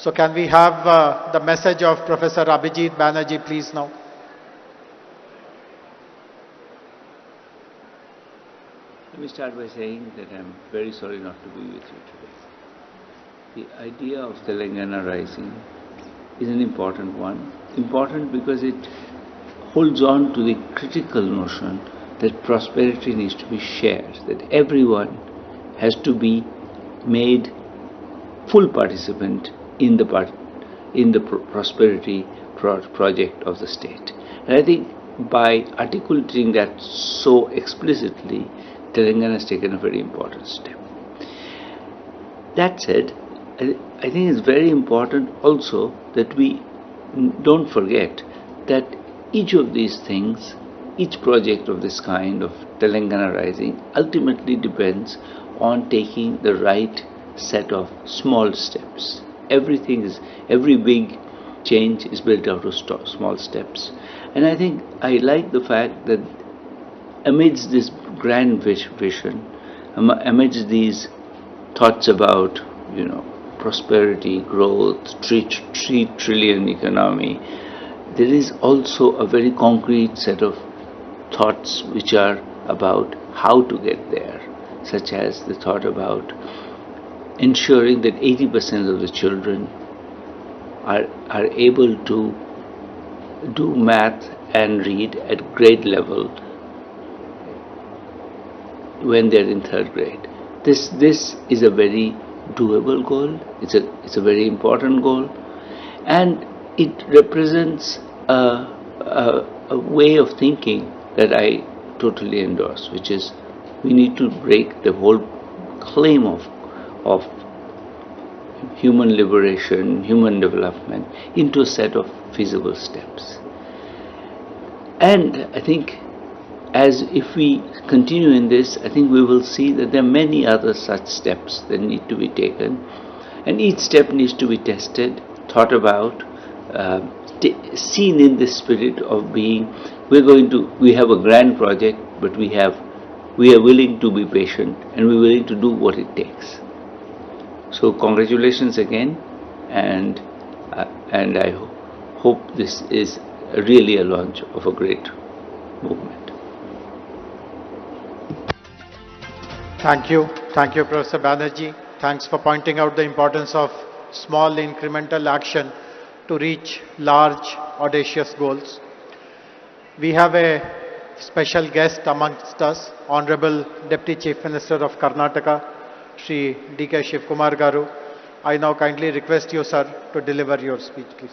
So can we have the message of Professor Abhijit Banerjee, please now? Let me start by saying that I'm very sorry not to be with you today. The idea of Telangana Rising is an important one. Important because it holds on to the critical notion that prosperity needs to be shared, that everyone has to be made full participant in the prosperity project of the state. And I think by articulating that so explicitly, Telangana has taken a very important step. That said, I think it's very important also that we don't forget that each of these things, each project of this kind of Telangana Rising ultimately depends on taking the right set of small steps. Every big change is built out of small steps. And I think I like the fact that amidst this grand vision, amidst these thoughts about, prosperity, growth, 3 trillion economy, there is also a very concrete set of thoughts which are about how to get there, such as the thought about ensuring that 80% of the children are able to do math and read at grade level when they're in 3rd grade. This is a very doable goal. It's a very important goal, and it represents a way of thinking that I totally endorse, which is we need to break the whole claim of human liberation, human development into a set of feasible steps. And I think as if we continue in this, I think we will see that there are many other such steps that need to be taken, and each step needs to be tested, thought about, seen in the spirit of being, we have a grand project, but we are willing to be patient and we're willing to do what it takes. So congratulations again, and I hope this is really a launch of a great movement. Thank you, Professor Banerjee. Thanks for pointing out the importance of small incremental action to reach large, audacious goals. We have a special guest amongst us, Honorable Deputy Chief Minister of Karnataka, Shri D.K. Shivkumar Garu. I now kindly request you, sir, to deliver your speech, please.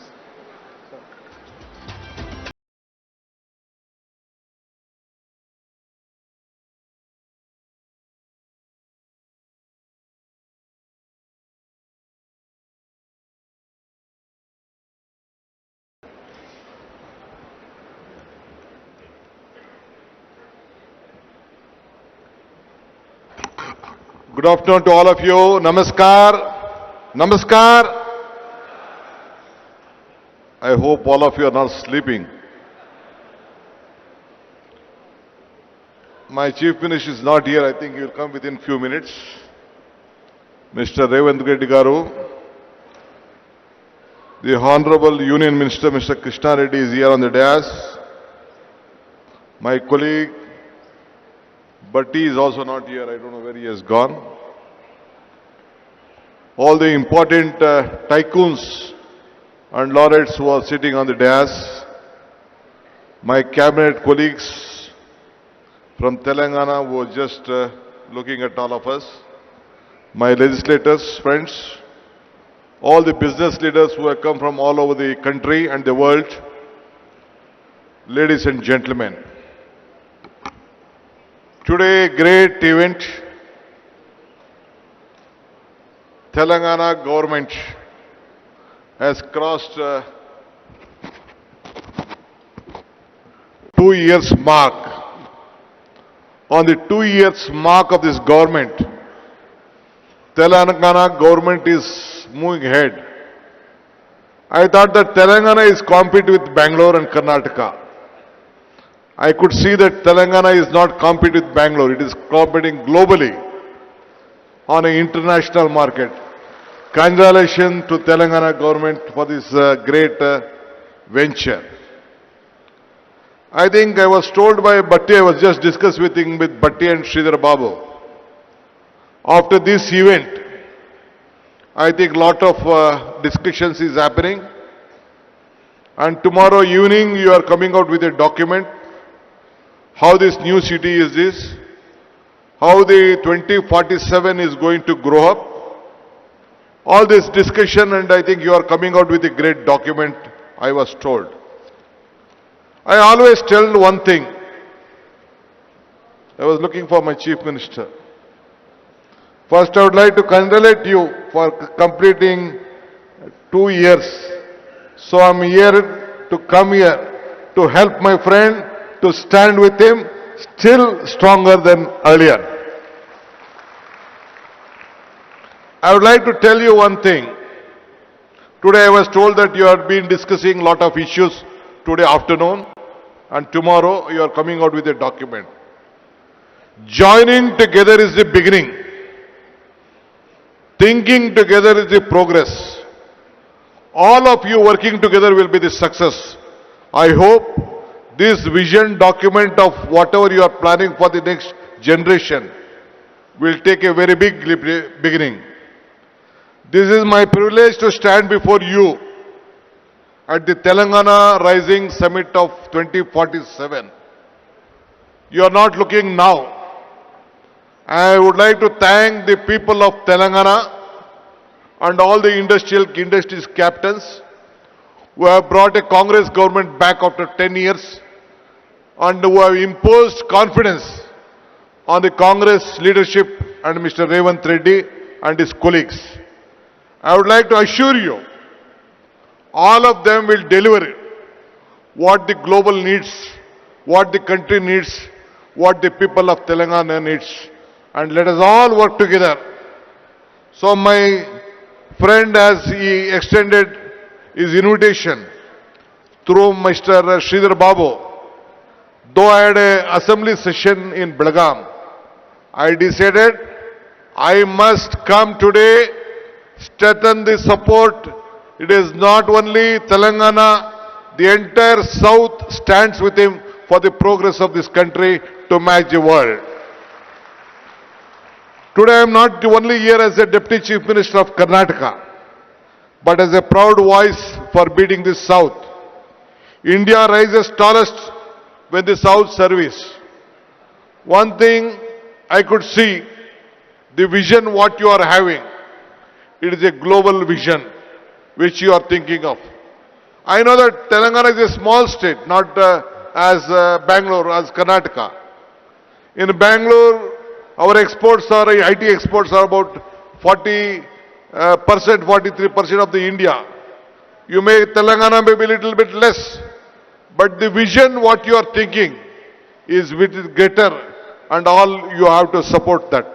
Good afternoon to all of you. Namaskar. Namaskar. I hope all of you are not sleeping. My Chief Minister is not here. I think he will come within few minutes. Mr. Revanth Reddy Garu. The Honorable Union Minister, Mr. Krishna Reddy, is here on the dais. My colleague, Bhakti is also not here. I don't know where he has gone. All the important tycoons and laureates who are sitting on the dais. My cabinet colleagues from Telangana who are just looking at all of us. My legislators, friends. All the business leaders who have come from all over the country and the world. Ladies and gentlemen. Today, great event. Telangana government has crossed 2 years mark. On the 2 years mark of this government, Telangana government is moving ahead. I thought that Telangana is competing with Bangalore and Karnataka. I could see that Telangana is not competing with Bangalore. It is competing globally on an international market. Congratulations to Telangana government for this great venture. I think I was told by Bhatti, I was just discussing with Bhatti and Sridhar Babu. After this event, I think lot of discussions is happening. And tomorrow evening you are coming out with a document. How this new city is this. How the 2047 is going to grow up. All this discussion, and I think you are coming out with a great document, I was told. I always tell one thing. I was looking for my Chief Minister. First, I would like to congratulate you for completing 2 years. So I'm here to come here to help my friend, to stand with him, still stronger than earlier. I would like to tell you one thing. Today I was told that you have been discussing a lot of issues today afternoon, and tomorrow you are coming out with a document. Joining together is the beginning. Thinking together is the progress. All of you working together will be the success. I hope this vision document of whatever you are planning for the next generation will take a very big beginning. This is my privilege to stand before you at the Telangana Rising Summit of 2047. You are not looking now. I would like to thank the people of Telangana and all the industries captains who have brought a Congress government back after 10 years and who have imposed confidence on the Congress leadership and Mr. Revanth Reddy and his colleagues. I would like to assure you, all of them will deliver what the global needs, what the country needs, what the people of Telangana needs. And let us all work together. So my friend, as he extended his invitation through Mr. Sridhar Babu, though I had an assembly session in Belgaum, I decided I must come today, strengthen the support. It is not only Telangana, the entire South stands with him for the progress of this country to match the world. Today I am not only here as a Deputy Chief Minister of Karnataka, but as a proud voice for beating the South. India rises tallest when the South serves. One thing I could see, the vision what you are having, it is a global vision which you are thinking of. I know that Telangana is a small state, not as Bangalore, as Karnataka. In Bangalore, our exports are, IT exports are about 40%, 43% of the India. You may, Telangana may be a little bit less, but the vision what you are thinking is with greater, and all you have to support that.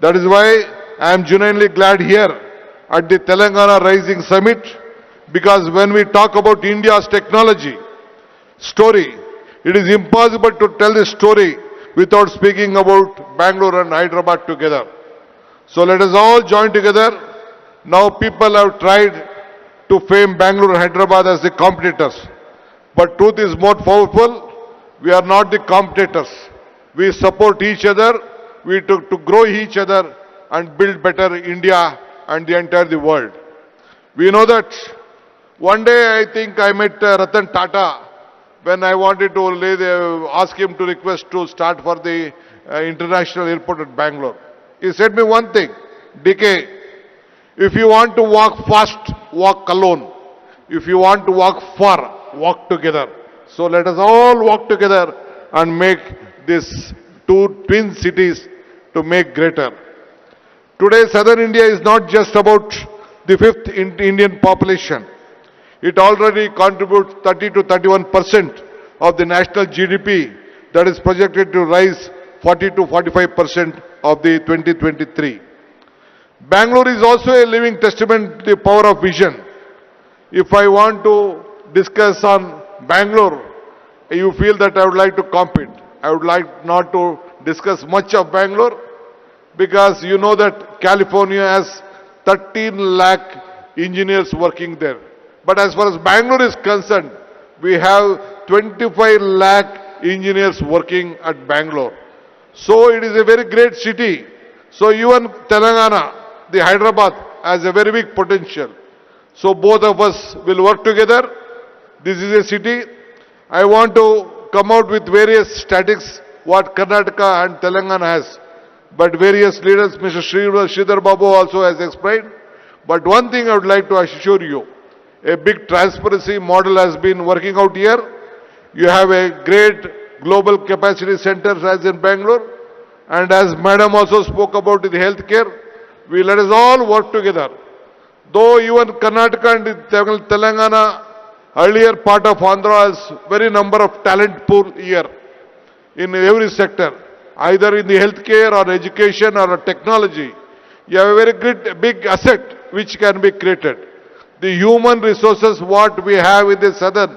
That is why I am genuinely glad here at the Telangana Rising Summit, because when we talk about India's technology story, it is impossible to tell the story without speaking about Bangalore and Hyderabad together. So let us all join together. Now people have tried to frame Bangalore and Hyderabad as the competitors. But truth is more powerful. We are not the competitors. We support each other. We to grow each other and build better India and the entire world. We know that one day I think I met Ratan Tata when I wanted to ask him to request to start for the international airport at Bangalore. He said me one thing, DK, if you want to walk fast, walk alone. If you want to walk far, walk together. So let us all walk together and make these two twin cities to make greater. Today Southern India is not just about the fifth Indian population. It already contributes 30 to 31% of the national GDP that is projected to rise 40 to 45% of the 2023. Bangalore is also a living testament to the power of vision. If I want to discuss on Bangalore, you feel that I would like to compete. I would like not to discuss much of Bangalore because you know that California has 13 lakh engineers working there. But as far as Bangalore is concerned, we have 25 lakh engineers working at Bangalore. So it is a very great city. So even Telangana, the Hyderabad, has a very big potential. So both of us will work together. This is a city. I want to come out with various statistics what Karnataka and Telangana has. But various leaders, Mr. Sridhar Babu also has explained. But one thing I would like to assure you, a big transparency model has been working out here. You have a great global capacity center as in Bangalore. And as Madam also spoke about the healthcare, let us all work together. Though even Karnataka and Telangana, earlier part of Andhra has very number of talent pool here in every sector, either in the healthcare or education or technology. You have a very good big asset which can be created. The human resources what we have in the southern,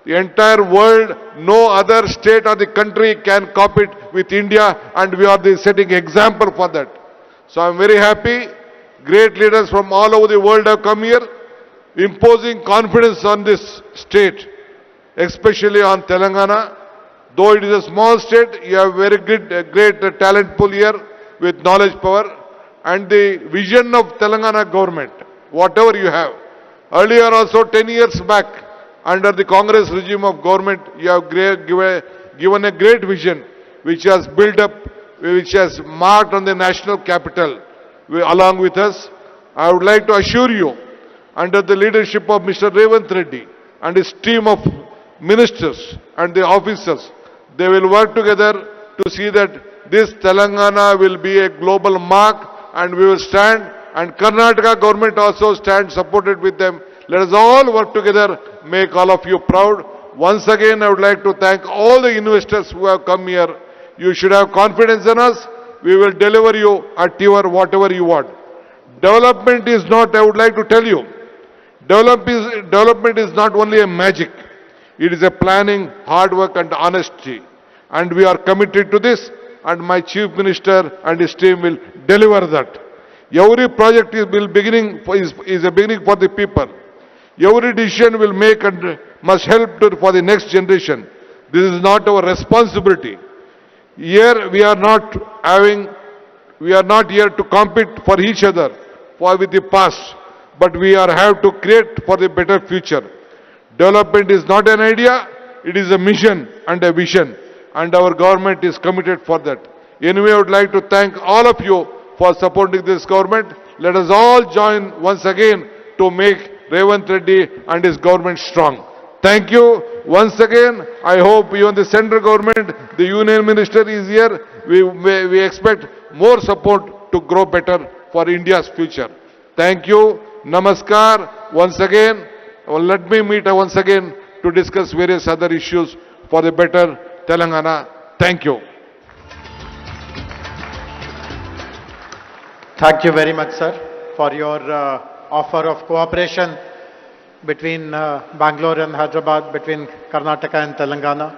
the entire world, no other state or the country can compete with India, and we are the setting example for that. So I am very happy. Great leaders from all over the world have come here, imposing confidence on this state, especially on Telangana. Though it is a small state, you have very good, great talent pool here with knowledge power, and the vision of Telangana government, whatever you have. Earlier also 10 years back, under the Congress regime of government, you have given a great vision which has built up, which has marked on the national capital along with us. I would like to assure you, under the leadership of Mr. Revanth Reddy and his team of ministers and the officers, they will work together to see that this Telangana will be a global mark, and we will stand, and Karnataka government also stand supported with them. Let us all work together, make all of you proud. Once again, I would like to thank all the investors who have come here. You should have confidence in us. We will deliver you at your whatever you want. Development is not, I would like to tell you, development is not only a magic. It is a planning, hard work and honesty. And we are committed to this, and my Chief Minister and his team will deliver that. Every project is a beginning for the people. Every decision will make and must help for the next generation. This is not our responsibility. Here we are not here to compete for each other with the past, but we have to create for the better future. Development is not an idea, it is a mission and a vision, and our government is committed for that. Anyway, I would like to thank all of you for supporting this government. Let us all join once again to make Revanth Reddy and his government strong. Thank you once again. I hope even the central government, the union minister is here. We expect more support to grow better for India's future. Thank you. Namaskar. Once again, let me meet once again to discuss various other issues for the better Telangana. Thank you. Thank you very much, sir, for your offer of cooperation between Bangalore and Hyderabad, between Karnataka and Telangana.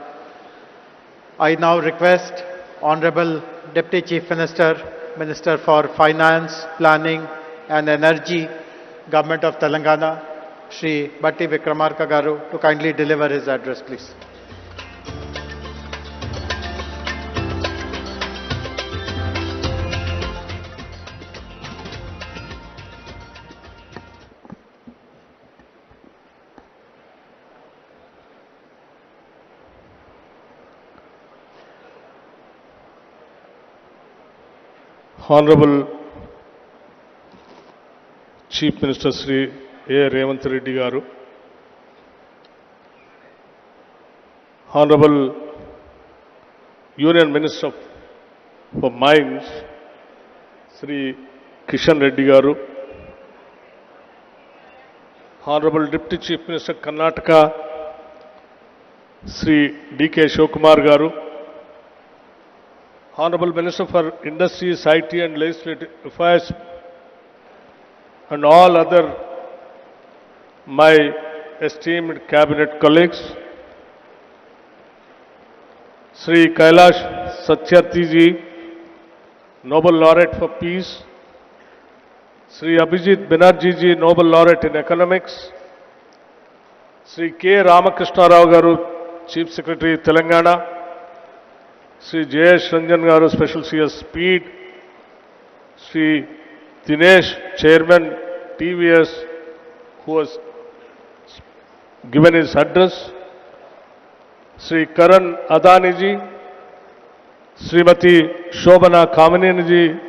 I now request Honorable Deputy Chief Minister, Minister for Finance, Planning and Energy, Government of Telangana, Shri Bhakti Garu, to kindly deliver his address, please. Honorable Chief Minister Sri A. Revanth Reddy Garu, Honorable Union Minister for Mines Sri Kishan Reddy Garu, Honorable Deputy Chief Minister Karnataka Sri D.K. Shivakumar Garu, Honorable Minister for Industries, IT and Legislative Affairs, and all other my esteemed cabinet colleagues, Sri Kailash Satyarthi ji, Nobel Laureate for Peace, Sri Abhijit Banerjee ji, Nobel Laureate in Economics, Sri K. Ramakrishna Rao Garu, Chief Secretary, Telangana, Sri Jayesh Ranjan Garu, Special CS, Speed, Sri Dinesh, Chairman, TVS, who has given his address, Sri Karan Adani ji, Srimati Shobana Kamineni ji,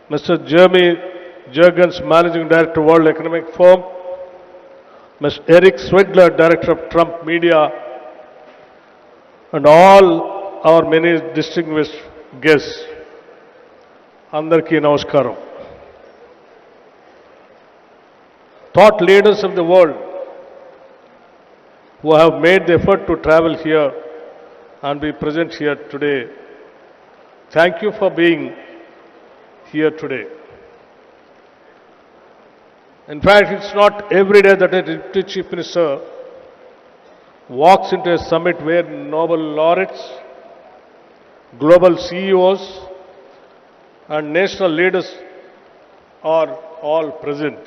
Mr. Jeremy Jurgens, Managing Director, World Economic Forum, Mr. Eric Swigler, Director of Trump Media, and all our many distinguished guests. Andarki Namaskaram. Thought leaders of the world who have made the effort to travel here and be present here today, thank you for being here today. In fact, it's not every day that a Deputy Chief Minister walks into a summit where Nobel laureates, global CEOs, and national leaders are all present,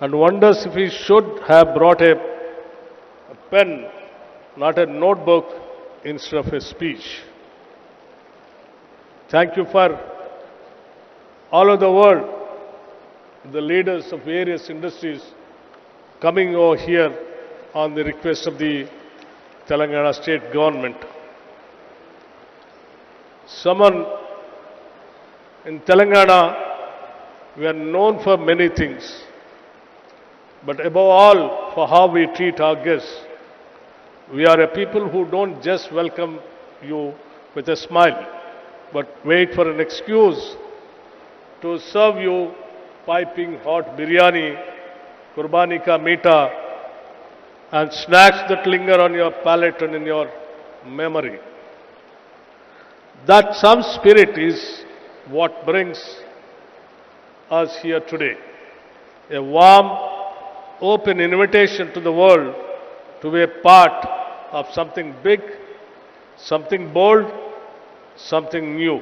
and wonders if he should have brought a pen, not a notebook, instead of a speech. Thank you for all over the world, the leaders of various industries coming over here on the request of the Telangana state government. Someone in Telangana, we are known for many things, but above all for how we treat our guests. We are a people who don't just welcome you with a smile, but wait for an excuse to serve you piping hot biryani, kurbani ka meeta, and snacks that linger on your palate and in your memory. That some spirit is what brings us here today. A warm, open invitation to the world to be a part of something big, something bold, something new.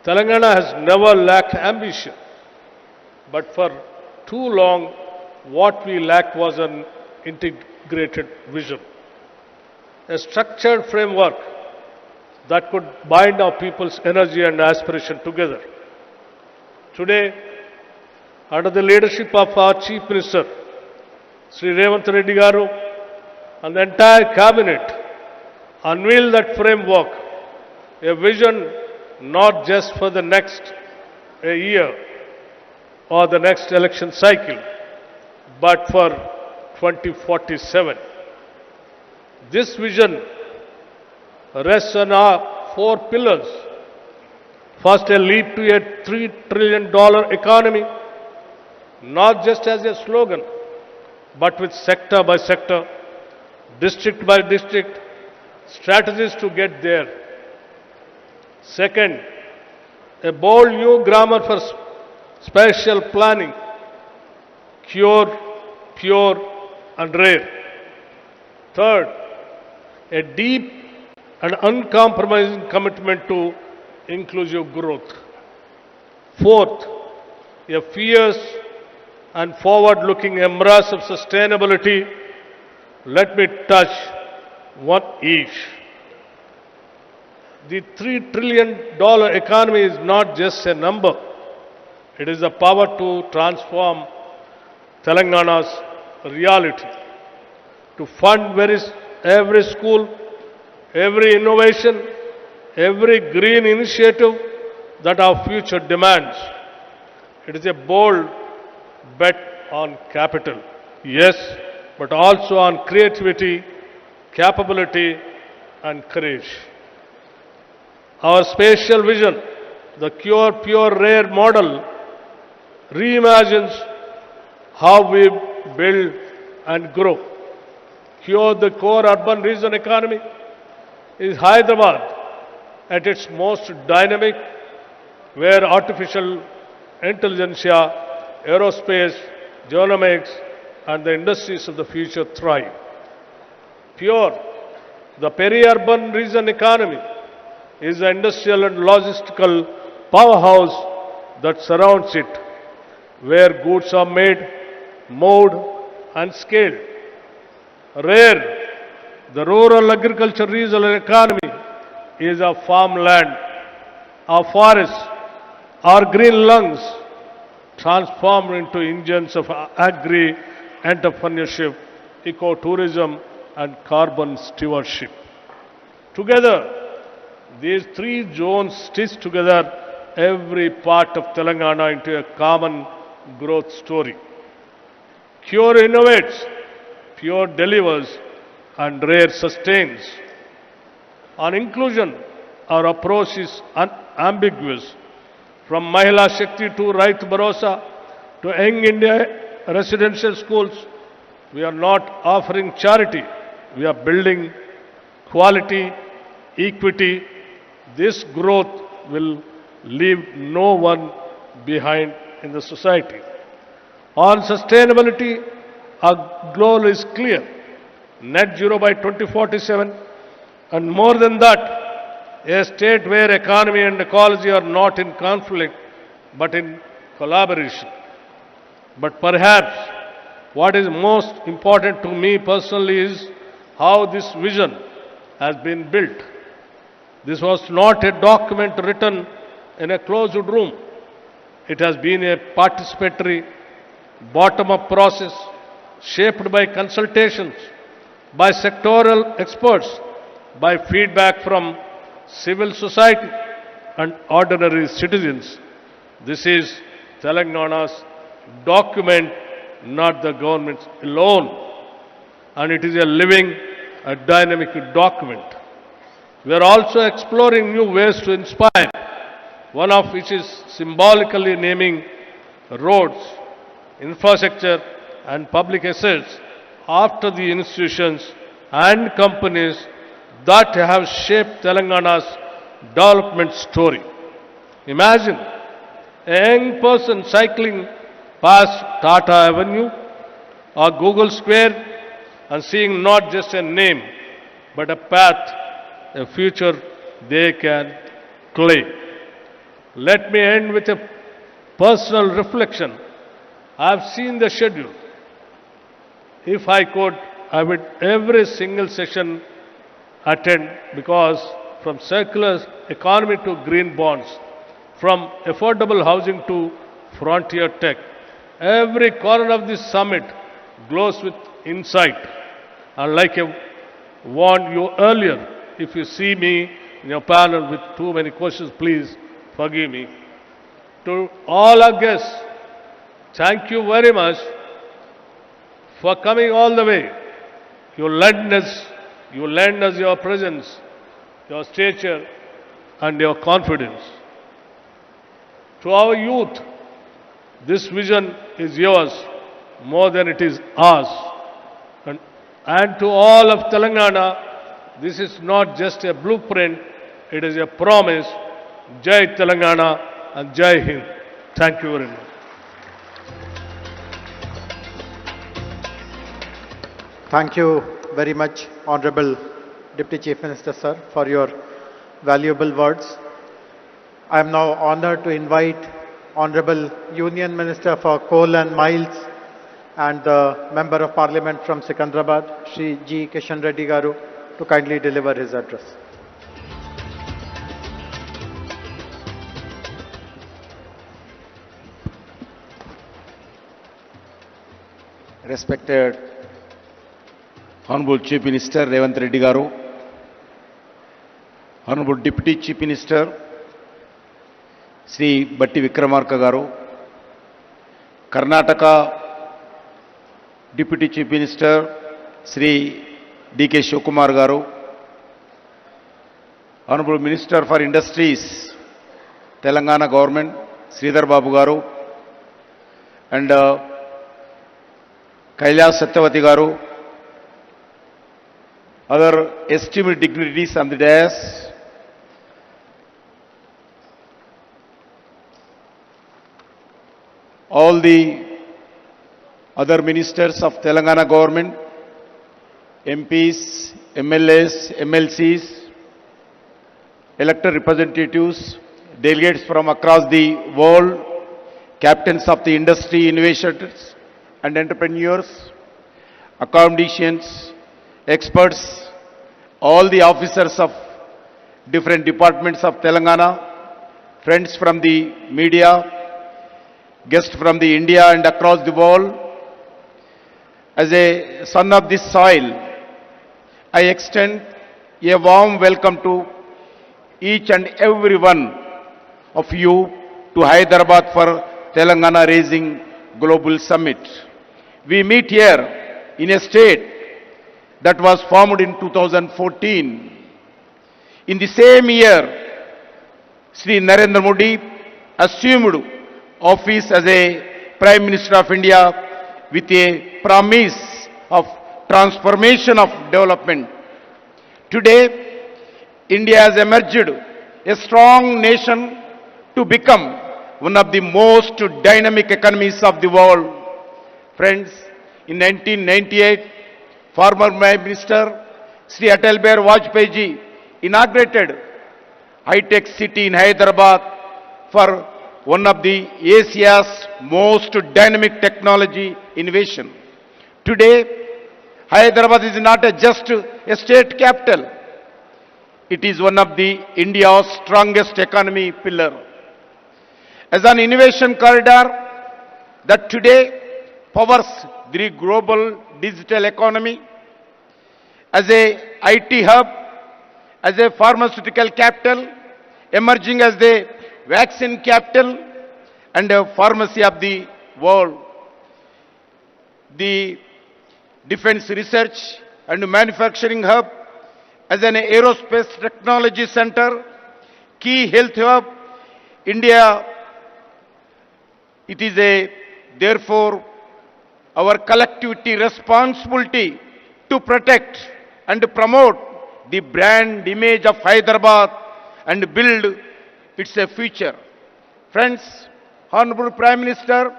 Telangana has never lacked ambition, but for too long what we lacked was an integrated vision, a structured framework that could bind our people's energy and aspiration together. Today, under the leadership of our Chief Minister, Sri Revanth Reddy Garu, and the entire cabinet, unveil that framework, a vision not just for the next year or the next election cycle, but for 2047. This vision rests on our 4 pillars. First, a leap to a $3 trillion economy, not just as a slogan, but with sector by sector, district by district, strategies to get there. Second, a bold new grammar for spatial planning, cure, pure, and rare. Third, a deep and uncompromising commitment to inclusive growth. Fourth, a fierce and forward-looking embrace of sustainability. Let me touch one each. The $3 trillion economy is not just a number. It is the power to transform Telangana's reality, to fund every school, every innovation, every green initiative that our future demands. It is a bold bet on capital, yes, but also on creativity, capability, and courage. Our spatial vision, the cure, pure, rare model, reimagines how we build and grow. Cure, the core urban region economy, is Hyderabad at its most dynamic, where artificial intelligentsia, aerospace, genomics, and the industries of the future thrive. Pure, the peri-urban region economy, is the industrial and logistical powerhouse that surrounds it, where goods are made, moved and scaled. Rare, the rural agriculture regional economy is our farmland, our forests, our green lungs, transformed into engines of agri-entrepreneurship, ecotourism and carbon stewardship. Together, these three zones stitch together every part of Telangana into a common growth story. Cure innovates, Pure delivers, and Rare sustains. On inclusion, our approach is unambiguous. From Mahila Shakti to Right Bharosa to Young India residential schools, we are not offering charity, we are building quality, equity. This growth will leave no one behind in the society. On sustainability, our goal is clear. Net zero by 2047, and more than that, a state where economy and ecology are not in conflict, but in collaboration. But perhaps what is most important to me personally is how this vision has been built. This was not a document written in a closed room. It has been a participatory, bottom-up process shaped by consultations, by sectoral experts, by feedback from civil society and ordinary citizens. This is Telangana's document, not the government's alone. And it is a living, a dynamic document. We are also exploring new ways to inspire, one of which is symbolically naming roads, infrastructure and public assets after the institutions and companies that have shaped Telangana's development story. Imagine a young person cycling past Tata Avenue or Google Square and seeing not just a name, but a path, a future they can claim. Let me end with a personal reflection. I have seen the schedule. If I could, I would every single session attend, because from circular economy to green bonds, from affordable housing to frontier tech, every corner of this summit glows with insight. And like I warned you earlier, if you see me in your panel with too many questions, please forgive me. To all our guests, thank you very much for coming all the way. You lend us your presence, your stature and your confidence. To our youth, this vision is yours more than it is ours. And to all of Telangana, this is not just a blueprint, it is a promise. Jai Telangana and Jai Hind. Thank you very much. Thank you very much, Honorable Deputy Chief Minister, sir, for your valuable words. I am now honored to invite Honorable Union Minister for Coal and Mines and the Member of Parliament from Secunderabad, Shri G. Kishan Reddy Garu, to kindly deliver his address. Respected Honorable Chief Minister Revanth Reddy Garu, Honorable Deputy Chief Minister Sri Bhatti Vikramarka Garu, Karnataka Deputy Chief Minister Sri D.K. Shivakumar Garu, Honorable Minister for Industries, Telangana Government, Sridhar Babu Garu, and Kailas Satyavati Garu, other esteemed dignitaries on the dais, all the other ministers of Telangana government, MPs, MLAs, MLCs, elected representatives, delegates from across the world, captains of the industry, innovators and entrepreneurs, academicians, experts, all the officers of different departments of Telangana, friends from the media, guests from the India and across the world. As a son of this soil, I extend a warm welcome to each and every one of you to Hyderabad for Telangana Raising Global Summit. We meet here in a state that was formed in 2014. In the same year, Sri Narendra Modi assumed office as a Prime Minister of India with a promise of transformation of development. Today, India has emerged a strong nation to become one of the most dynamic economies of the world. Friends, in 1998, former Prime Minister Sri Atal Bihari Vajpayee ji inaugurated high-tech city in Hyderabad for one of the Asia's most dynamic technology innovation. Today, Hyderabad is not just a state capital. It is one of the India's strongest economy pillar. As an innovation corridor that today powers the global digital economy, as a IT hub, as a pharmaceutical capital, emerging as the vaccine capital and a pharmacy of the world. The defense research and manufacturing hub, as an aerospace technology center, key health hub, India, it is therefore our collectivity responsibility to protect and promote the brand image of Hyderabad and build its future. Friends, Honorable Prime Minister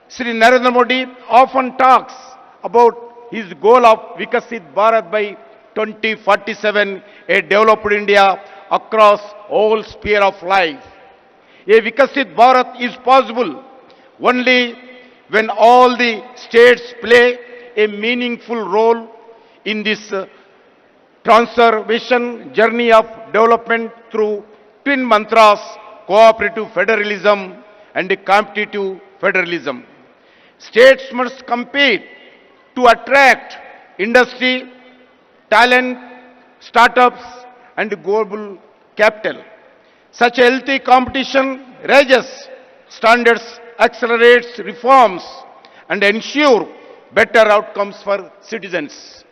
Sri Narendra Modi often talks about his goal of Vikasit Bharat by 2047, a developed India across all sphere of life. A Vikasit Bharat is possible only when all the states play a meaningful role in this transformation journey of development through twin mantras, cooperative federalism and competitive federalism. States must compete to attract industry, talent, startups and global capital. Such a healthy competition raises standards, accelerates reforms and ensure better outcomes for citizens.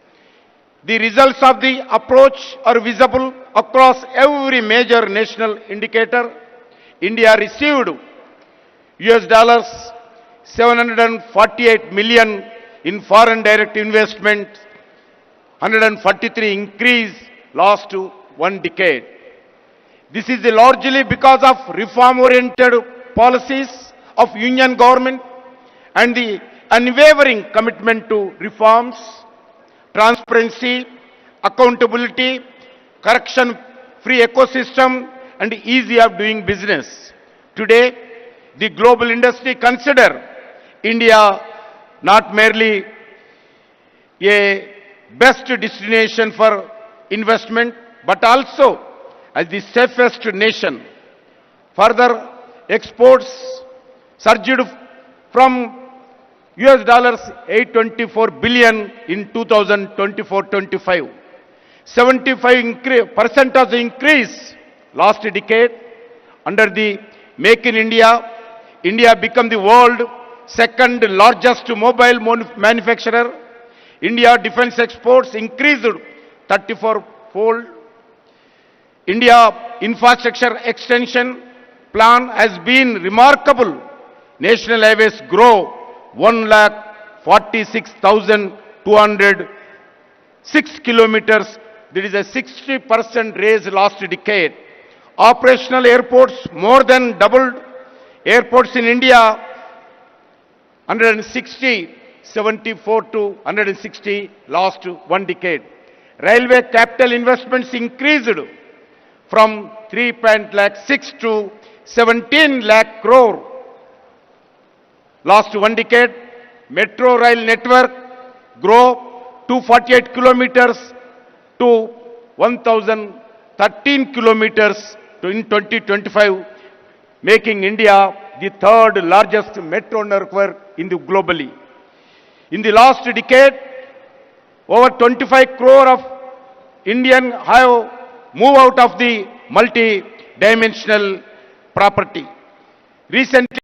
The results of the approach are visible across every major national indicator. India received US $748 million in foreign direct investment, 143 increase last one decade. This is largely because of reform-oriented policies of Union government and the unwavering commitment to reforms, transparency, accountability, corruption-free ecosystem and easy of doing business. Today, the global industry consider India not merely a best destination for investment, but also as the safest nation. Further, exports surged from US $824 billion in 2024-25. 75% of the increase last decade. Under the Make in India, India became the world second largest mobile manufacturer. India defense exports increased 34-fold. India infrastructure extension plan has been remarkable. National highways grow 146,206 kilometers. There is a 60% raise last decade. Operational airports more than doubled. Airports in India 74 to 160 last one decade. Railway capital investments increased from 3.6 to 17 lakh crore. Last one decade, metro rail network grow 248 kilometers to 1013 kilometers in 2025, making India the third largest metro network in the globally. In the last decade, over 25 crore of Indian have moved out of the multi-dimensional property. Recently,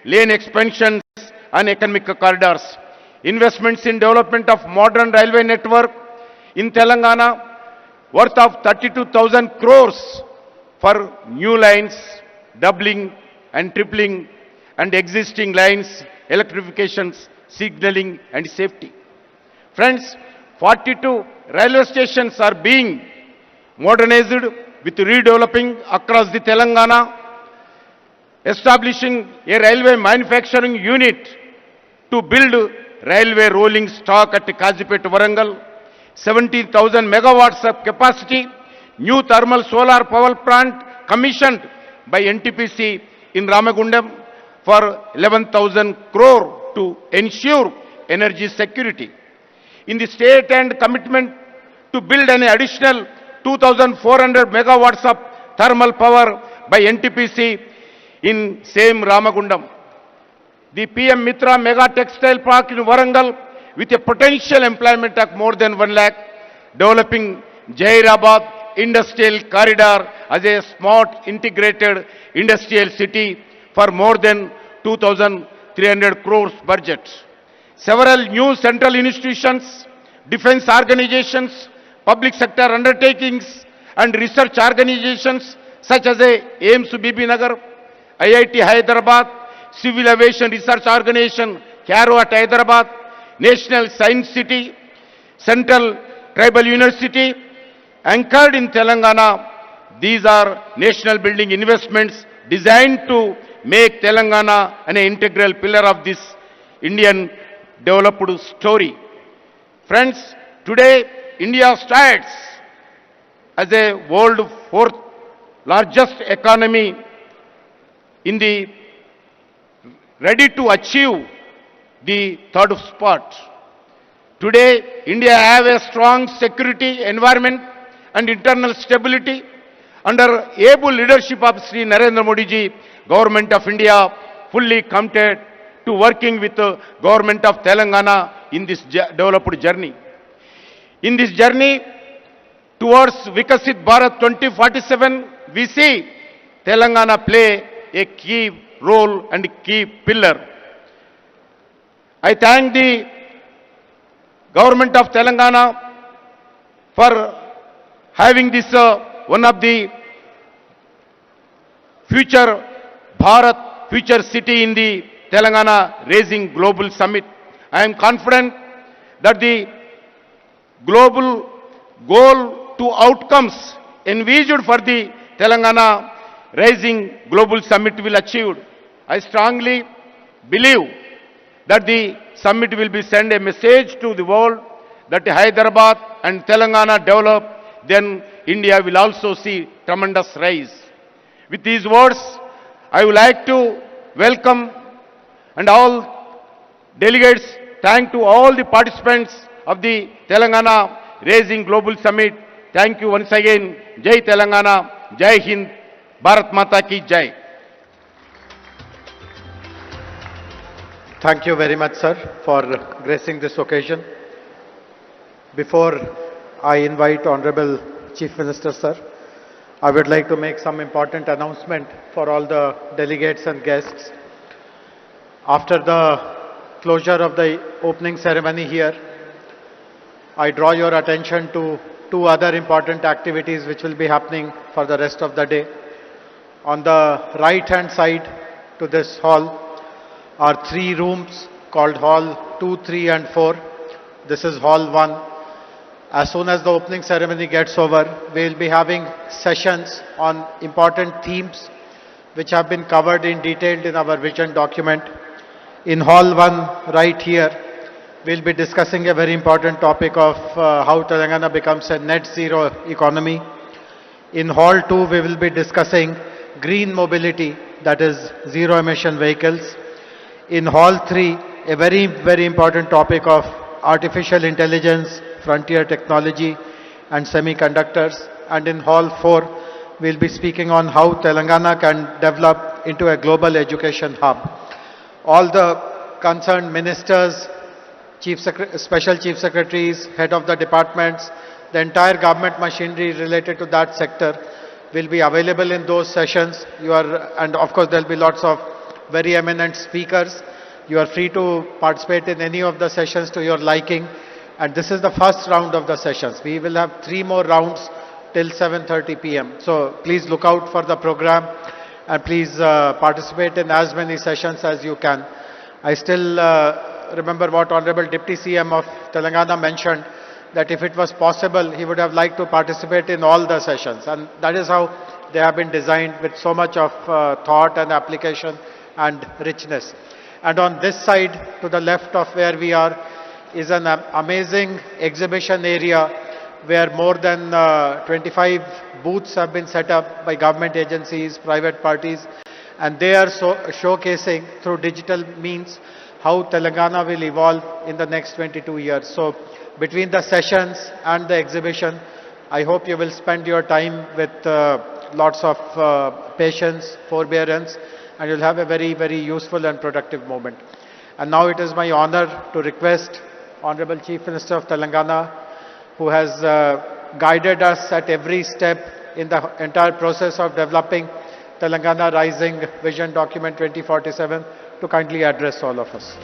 lane expansions and economic corridors, investments in development of modern railway network in Telangana worth of 32,000 crores for new lines, doubling and tripling and existing lines, electrifications, signaling and safety. Friends, 42 railway stations are being modernized with redeveloping across the Telangana, establishing a railway manufacturing unit to build railway rolling stock at Kazipet, Varangal, 17,000 megawatts of capacity, new thermal solar power plant commissioned by NTPC in Ramagundam for 11,000 crore to ensure energy security. In the state and commitment to build an additional 2,400 megawatts of thermal power by NTPC in same Ramagundam. The PM Mitra Mega Textile Park in Varangal with a potential employment of more than 1 lakh, developing Jairabad Industrial Corridor as a smart integrated industrial city for more than 2,300 crores budget. Several new central institutions, defense organizations, public sector undertakings and research organizations such as AIMS Bibi Nagar, IIT Hyderabad, Civil Aviation Research Organization, CARO at Hyderabad, National Science City, Central Tribal University, anchored in Telangana. These are national building investments designed to make Telangana an integral pillar of this Indian developed story. Friends, today India stands as a world fourth largest economy in the ready to achieve the third spot. Today, India have a strong security environment and internal stability under able leadership of Sri Narendra Modi ji, Government of India fully committed to working with the Government of Telangana in this developed journey. In this journey towards Vikasit Bharat 2047, we see Telangana play a key role and key pillar. I thank the Government of Telangana for having this one of the future Bharat, future city in the Telangana Raising Global Summit. I am confident that the global goal to outcomes envisaged for the Telangana Rising Global Summit will achieve. I strongly believe that the summit will be send a message to the world that Hyderabad and Telangana develop, then India will also see tremendous rise. With these words, I would like to welcome and all delegates, thank to all the participants of the Telangana Raising Global Summit. Thank you once again. Jai Telangana, Jai Hind, Bharat Mata ki Jai. Thank you very much, sir, for gracing this occasion. Before I invite Honorable Chief Minister, sir, I would like to make some important announcement for all the delegates and guests. After the closure of the opening ceremony here, I draw your attention to two other important activities which will be happening for the rest of the day. On the right hand side to this hall are three rooms called Hall 2, 3 and 4. This is Hall 1. As soon as the opening ceremony gets over, we will be having sessions on important themes which have been covered in detail in our vision document. In Hall 1 right here, we will be discussing a very important topic of how Telangana becomes a net zero economy. In Hall 2, we will be discussing green mobility, that is zero emission vehicles. In Hall 3, a very, very important topic of artificial intelligence, frontier technology and semiconductors. And in Hall 4, we'll be speaking on how Telangana can develop into a global education hub. All the concerned ministers, special chief secretaries, head of the departments, the entire government machinery related to that sector will be available in those sessions. And of course there'll be lots of very eminent speakers. You are free to participate in any of the sessions to your liking. And this is the first round of the sessions. We will have 3 more rounds till 7:30 p.m. So please look out for the program and please participate in as many sessions as you can. I still remember what Honorable Deputy CM of Telangana mentioned, that if it was possible, he would have liked to participate in all the sessions. And that is how they have been designed, with so much of thought and application and richness. And on this side, to the left of where we are, is an amazing exhibition area where more than 25 booths have been set up by government agencies, private parties, and they are showcasing through digital means how Telangana will evolve in the next 22 years. So between the sessions and the exhibition, I hope you will spend your time with lots of patience, forbearance, and you'll have a very, very useful and productive moment. And now it is my honor to request Honorable Chief Minister of Telangana, who has guided us at every step in the entire process of developing Telangana Rising Vision Document 2047, to kindly address all of us.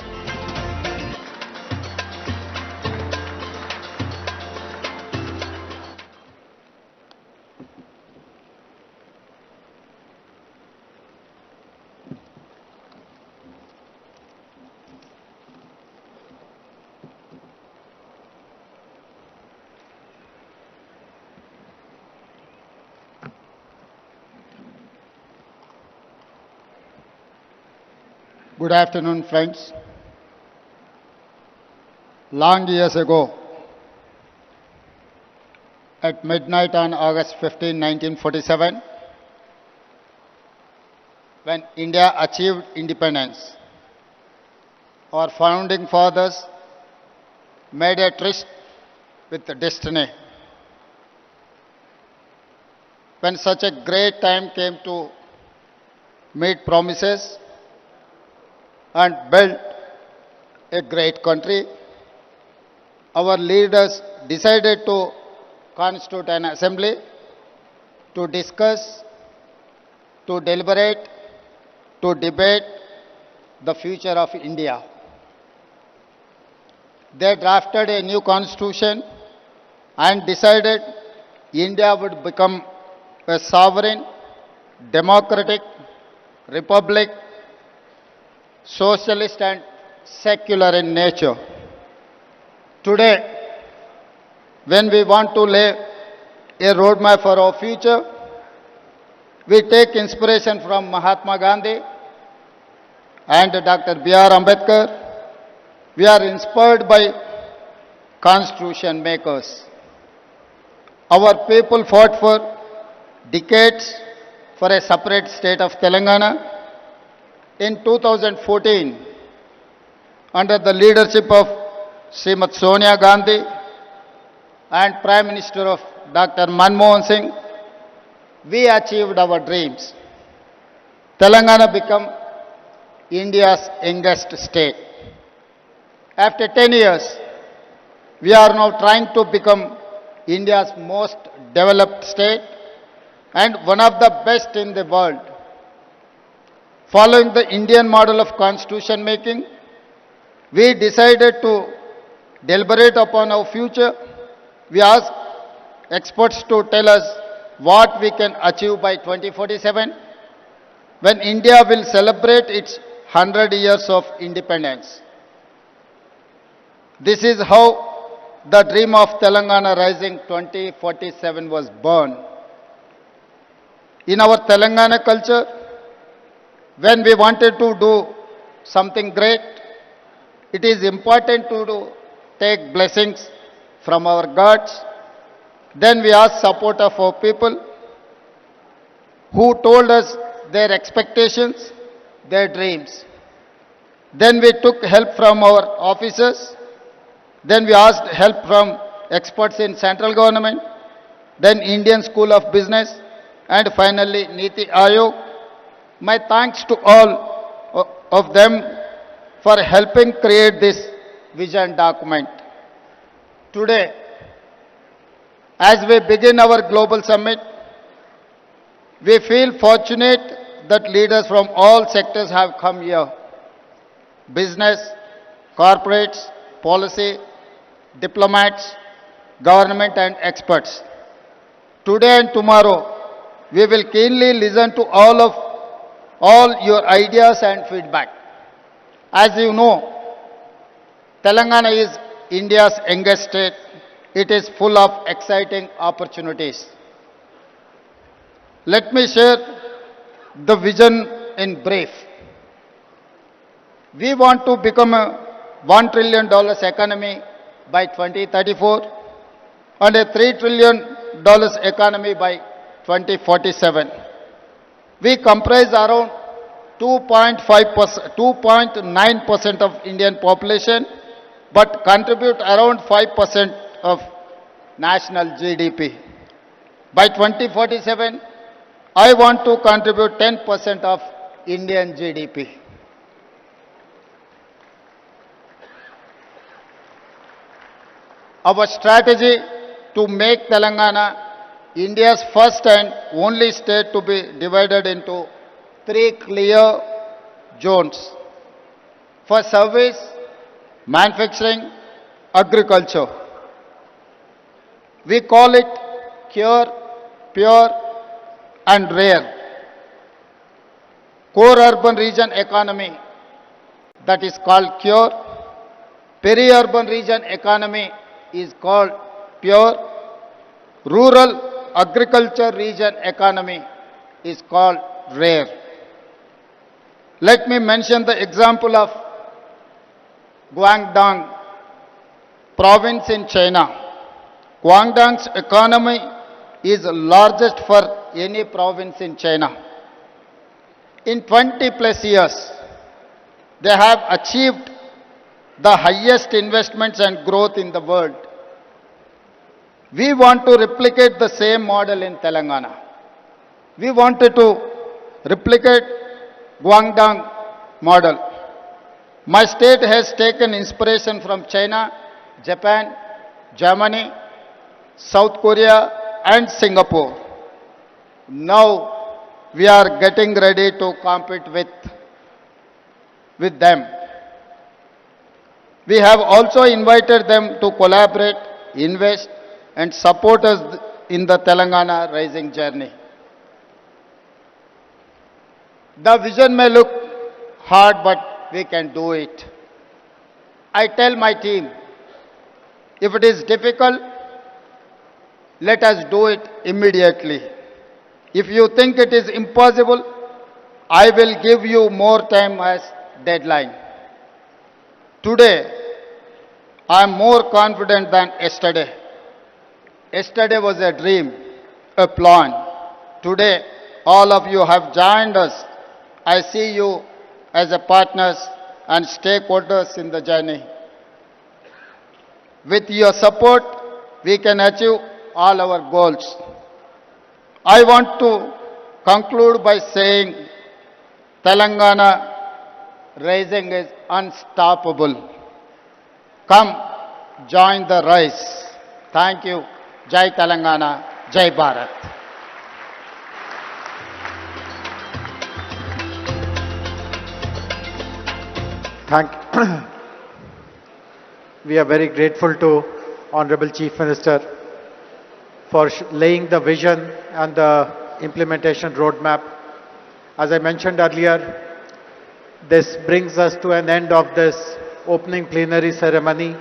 Good afternoon, friends. Long years ago, at midnight on August 15, 1947, when India achieved independence, our founding fathers made a tryst with destiny. When such a great time came to meet promises and build a great country, our leaders decided to constitute an assembly to discuss, to deliberate, to debate the future of India. They drafted a new constitution and decided India would become a sovereign, democratic republic, socialist and secular in nature. Today, when we want to lay a roadmap for our future, we take inspiration from Mahatma Gandhi and Dr. B.R. Ambedkar. We are inspired by constitution makers. Our people fought for decades for a separate state of Telangana. In 2014, under the leadership of Srimati Sonia Gandhi and Prime Minister of Dr. Manmohan Singh, we achieved our dreams. Telangana became India's youngest state. After 10 years, we are now trying to become India's most developed state and one of the best in the world. Following the Indian model of constitution making, we decided to deliberate upon our future. We asked experts to tell us what we can achieve by 2047, when India will celebrate its 100 years of independence. This is how the dream of Telangana Rising 2047 was born. In our Telangana culture, when we wanted to do something great, it is important to take blessings from our gods. Then we asked support of our people who told us their expectations, their dreams. Then we took help from our officers. Then we asked help from experts in central government, then Indian School of Business, and finally Niti Aayog. My thanks to all of them for helping create this vision document. Today, as we begin our global summit, we feel fortunate that leaders from all sectors have come here. Business, corporates, policy, diplomats, government and experts. Today and tomorrow, we will keenly listen to all your ideas and feedback. As you know, Telangana is India's youngest state. It is full of exciting opportunities. Let me share the vision in brief. We want to become a $1 trillion economy by 2034 and a $3 trillion economy by 2047. We comprise around 2.9% of Indian population, but contribute around 5% of national GDP. By 2047, I want to contribute 10% of Indian GDP. Our strategy to make Telangana India's first and only state to be divided into 3 clear zones for service, manufacturing, agriculture. We call it Cure, Pure and Rare. Core urban region economy, that is called Cure. Peri-urban region economy is called Pure. Rural agriculture region economy is called Rare. Let me mention the example of Guangdong province in China. Guangdong's economy is the largest for any province in China. In 20 plus years, they have achieved the highest investments and growth in the world. We want to replicate the same model in Telangana. We wanted to replicate Guangdong model. My state has taken inspiration from China, Japan, Germany, South Korea and Singapore. Now we are getting ready to compete with them. We have also invited them to collaborate, invest and support us in the Telangana rising journey. The vision may look hard, but we can do it. I tell my team, if it is difficult, let us do it immediately. If you think it is impossible, I will give you more time as deadline. Today, I am more confident than yesterday. Yesterday was a dream, a plan. Today, all of you have joined us. I see you as a partners and stakeholders in the journey. With your support, we can achieve all our goals. I want to conclude by saying Telangana rising is unstoppable. Come, join the rise. Thank you. Jai Telangana, Jai Bharat. We are very grateful to Honorable Chief Minister for laying the vision and the implementation roadmap. As I mentioned earlier, this brings us to an end of this opening plenary ceremony.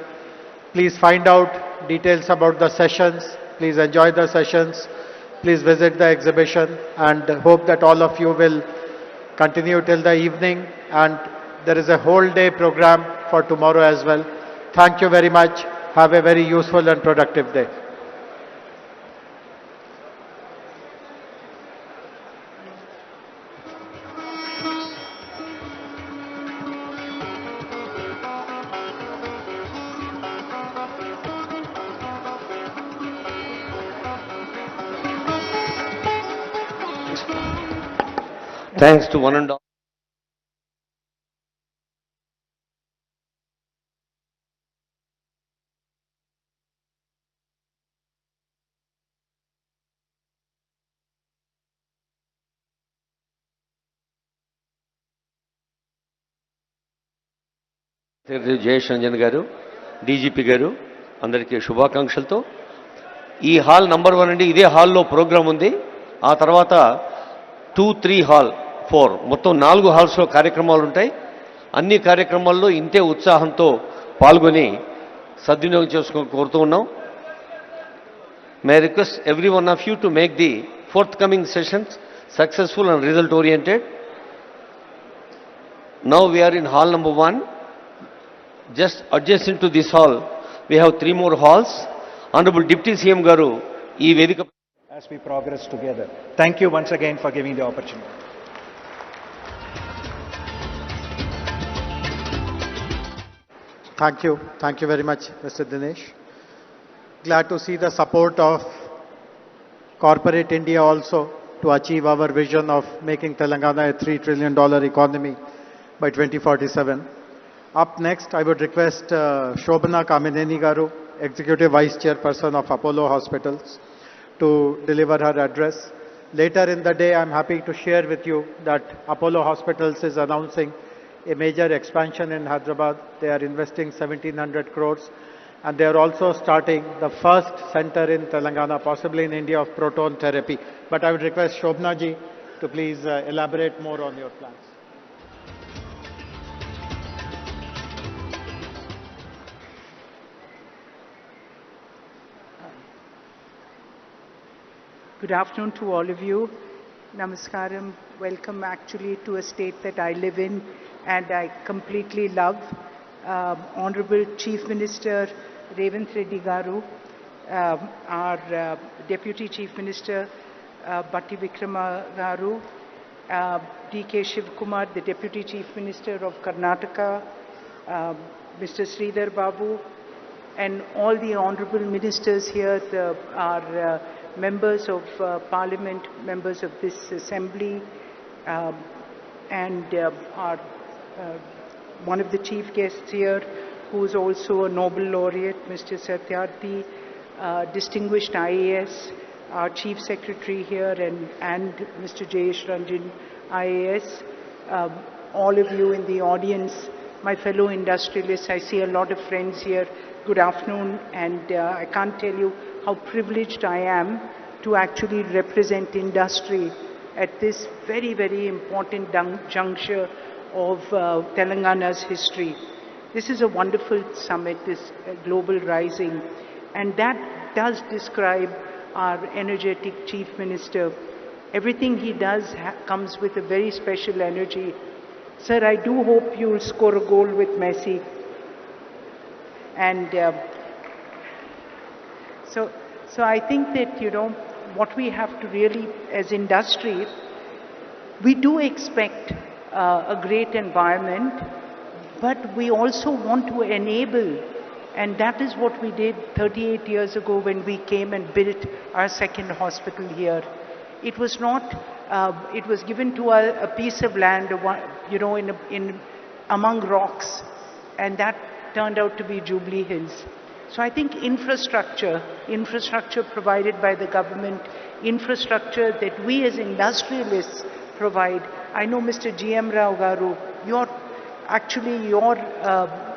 Please find out details about the sessions. Please enjoy the sessions. Please visit the exhibition, and hope that all of you will continue till the evening, and there is a whole day program for tomorrow as well. Thank you very much. Have a very useful and productive day. Thanks to one and all. Jayesh Ranjan గారు, DGP గారు, అందరికీ శుభాకాంక్షలతో ఈ hall number 1 అండి. ఇదే హాల్లో programme ఉంది. ఆ తర్వాత 2, 3 హాల్ 4 మొత్తం 4 హాల్స్లో కార్యక్రమాలు ఉంటాయి. అన్ని కార్యక్రమాల్లో ఇంతే ఉత్సాహంతో పాల్గొని సద్వినియోగం చేసుకొని కోరుతూ ఉన్నాం. May I request every one of you to make the forthcoming sessions successful and result oriented. Now we are in hall number 1. Just adjacent to this hall, we have 3 more halls. Honorable Deputy CM Garu, ee vedika as we progress together. Thank you once again for giving the opportunity. Thank you very much, Mr. Dinesh. Glad to see the support of corporate India also to achieve our vision of making Telangana a $3 trillion economy by 2047. Up next, I would request Shobhana Kamineni Garu, Executive Vice Chairperson of Apollo Hospitals, to deliver her address. Later in the day, I'm happy to share with you that Apollo Hospitals is announcing a major expansion in Hyderabad. They are investing 1,700 crores, and they are also starting the first center in Telangana, possibly in India, of proton therapy. But I would request Shobhana ji to please elaborate more on your plans. Good afternoon to all of you. Namaskaram. Welcome actually to a state that I live in and I completely love. Honorable Chief Minister Revanth Reddy Garu, our Deputy Chief Minister Bhakti Garu, D.K. Shivkumar, the Deputy Chief Minister of Karnataka, Mr. Sridhar Babu, and all the honorable ministers here, our members of Parliament, members of this Assembly, and our one of the chief guests here, who is also a Nobel laureate, Mr. Satyarthi, distinguished IAS, our Chief Secretary here, and Mr. Jayesh Ranjan, IAS, all of you in the audience, my fellow industrialists. I see a lot of friends here. Good afternoon, and I can't tell you how privileged I am to actually represent industry at this very, very important juncture of Telangana's history. This is a wonderful summit, this global rising, and that does describe our energetic Chief Minister. Everything he does comes with a very special energy. Sir, I do hope you'll score a goal with Messi. And so I think that, what we have to really, as industry, we do expect a great environment, but we also want to enable, and that is what we did 38 years ago when we came and built our second hospital here. It was not, it was given to a piece of land, among rocks, and that turned out to be Jubilee Hills. So I think infrastructure provided by the government, infrastructure that we as industrialists provide. I know Mr. G.M. Rao Garu, your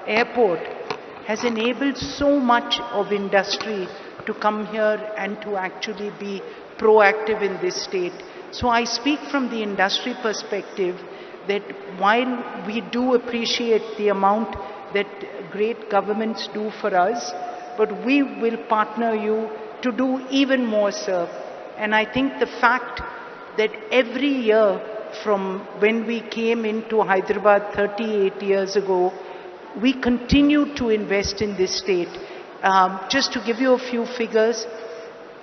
airport has enabled so much of industry to come here and to actually be proactive in this state. So I speak from the industry perspective that while we do appreciate the amount that great governments do for us, but we will partner you to do even more, sir. And I think the fact that every year from when we came into Hyderabad 38 years ago, we continue to invest in this state. Just to give you a few figures,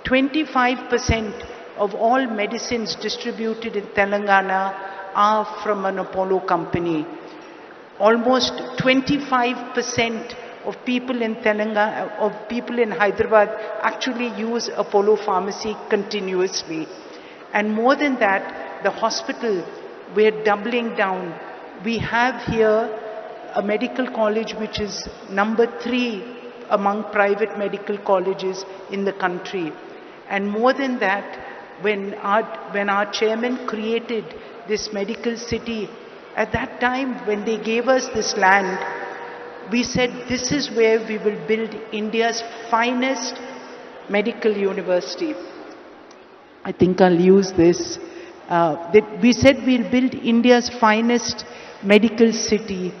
25% of all medicines distributed in Telangana are from an Apollo company. Almost 25% of people in Telangana, of people in Hyderabad actually use Apollo Pharmacy continuously. And more than that, the hospital, we're doubling down. We have here a medical college which is number 3 among private medical colleges in the country. And more than that, when our chairman created this medical city, at that time when they gave us this land, we said this is where we will build India's finest medical university. I think I'll use this. We said we'll build India's finest medical city,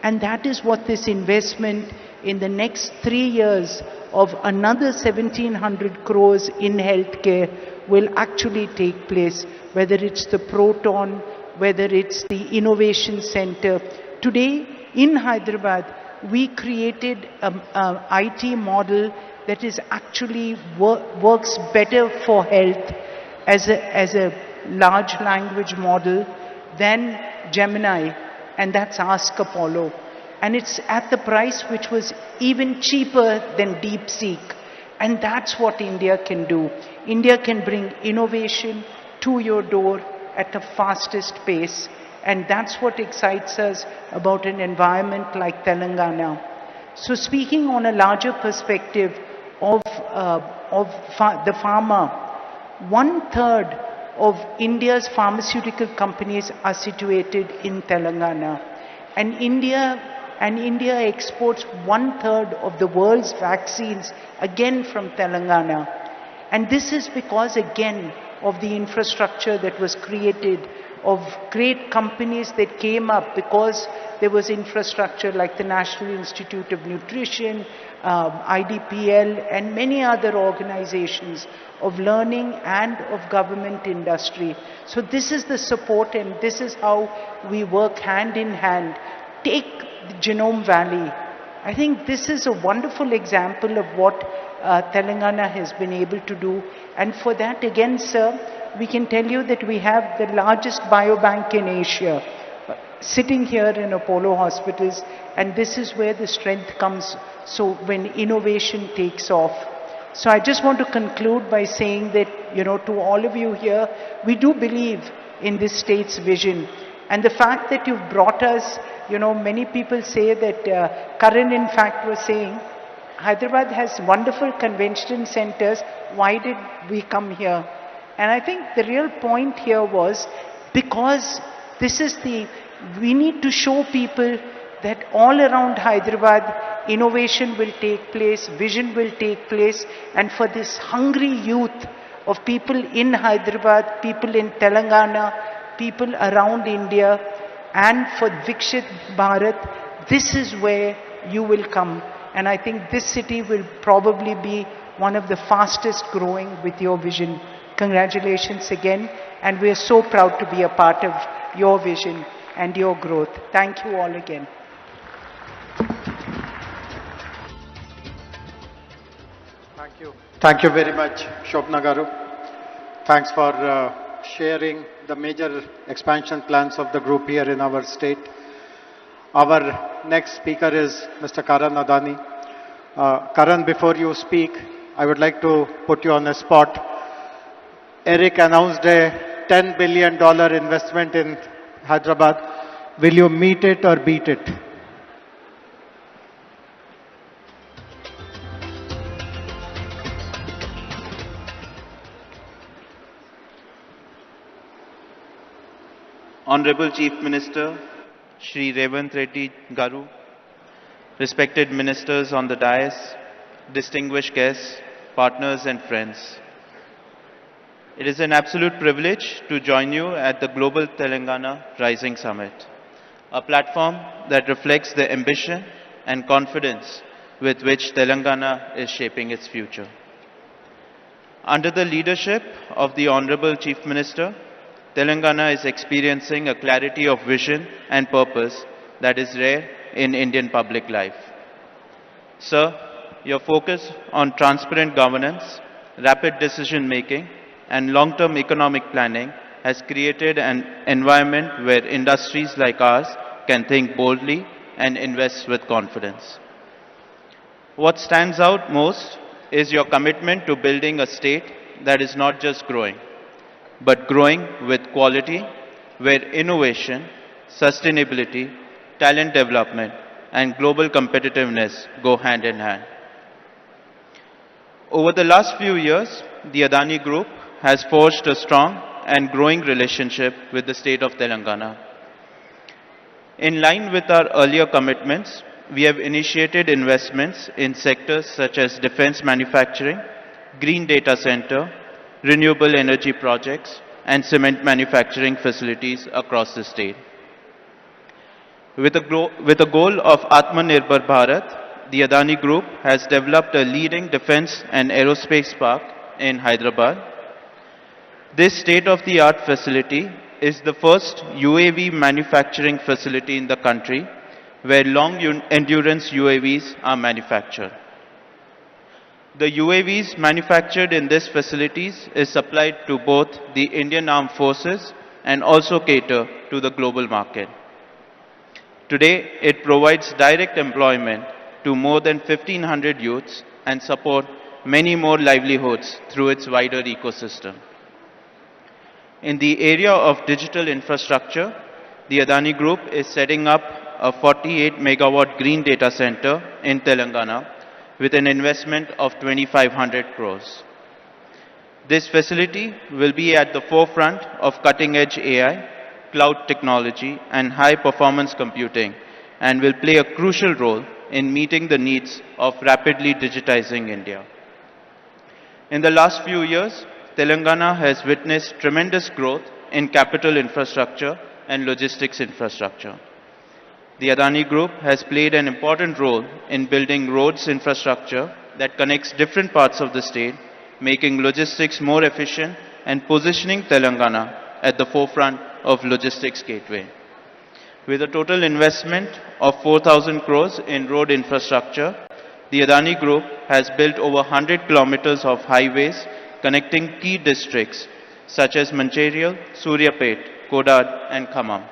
and that is what this investment in the next 3 years of another 1700 crores in healthcare will actually take place, whether it's the Proton, whether it's the Innovation Center. Today in Hyderabad, we created an IT model that is actually works better for health as a large language model than Gemini, and that's Ask Apollo. And it's at the price which was even cheaper than DeepSeek. And that's what India can do. India can bring innovation to your door at the fastest pace. And that's what excites us about an environment like Telangana. So speaking on a larger perspective of the pharma, 1/3 of India's pharmaceutical companies are situated in Telangana. And India exports 1/3 of the world's vaccines again from Telangana. And this is because again of the infrastructure that was created, of great companies that came up because there was infrastructure like the National Institute of Nutrition, IDPL, and many other organizations of learning and of government industry. So this is the support, and this is how we work hand in hand. Take the Genome Valley. I think this is a wonderful example of what Telangana has been able to do. And for that, again, sir, we can tell you that we have the largest biobank in Asia sitting here in Apollo hospitals, and this is where the strength comes, so when innovation takes off. So I just want to conclude by saying that, to all of you here, we do believe in this state's vision. And the fact that you've brought us, many people say that, Karan in fact was saying, Hyderabad has wonderful convention centers, why did we come here? And I think the real point here was because we need to show people that all around Hyderabad, innovation will take place, vision will take place, and for this hungry youth of people in Hyderabad, people in Telangana, people around India, and for Vikshit Bharat, this is where you will come. And I think this city will probably be one of the fastest growing with your vision. Congratulations again, and we are so proud to be a part of your vision and your growth. Thank you all again. Thank you. Thank you very much, Shobna Garu. Thanks for sharing the major expansion plans of the group here in our state. Our next speaker is Mr. Karan Adani. Karan, before you speak, I would like to put you on the spot. Eric announced a $10 billion investment in Hyderabad. Will you meet it or beat it? Honorable Chief Minister, Shri Revanth Reddy Garu, respected ministers on the dais, distinguished guests, partners and friends. It is an absolute privilege to join you at the Global Telangana Rising Summit, a platform that reflects the ambition and confidence with which Telangana is shaping its future. Under the leadership of the Honorable Chief Minister, Telangana is experiencing a clarity of vision and purpose that is rare in Indian public life. Sir, your focus on transparent governance, rapid decision making, and long-term economic planning has created an environment where industries like ours can think boldly and invest with confidence. What stands out most is your commitment to building a state that is not just growing, but growing with quality, where innovation, sustainability, talent development, and global competitiveness go hand in hand. Over the last few years, the Adani Group has forged a strong and growing relationship with the state of Telangana. In line with our earlier commitments, we have initiated investments in sectors such as defense manufacturing, green data center, renewable energy projects, and cement manufacturing facilities across the state. With a goal of Atmanirbhar Bharat, the Adani Group has developed a leading defense and aerospace park in Hyderabad. This state-of-the-art facility is the first UAV manufacturing facility in the country where long-endurance UAVs are manufactured. The UAVs manufactured in these facilities is supplied to both the Indian Armed Forces and also cater to the global market. Today, it provides direct employment to more than 1,500 youths and support many more livelihoods through its wider ecosystem. In the area of digital infrastructure, the Adani Group is setting up a 48 megawatt green data center in Telangana with an investment of 2,500 crores. This facility will be at the forefront of cutting-edge AI, cloud technology, and high-performance computing, and will play a crucial role in meeting the needs of rapidly digitizing India. In the last few years, Telangana has witnessed tremendous growth in capital infrastructure and logistics infrastructure. The Adani Group has played an important role in building roads infrastructure that connects different parts of the state, making logistics more efficient and positioning Telangana at the forefront of logistics gateway. With a total investment of 4,000 crores in road infrastructure, the Adani Group has built over 100 kilometers of highways connecting key districts such as Mancherial, Suryapet, Kodad and Khammam.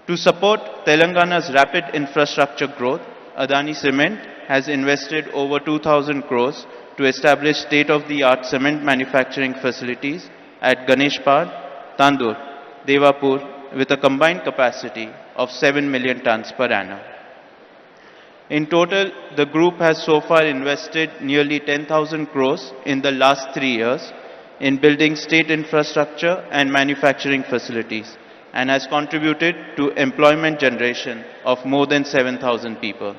To support Telangana's rapid infrastructure growth, Adani Cement has invested over 2,000 crores to establish state-of-the-art cement manufacturing facilities at Ganeshpad, Tandur, Devapur with a combined capacity of 7 million tons per annum. In total, the group has so far invested nearly 10,000 crores in the last 3 years in building state infrastructure and manufacturing facilities and has contributed to employment generation of more than 7,000 people.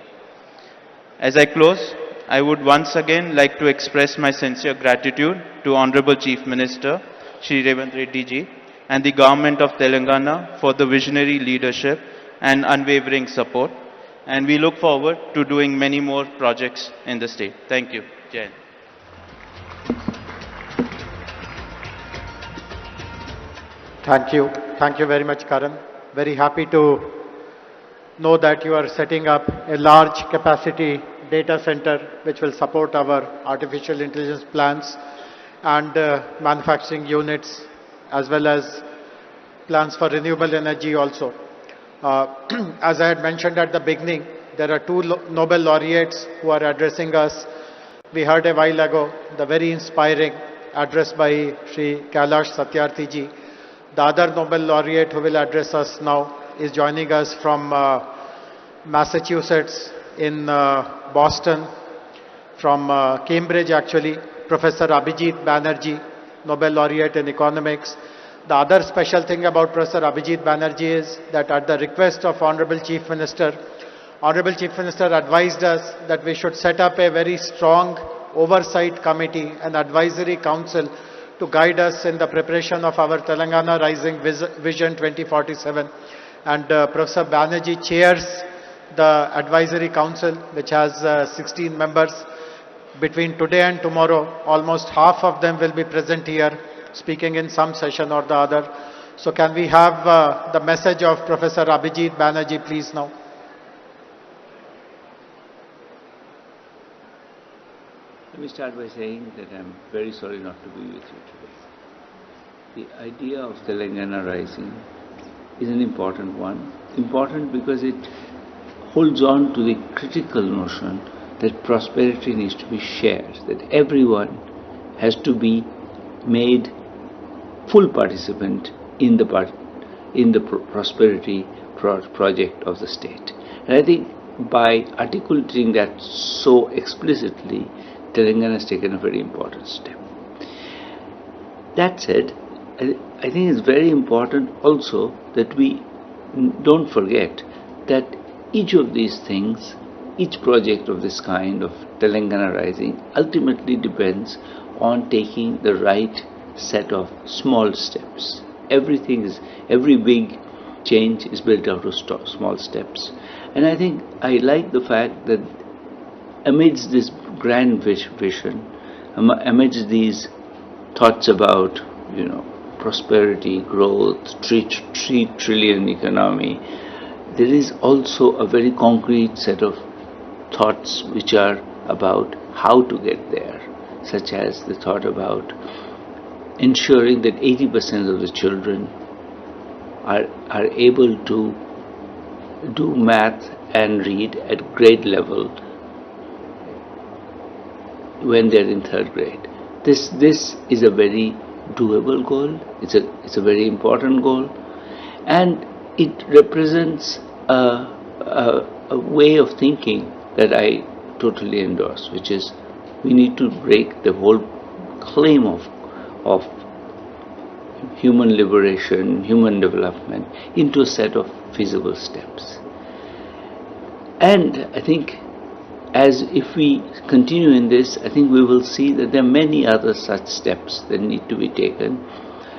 As I close, I would once again like to express my sincere gratitude to Honorable Chief Minister, Shri Revanth Reddy ji, and the Government of Telangana for the visionary leadership and unwavering support. And we look forward to doing many more projects in the state. Thank you. Jai Hind. Thank you. Thank you very much, Karan. Very happy to know that you are setting up a large capacity data center which will support our artificial intelligence plans and manufacturing units as well as plans for renewable energy also. As I had mentioned at the beginning, there are two Nobel laureates who are addressing us. We heard a while ago the very inspiring address by Sri Kailash Satyarthi ji. The other Nobel laureate who will address us now is joining us from Massachusetts in Boston, from Cambridge actually, Professor Abhijit Banerjee, Nobel laureate in economics. The other special thing about Professor Abhijit Banerjee is that at the request of Honorable Chief Minister, Honorable Chief Minister advised us that we should set up a very strong oversight committee and advisory council to guide us in the preparation of our Telangana Rising Vision 2047. And Professor Banerjee chairs the advisory council, which has 16 members. Between today and tomorrow, almost half of them will be present here, speaking in some session or the other. So can we have the message of Professor Abhijit Banerjee, please, now? Let me start by saying that I'm very sorry not to be with you today. The idea of Telangana Rising is an important one. Important because it holds on to the critical notion that prosperity needs to be shared, that everyone has to be made full participant in the prosperity project of the state. And I think by articulating that so explicitly, Telangana has taken a very important step. That said, I think it's very important also that we don't forget that each of these things, each project of this kind of Telangana Rising ultimately depends on taking the right set of small steps. Every big change is built out of small steps. And I think I like the fact that amidst this grand vision, amidst these thoughts about, prosperity, growth, 3 trillion economy, there is also a very concrete set of thoughts which are about how to get there, such as the thought about ensuring that 80% of the children are able to do math and read at grade level when they're in 3rd grade. This is a very doable goal. It's a very important goal, and it represents a way of thinking that I totally endorse, which is we need to break the whole claim of human liberation, human development into a set of feasible steps. And I think as if we continue in this, I think we will see that there are many other such steps that need to be taken,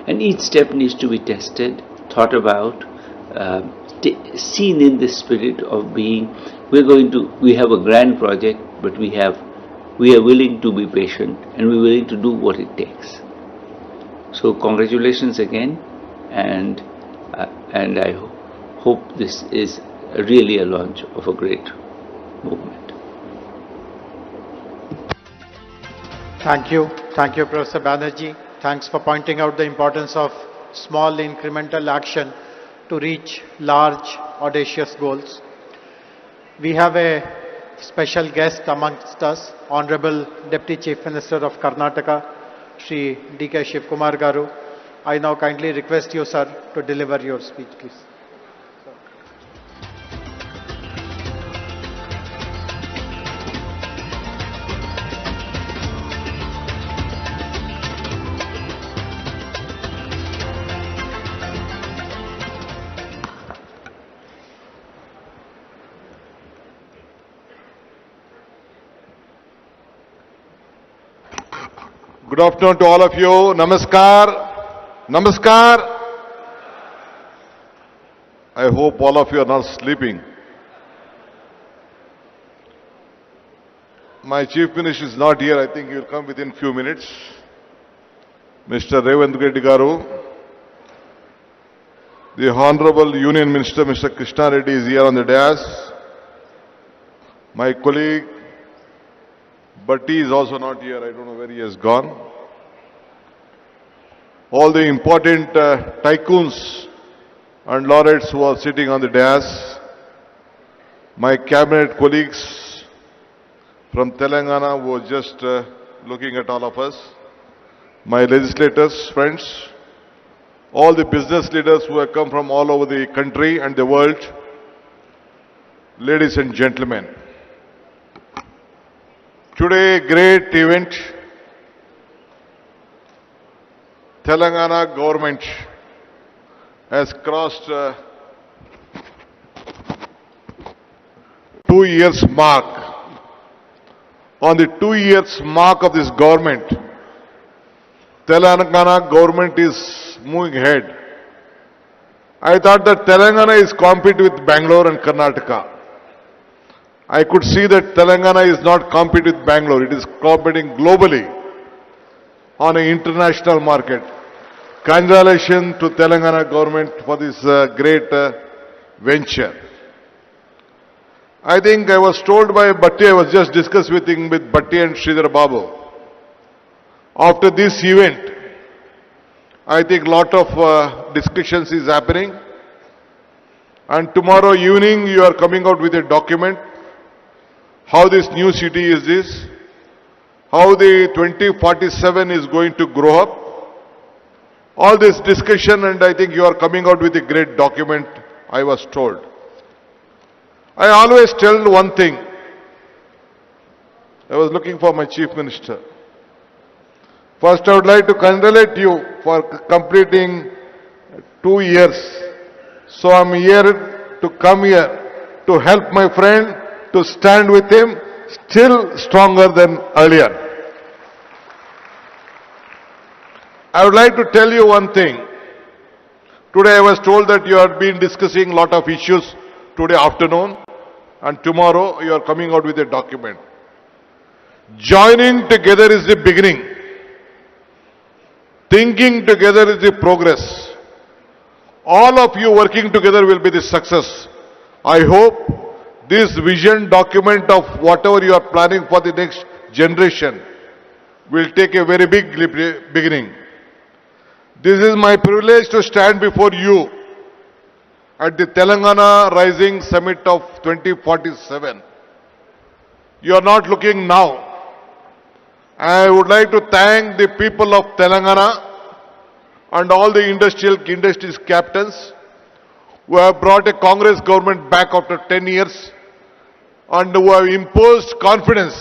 and each step needs to be tested, thought about, seen in the spirit of being, we have a grand project, but we are willing to be patient and we're willing to do what it takes. So congratulations again, and I hope this is really a launch of a great movement. Thank you, Professor Banerjee. Thanks for pointing out the importance of small incremental action to reach large, audacious goals. We have a special guest amongst us, Honorable Deputy Chief Minister of Karnataka, Shri D.K. Shivkumar Garu. I now kindly request you, sir, to deliver your speech, please. Good afternoon to all of you. Namaskar. Namaskar. I hope all of you are not sleeping. My Chief Minister is not here. I think he will come within few minutes. Mr. Revant Reddy Garu. The Honorable Union Minister, Mr. Krishna Reddy, is here on the dais. My colleague, Bhakti is also not here. I don't know where he has gone. All the important tycoons and laureates who are sitting on the dais. My cabinet colleagues from Telangana who are just looking at all of us. My legislators, friends. All the business leaders who have come from all over the country and the world. Ladies and gentlemen. Today, great event. Telangana government has crossed years mark. On the 2 years mark of this government, Telangana government is moving ahead. I thought that Telangana is competing with Bangalore and Karnataka. I could see that Telangana is not competing with Bangalore. It is competing globally on an international market. Congratulations to Telangana government for this great venture. I think I was told by Bhakti, I was just discussing with Bhakti and Sridhar Babu. After this event, I think lot of discussions is happening. And tomorrow evening you are coming out with a document. How this new city is this? How the 2047 is going to grow up? All this discussion, and I think you are coming out with a great document, I was told. I always tell one thing. I was looking for my Chief Minister. First, I would like to congratulate you for completing 2 years. So I'm here to come here to help my friend, to stand with him, still stronger than earlier. I would like to tell you one thing. Today I was told that you have been discussing a lot of issues today afternoon, and tomorrow you are coming out with a document. Joining together is the beginning. Thinking together is the progress. All of you working together will be the success. I hope this vision document of whatever you are planning for the next generation will take a very big beginning. This is my privilege to stand before you at the Telangana Rising Summit of 2047. You are not looking now. I would like to thank the people of Telangana and all the industries captains who have brought a Congress government back after 10 years and who have imposed confidence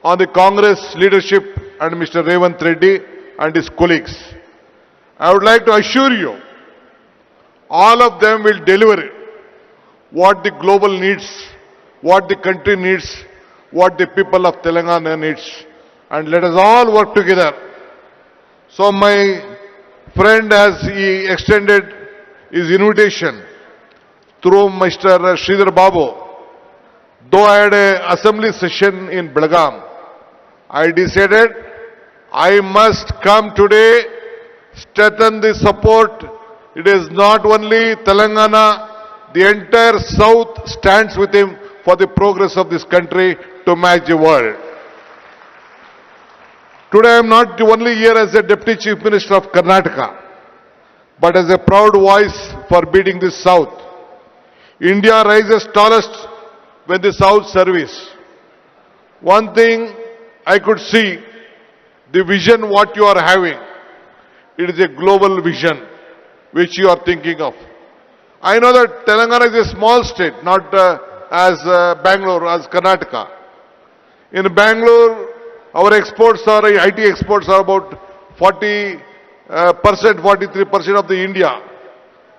on the Congress leadership and Mr. Revanth Reddy and his colleagues. I would like to assure you, all of them will deliver what the global needs, what the country needs, what the people of Telangana needs. And let us all work together. So my friend, as he extended his invitation through Mr. Sridhar Babu, though I had an assembly session in Belgaum, I decided I must come today, strengthen the support. It is not only Telangana, the entire South stands with him for the progress of this country to match the world. Today I am not only here as a Deputy Chief Minister of Karnataka, but as a proud voice for beating the South. India rises tallest when the South serves. One thing I could see, the vision what you are having, it is a global vision which you are thinking of. I know that Telangana is a small state, not as Bangalore, as Karnataka. In Bangalore, our exports are, IT exports are about 40%, 43% of the India.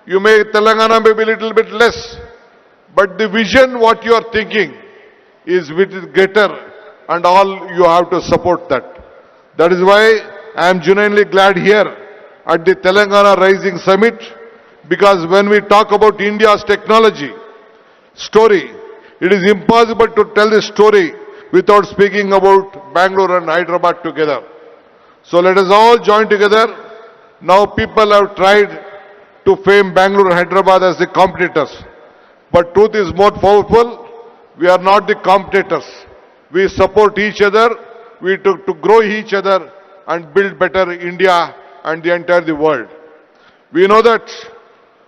You may, Telangana may be a little bit less, but the vision what you are thinking is greater, and all you have to support that. That is why I am genuinely glad here at the Telangana Rising Summit, because when we talk about India's technology story, it is impossible to tell the story without speaking about Bangalore and Hyderabad together. So let us all join together. Now people have tried to frame Bangalore and Hyderabad as the competitors. But truth is more powerful. We are not the competitors. We support each other. We to grow each other and build better India and the entire world. We know that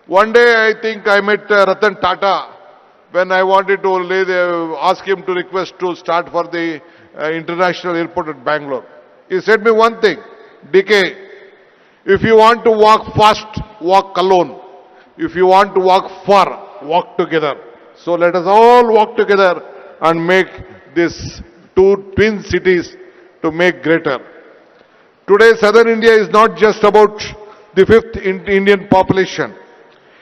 one day I think I met Ratan Tata when I wanted to ask him to request to start for the international airport at Bangalore. He said me one thing, DK, if you want to walk fast, walk alone. If you want to walk far, walk together. So let us all walk together and make these two twin cities to make greater. Today, Southern India is not just about the fifth Indian population.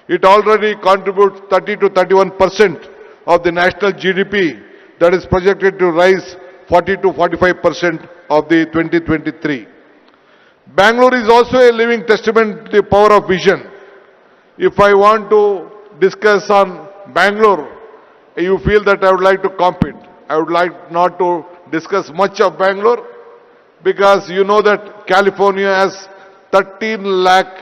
It already contributes 30 to 31% of the national GDP that is projected to rise 40 to 45% of the 2023. Bangalore is also a living testament to the power of vision. If I want to discuss on Bangalore, you feel that I would like to compete. I would like not to discuss much of Bangalore because you know that California has 13 lakh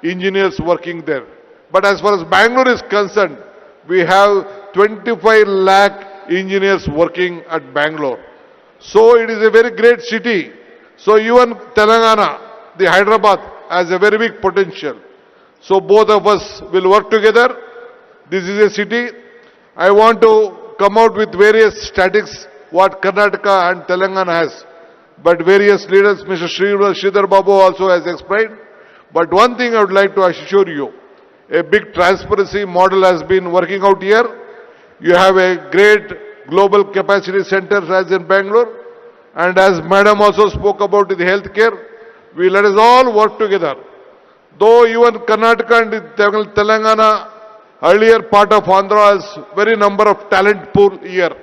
engineers working there. But as far as Bangalore is concerned, we have 25 lakh engineers working at Bangalore. So it is a very great city. So even Telangana, the Hyderabad, has a very big potential. So both of us will work together. This is a city. I want to come out with various statistics what Karnataka and Telangana has. But various leaders, Mr. Sridhar Babu also has explained. But one thing I would like to assure you, a big transparency model has been working out here. You have a great global capacity center as in Bangalore. And as Madam also spoke about the healthcare, we let us all work together. Though even Karnataka and Telangana, earlier part of Andhra has very number of talent pool here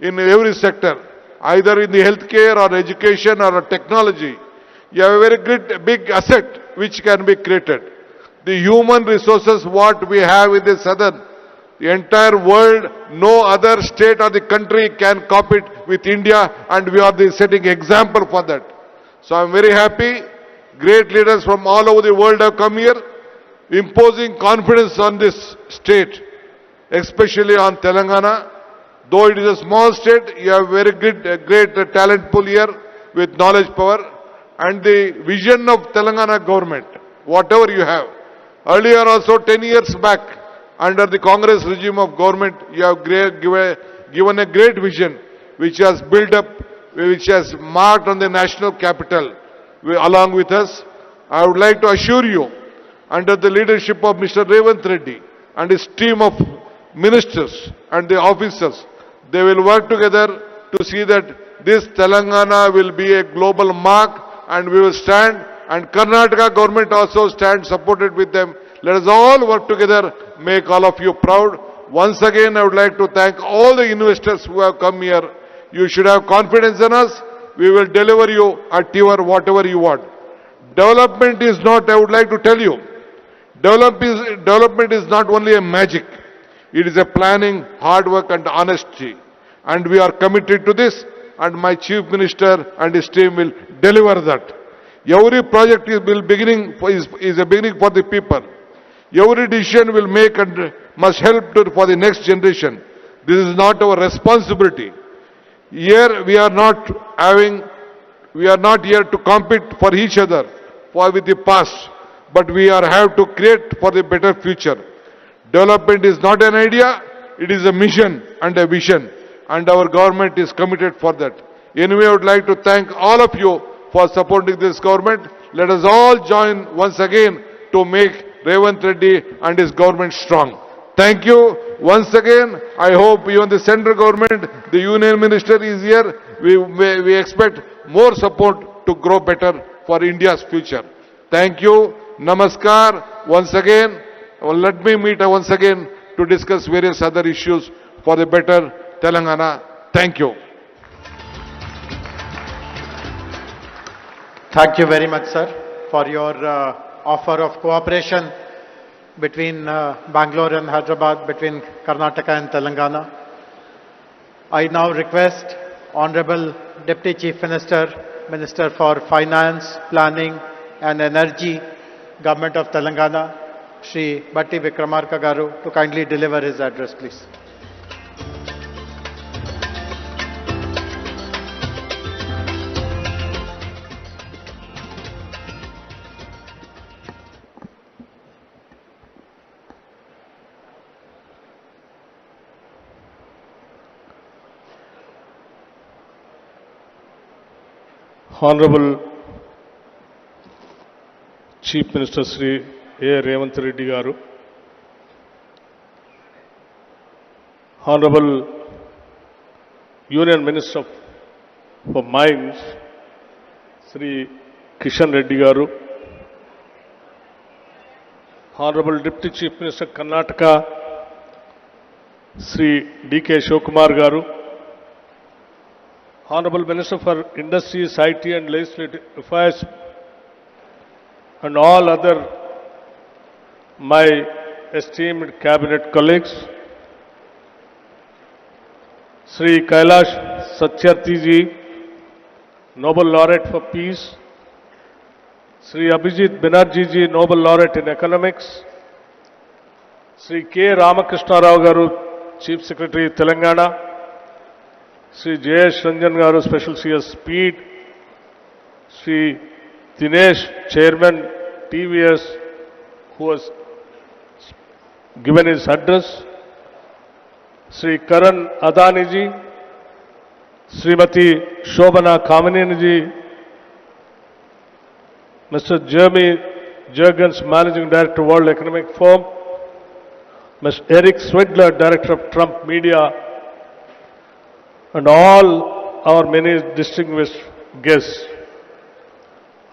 in every sector, either in the healthcare or education or technology. You have a very great big asset which can be created. The human resources what we have in the southern, the entire world, no other state or the country can compete with India, and we are the setting example for that. So I am very happy. Great leaders from all over the world have come here, imposing confidence on this state, especially on Telangana. Though it is a small state, you have very great talent pool here with knowledge power, and the vision of Telangana government, whatever you have. Earlier also 10 years back, under the Congress regime of government, you have given a great vision which has built up, which has marked on the national capital along with us. I would like to assure you, under the leadership of Mr. Revanth Reddy and his team of ministers and the officers, they will work together to see that this Telangana will be a global mark, and we will stand, and Karnataka government also stands supported with them. Let us all work together, make all of you proud. Once again, I would like to thank all the investors who have come here. You should have confidence in us. We will deliver you at your whatever you want. Development is not, I would like to tell you, development is not only a magic. It is a planning, hard work and honesty. And we are committed to this, and my Chief Minister and his team will deliver that. Every project is a beginning for the people. Every decision will make and must help for the next generation. This is not our responsibility. Here we are not here to compete for each other, with the past, but we have to create for the better future. Development is not an idea, it is a mission and a vision, and our government is committed for that. Anyway, I would like to thank all of you for supporting this government. Let us all join once again to make Revanth Reddy and his government strong. Thank you once again. I hope even the central government, the union minister is here. We expect more support to grow better for India's future. Thank you. Namaskar. Once again, let me meet once again to discuss various other issues for the better Telangana. Thank you. Thank you very much, sir, for your offer of cooperation between Bangalore and Hyderabad, between Karnataka and Telangana. I now request Honorable Deputy Chief Minister, Minister for Finance, Planning and Energy, Government of Telangana, Shri Bhakti Garu, to kindly deliver his address, please. Honorable Chief Minister Sri A. Revanth Reddy Garu, Honorable Union Minister for Mines Sri Kishan Reddy Garu, Honorable Deputy Chief Minister Karnataka Sri D.K. Shokumar Garu, Honorable Minister for Industries, IT and Legislative Affairs, and all other my esteemed cabinet colleagues, Sri Kailash Satyarthi ji, Nobel Laureate for Peace, Sri Abhijit Banerjee ji, Nobel Laureate in Economics, Sri K. Ramakrishna Rao Garu, Chief Secretary Telangana, Sri J.S. Ranjan Garu, Special CS Speed, Sri Dinesh, Chairman TVS, who has given his address, Sri Karan Adani ji, Srimati Shobana Kamineni ji, Mr. Jeremy Jurgens, Managing Director, World Economic Forum, Mr. Eric Swidler, Director of Trump Media, and all our many distinguished guests.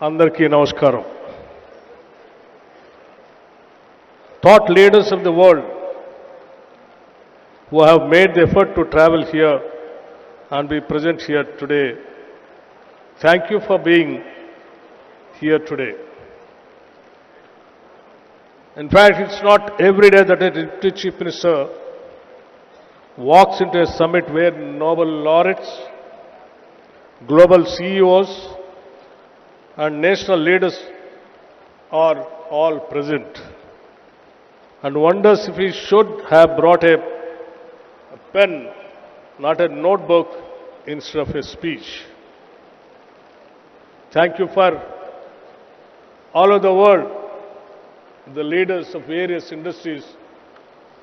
Andarki Namaskaram. Thought leaders of the world who have made the effort to travel here and be present here today, thank you for being here today. In fact, it's not every day that a Deputy Chief Minister walks into a summit where Nobel laureates, global CEOs, and national leaders are all present, and wonders if he should have brought a pen, not a notebook, instead of a speech. Thank you for all over the world, the leaders of various industries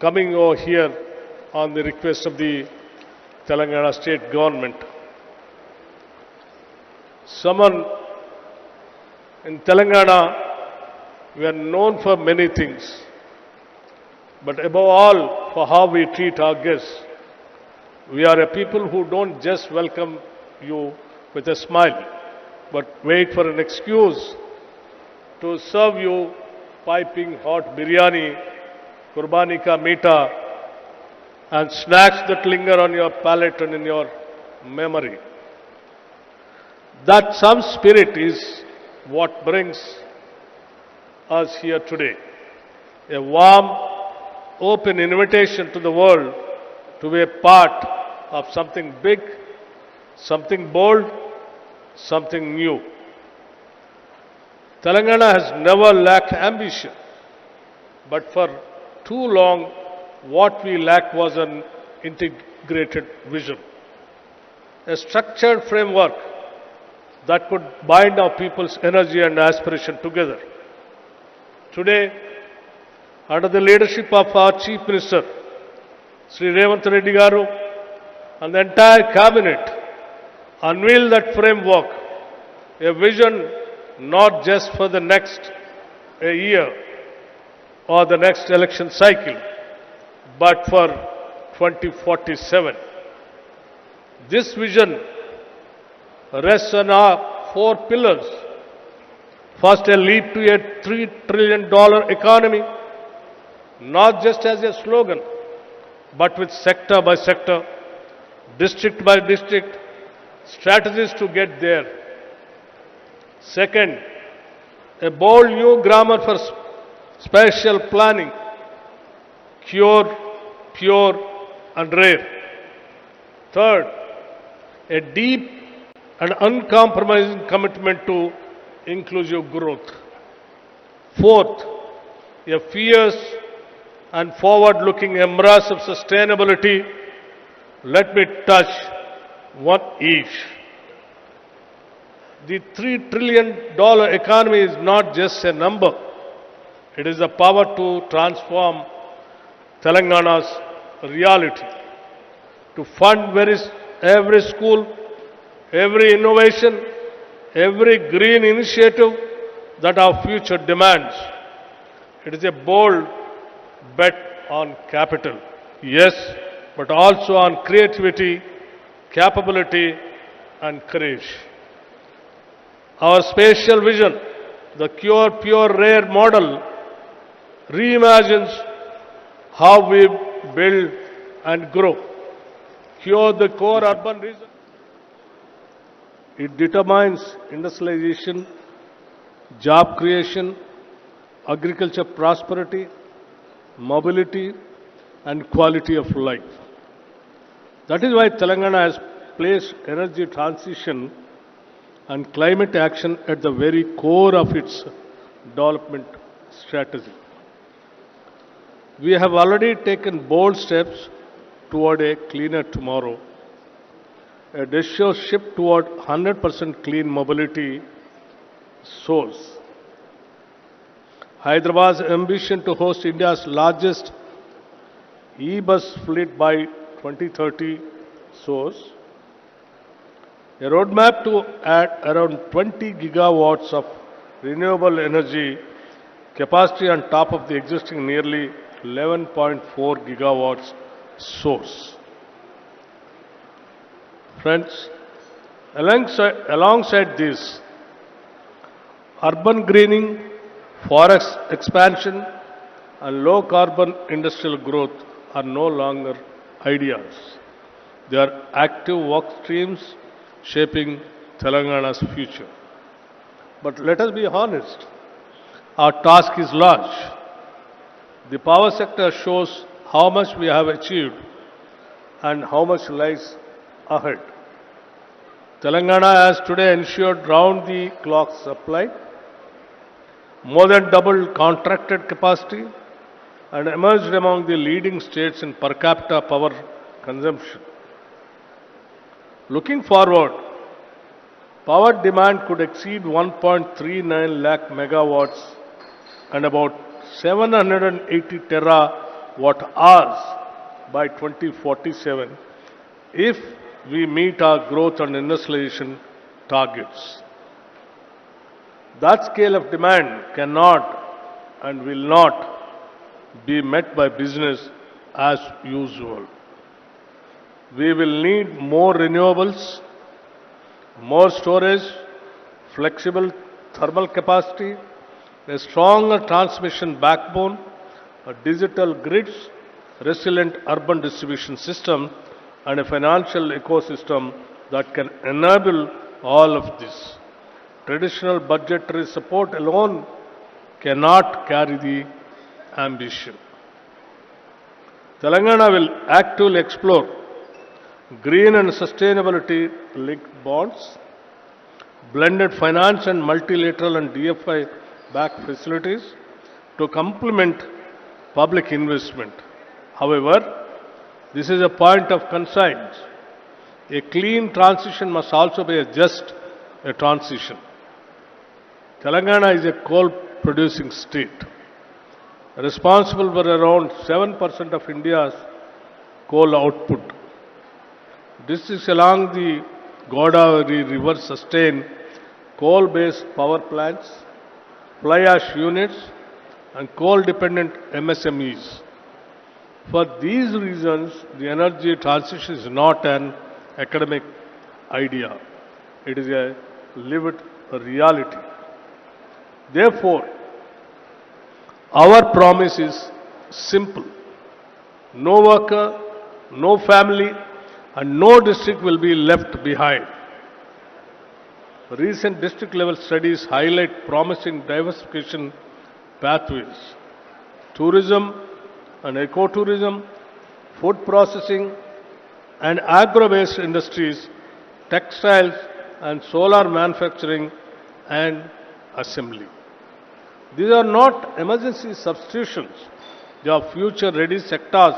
coming over here on the request of the Telangana state government. Someone in Telangana, we are known for many things, but above all for how we treat our guests. We are a people who don't just welcome you with a smile, but wait for an excuse to serve you piping hot biryani, kurbani ka meeta, and snacks that linger on your palate and in your memory. That some spirit is what brings us here today. A warm, open invitation to the world to be a part of something big, something bold, something new. Telangana has never lacked ambition, but for too long what we lacked was an integrated vision, a structured framework that could bind our people's energy and aspiration together. Today, under the leadership of our Chief Minister, Sri Revanth Reddy Garu, and the entire cabinet, unveil that framework, a vision not just for the next year or the next election cycle, but for 2047. This vision rests on our four pillars. First, a leap to a $3 trillion economy, not just as a slogan, but with sector by sector, district by district, strategies to get there. Second, a bold new grammar for spatial planning, cure, pure, and rare. Third, a deep and uncompromising commitment to inclusive growth. Fourth, a fierce and forward-looking embrace of sustainability. Let me touch one each. The $3 trillion economy is not just a number. It is the power to transform Telangana's reality, to fund every school, every innovation, every green initiative that our future demands. It is a bold bet on capital, yes, but also on creativity, capability, and courage. Our spatial vision, the cure, pure, rare model, reimagines how we build and grow. Cure the core urban region. It determines industrialization, job creation, agriculture prosperity, mobility, and quality of life. That is why Telangana has placed energy transition and climate action at the very core of its development strategy. We have already taken bold steps toward a cleaner tomorrow, a decisive shift toward 100% clean mobility source. Hyderabad's ambition to host India's largest e-bus fleet by 2030 source. A roadmap to add around 20 gigawatts of renewable energy capacity on top of the existing nearly 11.4 gigawatts source. Friends, alongside this, urban greening, forest expansion, and low carbon industrial growth are no longer ideas. They are active work streams shaping Telangana's future. But let us be honest, our task is large. The power sector shows how much we have achieved and how much lies ahead. Telangana has today ensured round-the-clock supply, more than doubled contracted capacity, and emerged among the leading states in per capita power consumption. Looking forward, power demand could exceed 1.39 lakh megawatts and about 780 terawatt hours by 2047 if we meet our growth and industrialization targets. That scale of demand cannot and will not be met by business as usual. We will need more renewables, more storage, flexible thermal capacity, a stronger transmission backbone, a digital grids, resilient urban distribution system, and a financial ecosystem that can enable all of this. Traditional budgetary support alone cannot carry the ambition. Telangana will actively explore green and sustainability linked bonds, blended finance and multilateral and DFI backed facilities to complement public investment. However, this is a point of concern. A clean transition must also be just a transition. Telangana is a coal producing state, responsible for around 7% of India's coal output. Districts along the Godavari River sustain coal-based power plants, fly ash units, and coal-dependent MSMEs. For these reasons, the energy transition is not an academic idea. It is a lived reality. Therefore, our promise is simple. No worker, no family, and no district will be left behind. Recent district level studies highlight promising diversification pathways. Tourism and ecotourism, food processing and agro-based industries, textiles and solar manufacturing and assembly. These are not emergency substitutions. They are future-ready sectors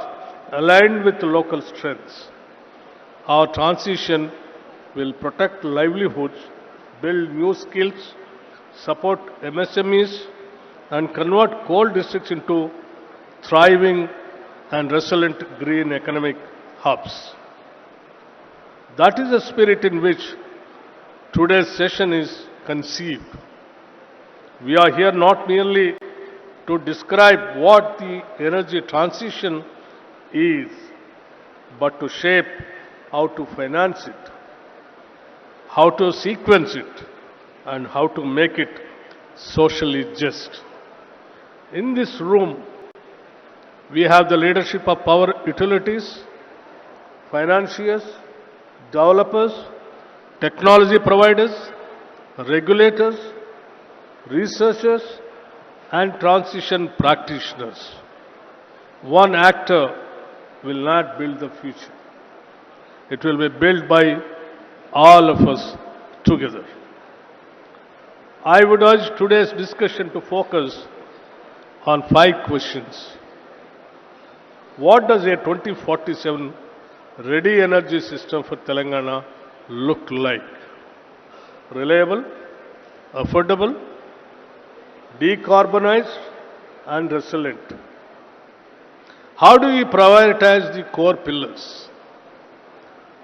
aligned with local strengths. Our transition will protect livelihoods, build new skills, support MSMEs, and convert coal districts into thriving and resilient green economic hubs. That is the spirit in which today's session is conceived. We are here not merely to describe what the energy transition is, but to shape how to finance it, how to sequence it, and how to make it socially just. In this room, we have the leadership of power utilities, financiers, developers, technology providers, regulators, researchers, and transition practitioners. One actor will not build the future. It will be built by all of us together. I would urge today's discussion to focus on 5 questions. What does a 2047 ready energy system for Telangana look like? Reliable, affordable, decarbonized, and resilient. How do we prioritize the core pillars?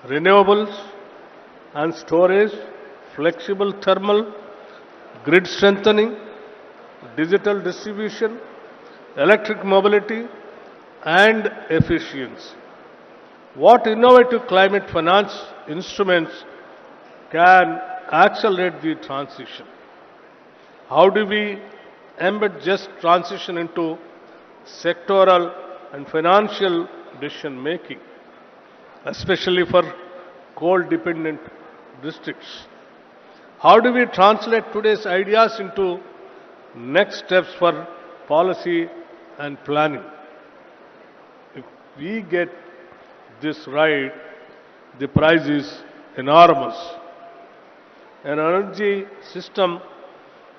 Renewables and storage, flexible thermal, grid strengthening, digital distribution, electric mobility, and efficiency. What innovative climate finance instruments can accelerate the transition? How do we embed just transition into sectoral and financial decision making, especially for coal-dependent districts? How do we translate today's ideas into next steps for policy and planning? If we get this right, the prize is enormous. An energy system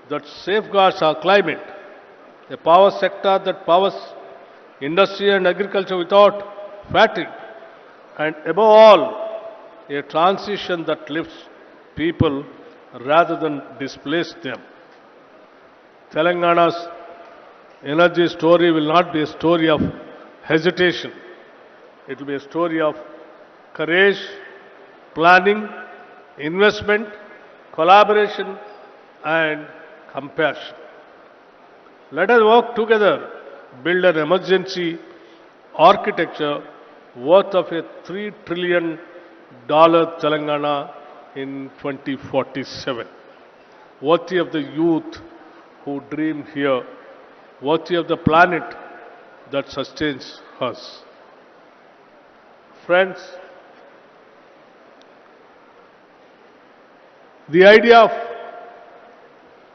that safeguards our climate, a power sector that powers industry and agriculture without fatigue, and above all, a transition that lifts people rather than displace them. Telangana's energy story will not be a story of hesitation. It will be a story of courage, planning, investment, collaboration, and compassion. Let us work together, build an emergency architecture worth of a $3 trillion Telangana in 2047. Worthy of the youth who dream here, worthy of the planet that sustains us. Friends, the idea of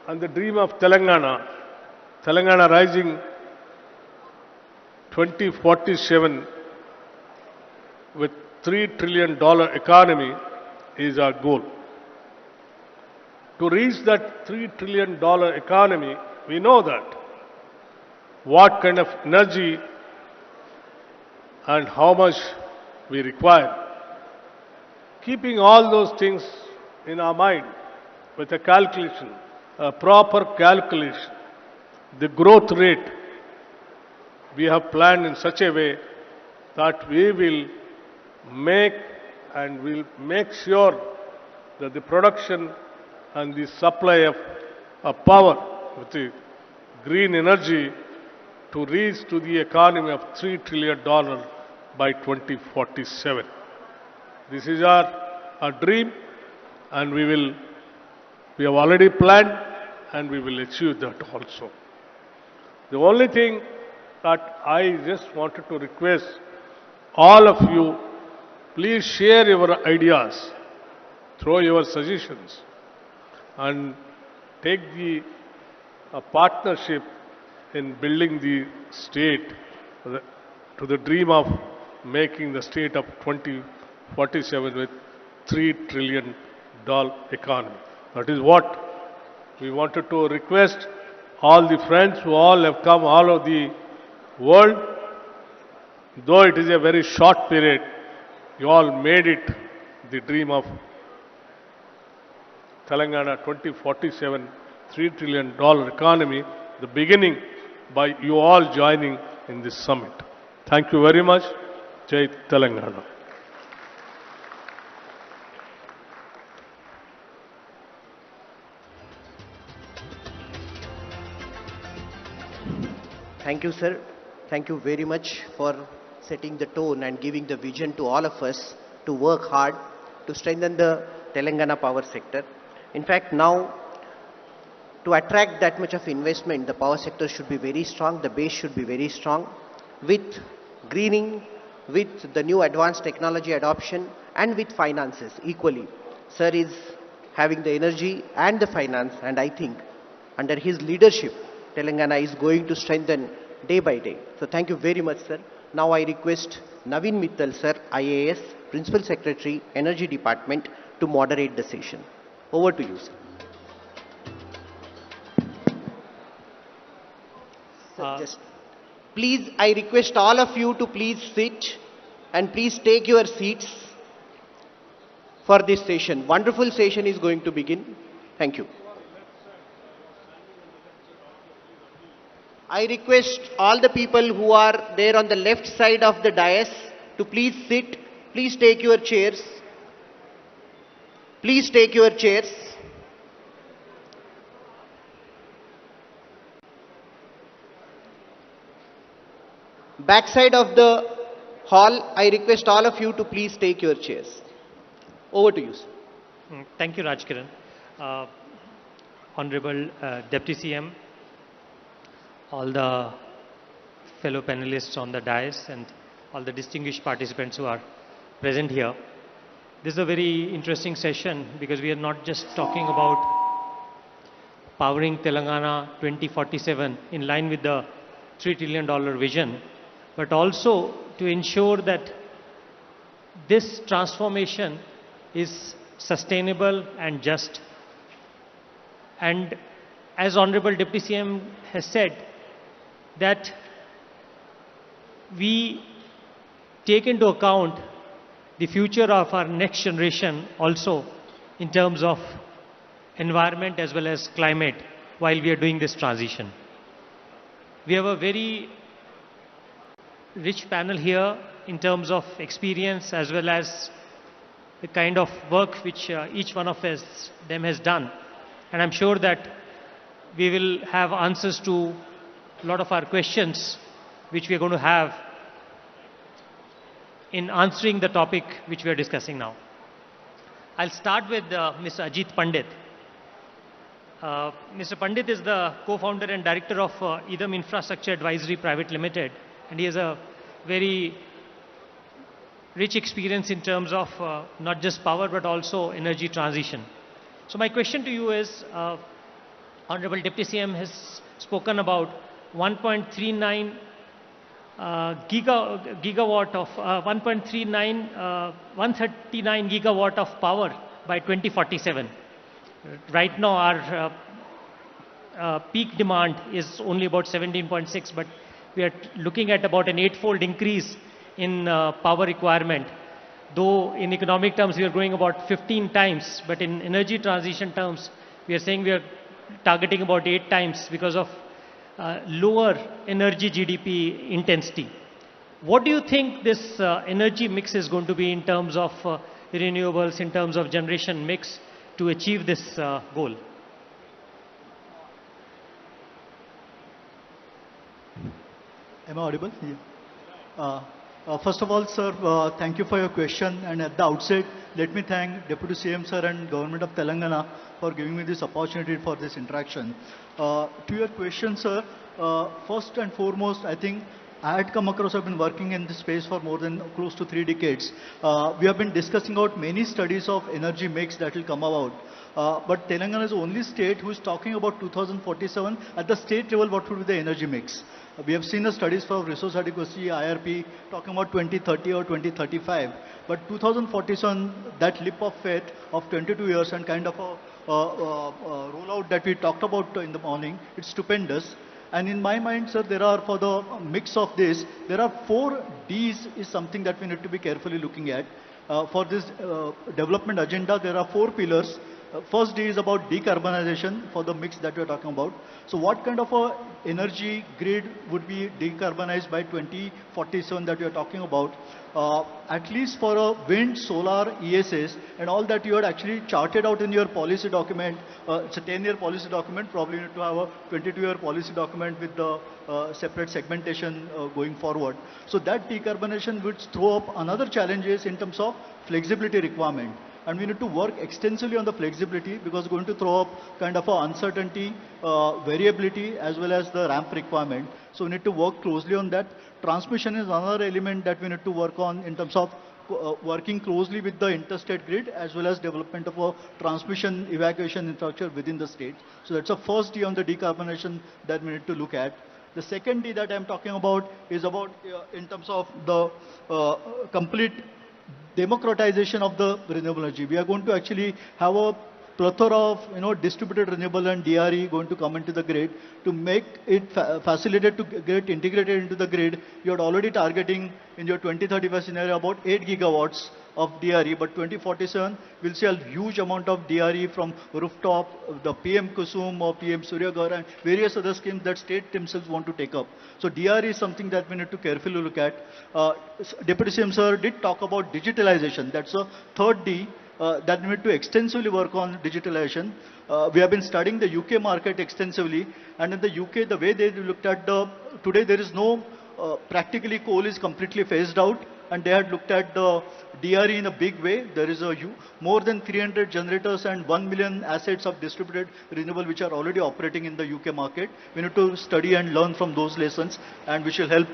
and the dream of Telangana rising 2047 with $3 trillion economy is our goal. To reach that $3 trillion economy, we know that what kind of energy and how much we require. Keeping all those things in our mind with a calculation, a proper calculation, the growth rate we have planned in such a way that we will make and will make sure that the production and the supply of power with the green energy to reach to the economy of $3 trillion by 2047. This is our dream, and we have already planned and we will achieve that also. The only thing that I just wanted to request all of you, please share your ideas, throw your suggestions, and take the partnership in building the state to the dream of making the state of 2047 with $3 trillion economy. That is what we wanted to request all the friends who all have come all over the world. Though it is a very short period, you all made it the dream of Telangana 2047 $3 trillion economy, the beginning by you all joining in this summit. Thank you very much. Jai Telangana. Thank you, sir. Thank you very much for setting the tone and giving the vision to all of us to work hard to strengthen the Telangana power sector. In fact, now, to attract that much of investment, the power sector should be very strong, the base should be very strong. With greening, with the new advanced technology adoption and with finances equally. Sir is having the energy and the finance, and I think under his leadership, Telangana is going to strengthen day by day. So thank you very much, sir. Now I request Naveen Mittal, sir, IAS, Principal Secretary, Energy Department, to moderate the session. Over to you, sir. Sir, just please, I request all of you to please sit and please take your seats for this session. Wonderful session is going to begin. Thank you. I request all the people who are there on the left side of the dais to please sit. Please take your chairs. Please take your chairs. Backside of the hall, I request all of you to please take your chairs. Over to you, sir. Thank you, Rajkiran. Honorable Deputy CM, all the fellow panelists on the dais and all the distinguished participants who are present here. This is a very interesting session because we are not just talking about powering Telangana 2047 in line with the $3 trillion vision, but also to ensure that this transformation is sustainable and just. And as Honorable Deputy CM has said, that we take into account the future of our next generation also in terms of environment as well as climate while we are doing this transition. We have a very rich panel here in terms of experience as well as the kind of work which each one of them has done. And I'm sure that we will have answers to a lot of our questions which we are going to have in answering the topic which we are discussing now. I'll start with Mr. Ajit Pandit. Mr. Pandit is the co-founder and director of Idam Infrastructure Advisory Private Limited, and he has a very rich experience in terms of not just power but also energy transition. So my question to you is, Honorable Deputy CM has spoken about 1.39 gigawatt of 139 gigawatt of power by 2047. Right now our peak demand is only about 17.6, but we are looking at about an 8-fold increase in power requirement. Though in economic terms we are growing about 15 times, but in energy transition terms we are saying we are targeting about 8 times because of lower energy GDP intensity. What do you think this energy mix is going to be in terms of renewables, in terms of generation mix to achieve this goal? Am I audible? Yeah. First of all, sir, thank you for your question. And at the outset, let me thank Deputy CM sir and Government of Telangana for giving me this opportunity for this interaction. To your question, sir, first and foremost, I think I had come across, I've been working in this space for more than close to 3 decades. We have been discussing out many studies of energy mix that will come about. But Telangana is the only state who is talking about 2047 at the state level, what would be the energy mix. We have seen the studies for resource adequacy, IRP, talking about 2030 or 2035. But 2047, that leap of faith of 22 years and kind of a rollout that we talked about in the morning, it's stupendous. And in my mind, sir, there are, for the mix of this, there are 4 Ds is something that we need to be carefully looking at. For this development agenda, there are 4 pillars. First D is about decarbonization for the mix that we are talking about. So what kind of a energy grid would be decarbonized by 2047 that we are talking about? At least for a wind, solar, ESS, and all that you had actually charted out in your policy document. It's a 10-year policy document. Probably you need to have a 22-year policy document with the separate segmentation going forward. So that decarbonization would throw up another challenges in terms of flexibility requirement. and we need to work extensively on the flexibility because it's going to throw up kind of a uncertainty, variability as well as the ramp requirement. So we need to work closely on that. Transmission is another element that we need to work on in terms of working closely with the interstate grid as well as development of a transmission evacuation infrastructure within the state. So that's the first D on the decarbonization that we need to look at. The second D that I'm talking about is about in terms of the complete democratization of the renewable energy. We are going to actually have a plethora of distributed renewable and DRE going to come into the grid to make it facilitated to get integrated into the grid. You're already targeting in your 2035 scenario about 8 gigawatts of DRE, but 2047 we'll see a huge amount of DRE from rooftop, the PM Kusum or PM Surya Ghar and various other schemes that state themselves want to take up. So DRE is something that we need to carefully look at. Deputy CM sir did talk about digitalization. That's a third D. That we need to extensively work on digitalization. We have been studying the UK market extensively, and in the UK, the way they looked at today there is no, practically coal is completely phased out, and they had looked at the DRE in a big way. There is more than 300 generators and 1 million assets of distributed renewable which are already operating in the UK market. We need to study and learn from those lessons, and which will help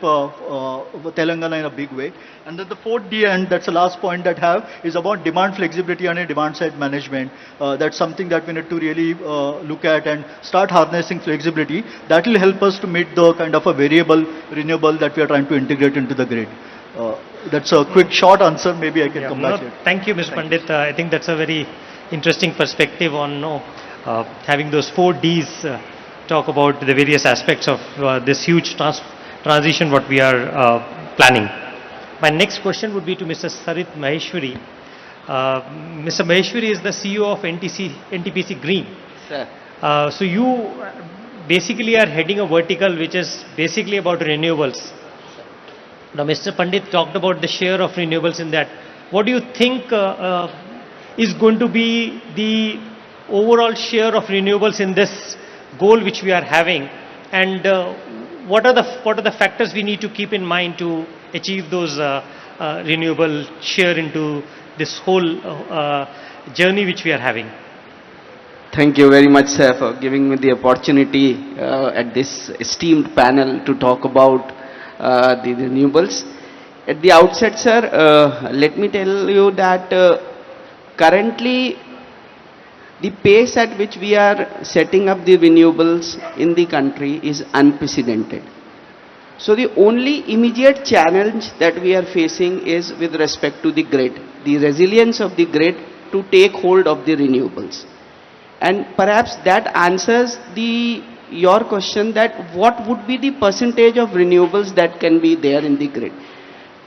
Telangana in a big way. And then the fourth D, and that's the last point that I have, is about demand flexibility and demand side management. That's something that we need to really look at and start harnessing flexibility. That will help us to meet the kind of a variable renewable that we are trying to integrate into the grid. That's a quick short answer. Maybe I can come back here. Thank you, Mr. Pandit. I think that's a very interesting perspective on having those 4 Ds talk about the various aspects of this huge transition what we are planning. My next question would be to Mr. Sarit Maheshwari. Mr. Maheshwari is the CEO of NTPC Green. Sir. So you basically are heading a vertical which is basically about renewables. Now, Mr. Pandit talked about the share of renewables in that. What do you think is going to be the overall share of renewables in this goal which we are having, and what are the factors we need to keep in mind to achieve those renewable share into this whole journey which we are having? Thank you very much, sir, for giving me the opportunity at this esteemed panel to talk about the renewables. At the outset, sir, let me tell you that currently the pace at which we are setting up the renewables in the country is unprecedented. So the only immediate challenge that we are facing is with respect to the grid, the resilience of the grid to take hold of the renewables. And perhaps that answers your question that what would be the percentage of renewables that can be there in the grid.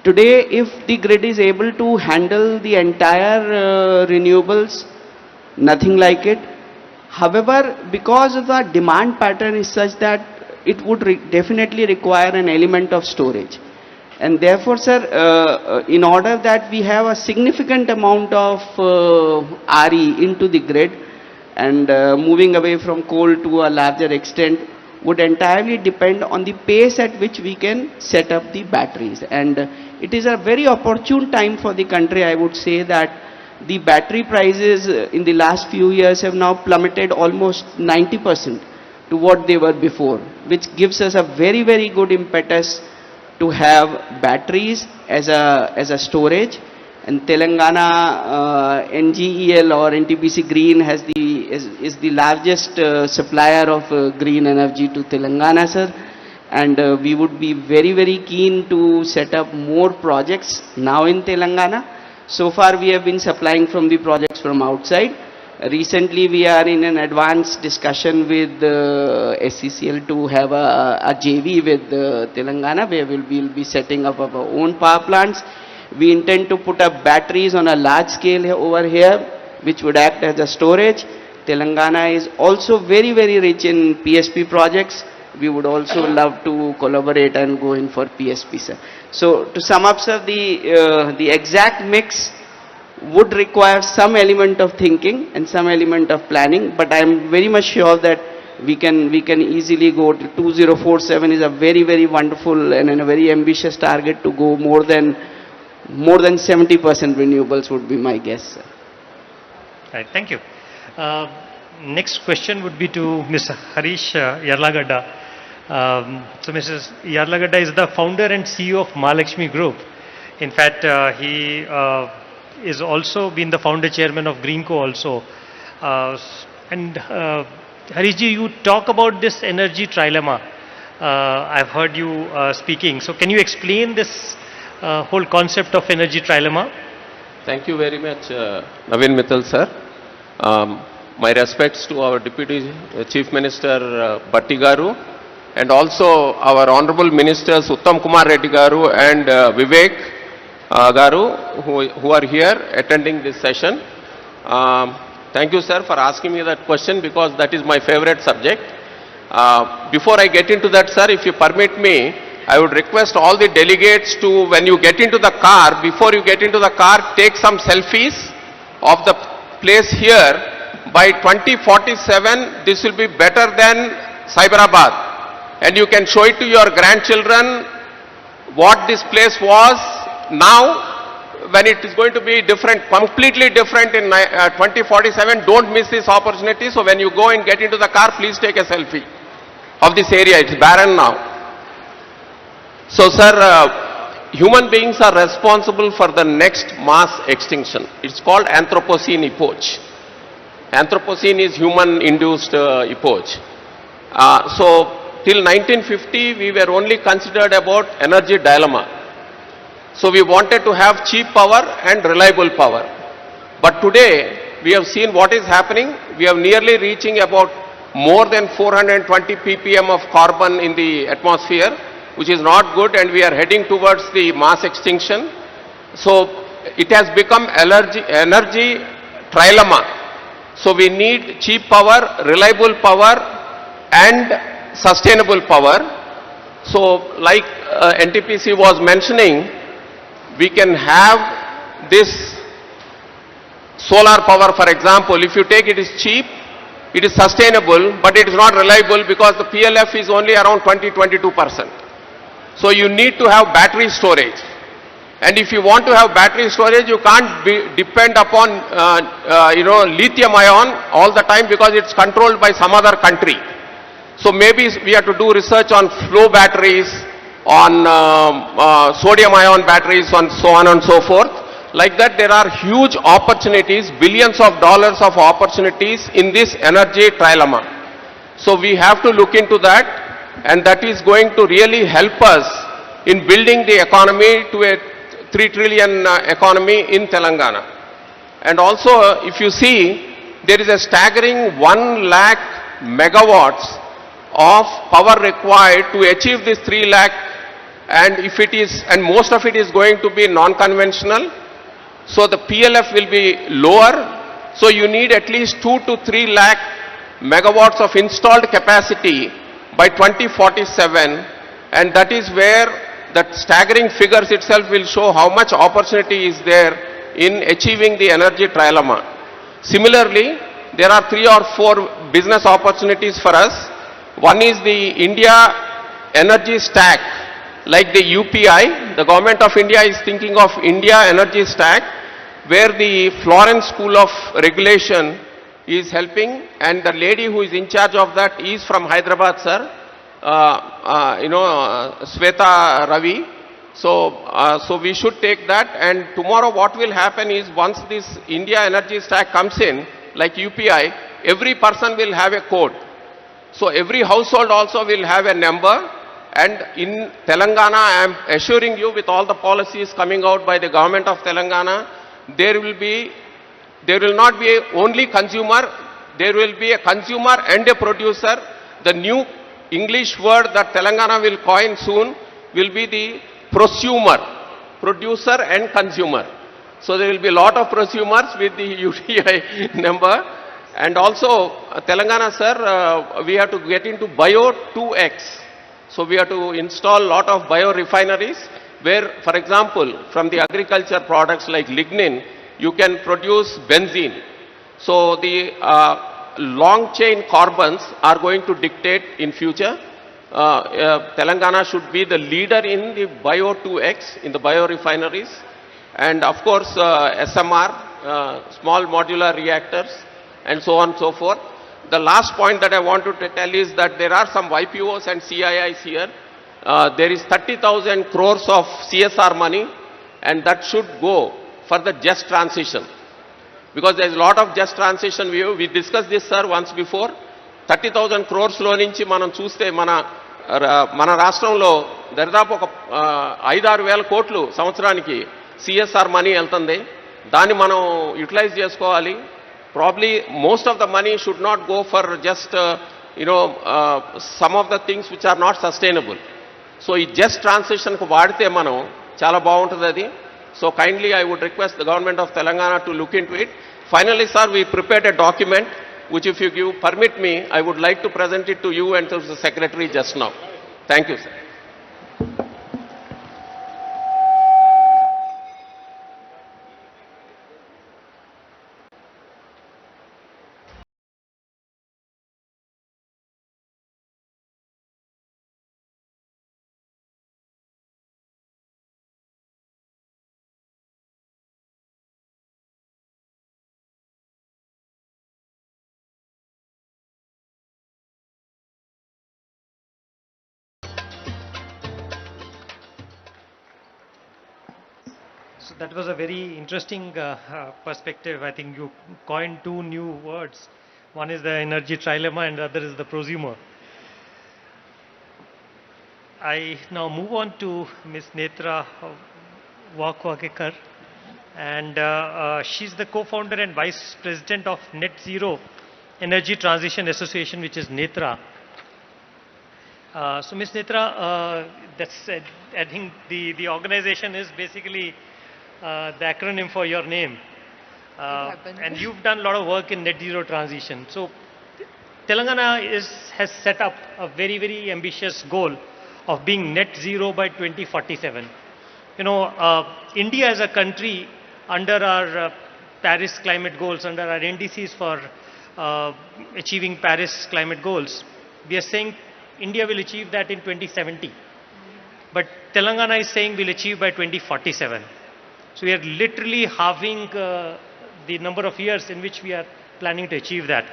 Today, if the grid is able to handle the entire renewables, nothing like it. However, because of the demand pattern is such that it would definitely require an element of storage. And therefore, sir, in order that we have a significant amount of RE into the grid, and moving away from coal to a larger extent would entirely depend on the pace at which we can set up the batteries. And it is a very opportune time for the country. I would say that the battery prices in the last few years have now plummeted almost 90% to what they were before, which gives us a very, very good impetus to have batteries as a storage. And Telangana NGEL or NTPC Green is the largest supplier of green energy to Telangana, sir. And we would be very, very keen to set up more projects now in Telangana. So far we have been supplying from the projects from outside. Recently we are in an advanced discussion with SCCL to have a JV with Telangana, where we will be setting up our own power plants. We intend to put up batteries on a large scale over here, which would act as a storage. Telangana is also very, very rich in PSP projects. We would also love to collaborate and go in for PSP, sir. So to sum up, sir, the exact mix would require some element of thinking and some element of planning, but I am very much sure that we can easily go to 2047 is a very, very wonderful and a very ambitious target to go more than 70% renewables would be my guess, sir. Right, thank you. Next question would be to Ms. Harish Yarlagadda. So Mrs. Yarlagadda is the founder and CEO of Mahalakshmi Group. In fact, he is also been the founder chairman of Greenco also. And Harishji, you talk about this energy trilemma. I've heard you speaking. So can you explain this whole concept of energy trilemma? Thank you very much, Naveen Mittal sir. My respects to our Deputy Chief Minister Bhatti Garu, and also our Honorable Ministers Uttam Kumar Reddy Garu and Vivek Garu, who are here attending this session. Thank you, sir, for asking me that question, because that is my favorite subject. Before I get into that, sir, if you permit me, I would request all the delegates to, when you get into the car, before you get into the car, take some selfies of the place here. By 2047, this will be better than Cyberabad. And you can show it to your grandchildren what this place was now, when it is going to be different, completely different in 2047. Don't miss this opportunity. So when you go and get into the car, please take a selfie of this area. It's barren now. So sir, human beings are responsible for the next mass extinction. It's called Anthropocene epoch. Anthropocene is human-induced epoch. So till 1950, we were only considered about energy dilemma. So we wanted to have cheap power and reliable power. But today, we have seen what is happening. We are nearly reaching about more than 420 ppm of carbon in the atmosphere, which is not good, and we are heading towards the mass extinction. So it has become energy trilemma. So we need cheap power, reliable power, and sustainable power. So like NTPC was mentioning, we can have this solar power, for example. If you take it is cheap, it is sustainable, but it is not reliable because the PLF is only around 20-22%. So you need to have battery storage. And if you want to have battery storage, you can't depend upon, lithium ion all the time, because it's controlled by some other country. So maybe we have to do research on flow batteries, on sodium ion batteries, on so on and so forth. Like that, there are huge opportunities, billions of dollars of opportunities in this energy trilemma. So we have to look into that, and that is going to really help us in building the economy to a 3 trillion economy in Telangana. And also, if you see, there is a staggering 1 lakh megawatts of power required to achieve this 3 lakh, and if it is, and most of it is going to be non-conventional, so the PLF will be lower. So you need at least 2 to 3 lakh megawatts of installed capacity by 2047, and that is where that staggering figures itself will show how much opportunity is there in achieving the energy trilemma. Similarly, there are 3 or 4 business opportunities for us. One is the India energy stack, like the UPI. The government of India is thinking of India energy stack, where the Florence School of Regulation is helping, and the lady who is in charge of that is from Hyderabad, sir. Sweta Ravi. So we should take that, and tomorrow what will happen is, once this India energy stack comes in, like UPI, every person will have a code. So every household also will have a number, and in Telangana, I am assuring you, with all the policies coming out by the government of Telangana, there will not be only consumer, there will be a consumer and a producer. The new English word that Telangana will coin soon will be the prosumer, producer and consumer. So there will be a lot of prosumers with the UTI number. And also Telangana, sir, we have to get into Bio 2X. So we have to install a lot of bio refineries where, for example, from the agriculture products like lignin, you can produce benzene. So the long chain carbons are going to dictate in future. Telangana should be the leader in the Bio 2X, in the bio refineries. And of course, SMR, small modular reactors, and so on and so forth. The last point that I want to tell is that there are some YPOs and CIIs here. There is 30,000 crores of CSR money, and that should go for the just transition. Because there is a lot of just transition. We discussed this, sir, once before. 30,000 crores లో నుంచి మనం చూస్తే మన రాష్ట్రంలో దాదాపు ఒక 5-6 వేల కోట్లు సంవత్సరానికి సిఎస్ఆర్ మనీ వెళ్తుంది. దాన్ని మనం యూటిలైజ్ చేసుకోవాలి. Probably most of the money should not go for just, some of the things which are not sustainable. So, ఈ just transition కు వాడితే మనం చాలా బాగుంటుంది అది. So, kindly I would request the government of Telangana to look into it. Finally, sir, we prepared a document which, if you permit me, I would like to present it to you and to the secretary just now. Thank you, sir. So that was a very interesting perspective. I think you coined two new words. One is the energy trilemma and the other is the prosumer. I now move on to Ms. Netra Wakwakekar, and she's the co-founder and vice president of Net Zero Energy Transition Association, which is Netra. So Ms. Netra, I think the organization is basically the acronym for your name. And you've done a lot of work in net zero transition. So Telangana has set up a very, very ambitious goal of being net zero by 2047. India as a country, under our Paris climate goals, under our NDCs for achieving Paris climate goals, we are saying India will achieve that in 2070. But Telangana is saying we'll achieve by 2047. So we are literally halving the number of years in which we are planning to achieve that.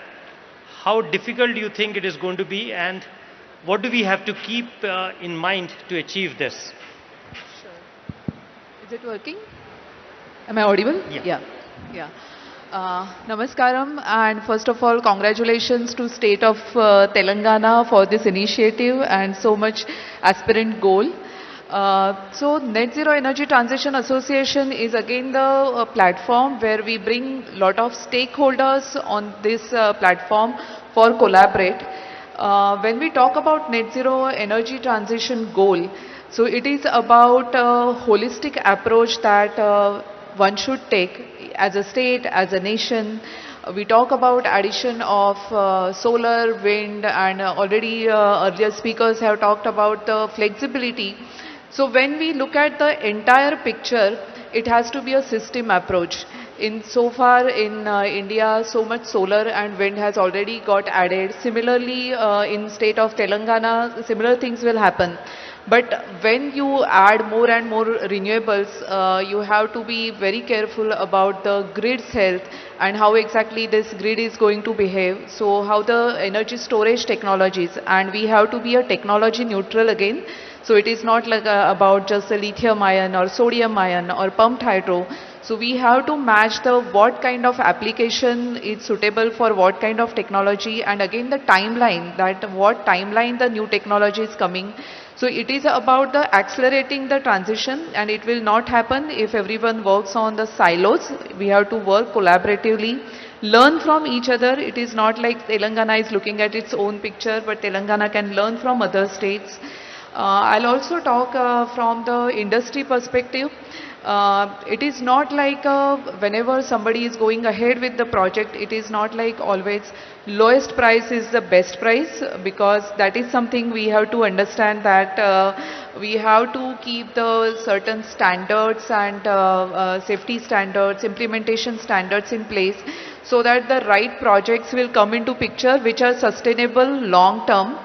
How difficult do you think it is going to be, and what do we have to keep in mind to achieve this? Sure. Is it working? Am I audible? Yeah. Namaskaram, and first of all, congratulations to State of Telangana for this initiative and so much aspirant goal. So Net Zero Energy Transition Association is again the platform where we bring lot of stakeholders on this platform for collaborate. When we talk about Net Zero Energy Transition goal, so it is about a holistic approach that one should take as a state, as a nation. We talk about addition of solar, wind, and already earlier speakers have talked about the flexibility. So when we look at the entire picture, it has to be a system approach. So far in India, so much solar and wind has already got added. Similarly, in state of Telangana, similar things will happen. But when you add more and more renewables, you have to be very careful about the grid's health and how exactly this grid is going to behave. So how the energy storage technologies, and we have to be a technology neutral again. So it is not like about just a lithium ion or sodium ion or pumped hydro. So we have to match the what kind of application is suitable for what kind of technology, and again the timeline, that what timeline the new technology is coming. So it is about the accelerating the transition, and it will not happen if everyone works on the silos. We have to work collaboratively, learn from each other. It is not like Telangana is looking at its own picture, but Telangana can learn from other states. I'll also talk from the industry perspective. It is not like whenever somebody is going ahead with the project, it is not like always lowest price is the best price, because that is something we have to understand, that we have to keep the certain standards and safety standards, implementation standards in place, so that the right projects will come into picture which are sustainable long term.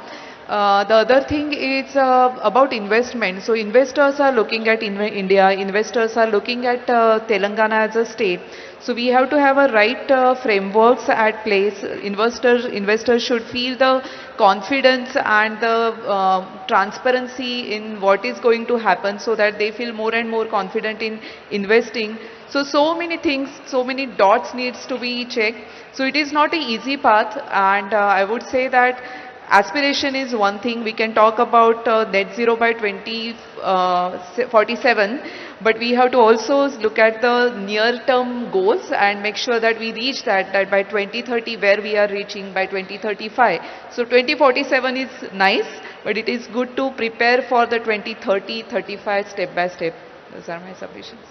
The other thing is about investment. So investors are looking at India, investors are looking at Telangana as a state. So we have to have a right frameworks at place. Investors should feel the confidence and the transparency in what is going to happen, so that they feel more and more confident in investing. So many things, so many dots needs to be checked. So it is not an easy path, and I would say that aspiration is one thing. We can talk about net zero by 2047, but we have to also look at the near term goals and make sure that we reach that by 2030, where we are reaching by 2035. So 2047 is nice, but it is good to prepare for the 2030, 35 step by step. Those are my submissions.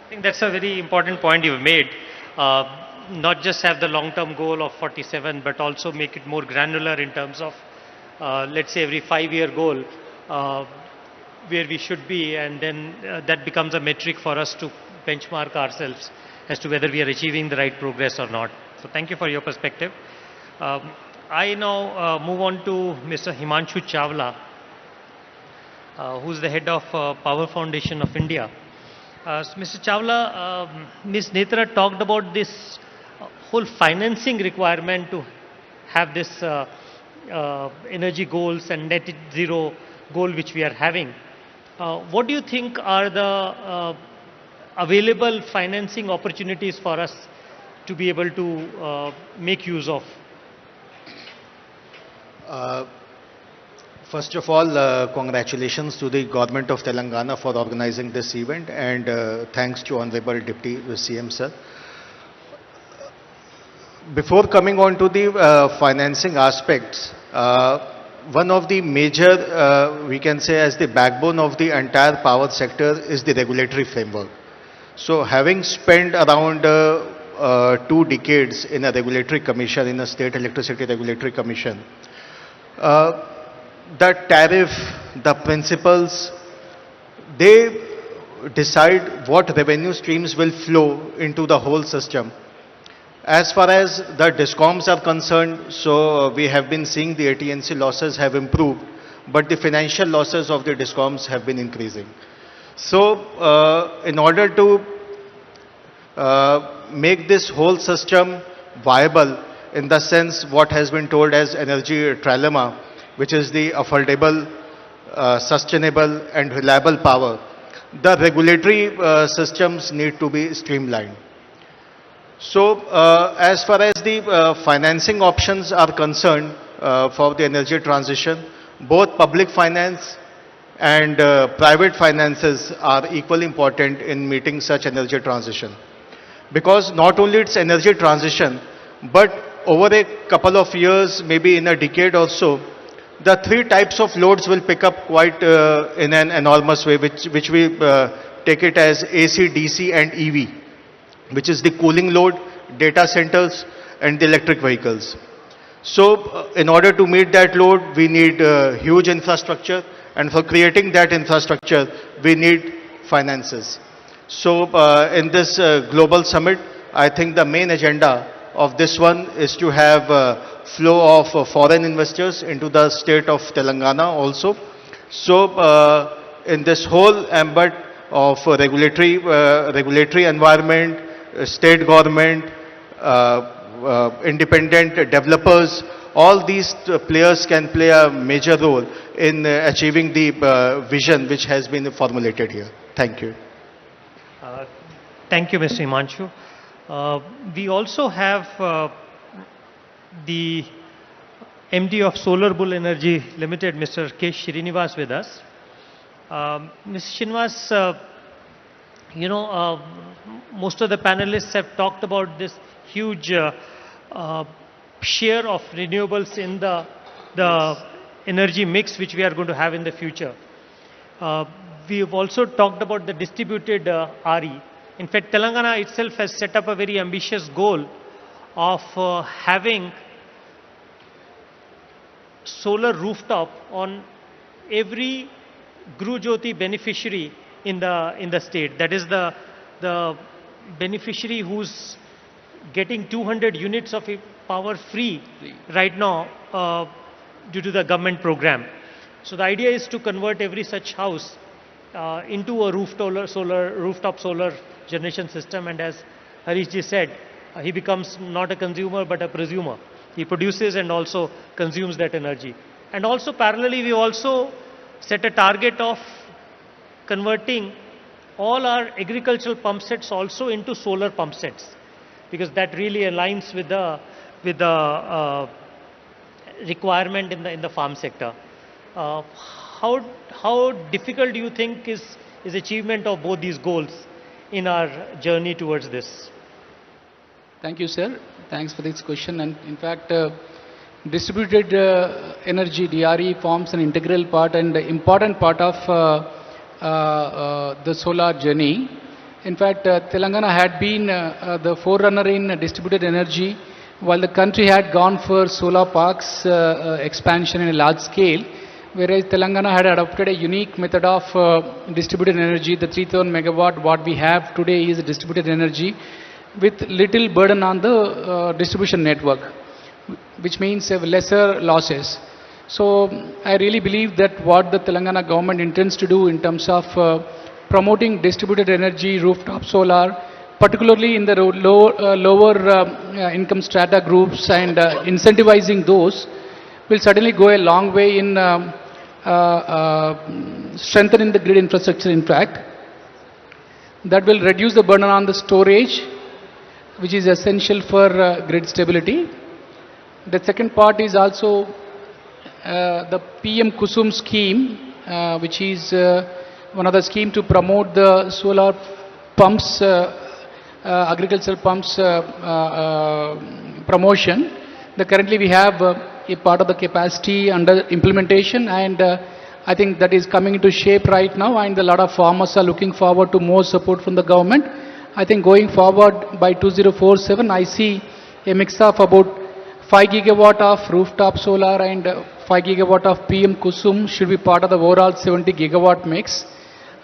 I think that's a very important point you've made. Not just have the long-term goal of 47, but also make it more granular in terms of, let's say, every 5-year goal, where we should be, and then that becomes a metric for us to benchmark ourselves as to whether we are achieving the right progress or not. So thank you for your perspective. I now move on to Mr. Himanshu Chawla, who's the head of Power Foundation of India. Mr. Chawla, Ms. Netra talked about this whole financing requirement to have this energy goals and net zero goal which we are having. What do you think are the available financing opportunities for us to be able to make use of? First of all, congratulations to the government of Telangana for organizing this event, and thanks to Honorable Deputy CM sir. Before coming on to the financing aspects, one of the major, we can say as the backbone of the entire power sector is the regulatory framework. So having spent around 2 decades in a regulatory commission, in a state electricity regulatory commission, the tariff, the principles, they decide what revenue streams will flow into the whole system. As far as the DISCOMs are concerned, so we have been seeing the AT&C losses have improved, but the financial losses of the DISCOMs have been increasing. So in order to make this whole system viable, in the sense what has been told as energy trilemma, which is the affordable, sustainable and reliable power, the regulatory systems need to be streamlined. So as far as the financing options are concerned for the energy transition, both public finance and private finances are equally important in meeting such energy transition. Because not only it's energy transition, but over a couple of years, maybe in a decade or so, the 3 types of loads will pick up quite in an enormous way, which we take it as AC, DC and EV, which is the cooling load, data centers and the electric vehicles. So in order to meet that load, we need huge infrastructure, and for creating that infrastructure, we need finances. So in this global summit, I think the main agenda of this one is to have flow of foreign investors into the state of Telangana also. So in this whole ambit of regulatory environment, state government, independent developers, all these players can play a major role in achieving the vision which has been formulated here. Thank you. Thank you, Mr. Himanshu. We also have the MD of Solar Bull Energy Limited, Mr. K. Srinivas with us. Mr. Srinivas, most of the panelists have talked about this huge share of renewables in the energy mix which we are going to have in the future. We have also talked about the distributed RE. In fact, Telangana itself has set up a very ambitious goal of having solar rooftop on every Gru Jyoti beneficiary in the state. That is the beneficiary whose getting 200 units of power free right now due to the government program. So the idea is to convert every such house into a rooftop solar generation system, and as Harish ji said, he becomes not a consumer but a prosumer. He produces and also consumes that energy. And also parallelly, we also set a target of converting all our agricultural pump sets also into solar pump sets, because that really aligns with the requirement in the farm sector. How difficult do you think is achievement of both these goals in our journey towards this? Thank you, sir. Thanks for this question. And in fact, distributed energy (DRE) forms an integral part and important part of the solar journey. In fact, Telangana had been the forerunner in distributed energy, while the country had gone for solar parks expansion in a large scale, whereas Telangana had adopted a unique method of distributed energy. The 3,000 megawatt what we have today is distributed energy with little burden on the distribution network, which means lesser losses. So I really believe that what the Telangana government intends to do in terms of promoting distributed energy, rooftop solar, particularly in the lower income strata groups, and incentivizing those, will certainly go a long way in strengthening the grid infrastructure. In fact, that will reduce the burden on the storage, which is essential for grid stability. The second part is also the PM Kusum scheme, which is one of the scheme to promote the solar pumps, agricultural pumps promotion. Currently we have a part of the capacity under implementation, and I think that is coming into shape right now, and a lot of farmers are looking forward to more support from the government. I think going forward by 2047, I see a mix of about 5 gigawatt of rooftop solar and 5 gigawatt of PM Kusum should be part of the overall 70 gigawatt mix.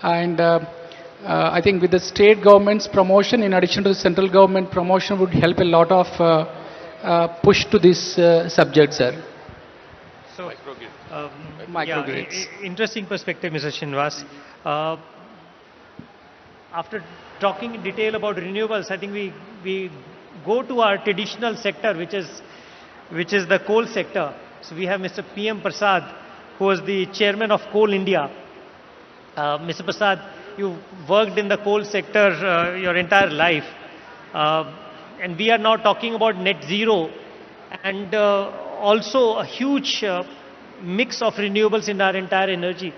And I think with the state government's promotion, in addition to the central government promotion, would help a lot of push to this subject, sir. So, microgrids. Yeah, interesting perspective, Mr. Srinivas. After talking in detail about renewables, I think we go to our traditional sector, which is the coal sector. So we have Mr. PM Prasad, who is the chairman of Coal India. Mr. Prasad, you worked in the coal sector your entire life, and we are now talking about net zero, and also a huge mix of renewables in our entire energy.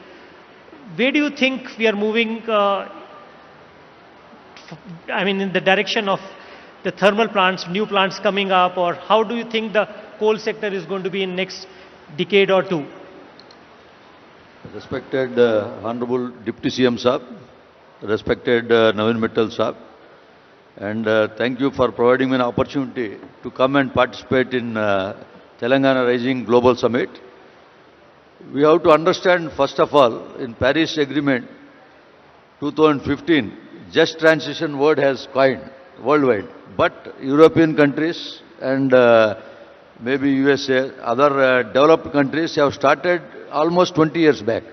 Where do you think we are moving? In the direction of the thermal plants, new plants coming up, or how do you think the coal sector is going to be in next decade or two? Respected Honorable Deputy CM Saab, respected Navin Mittal Saab, and thank you for providing me an opportunity to come and participate in Telangana Rising Global Summit. We have to understand, first of all, in Paris Agreement 2015, just transition word has coined worldwide, but European countries and maybe USA, other developed countries have started almost 20 years back.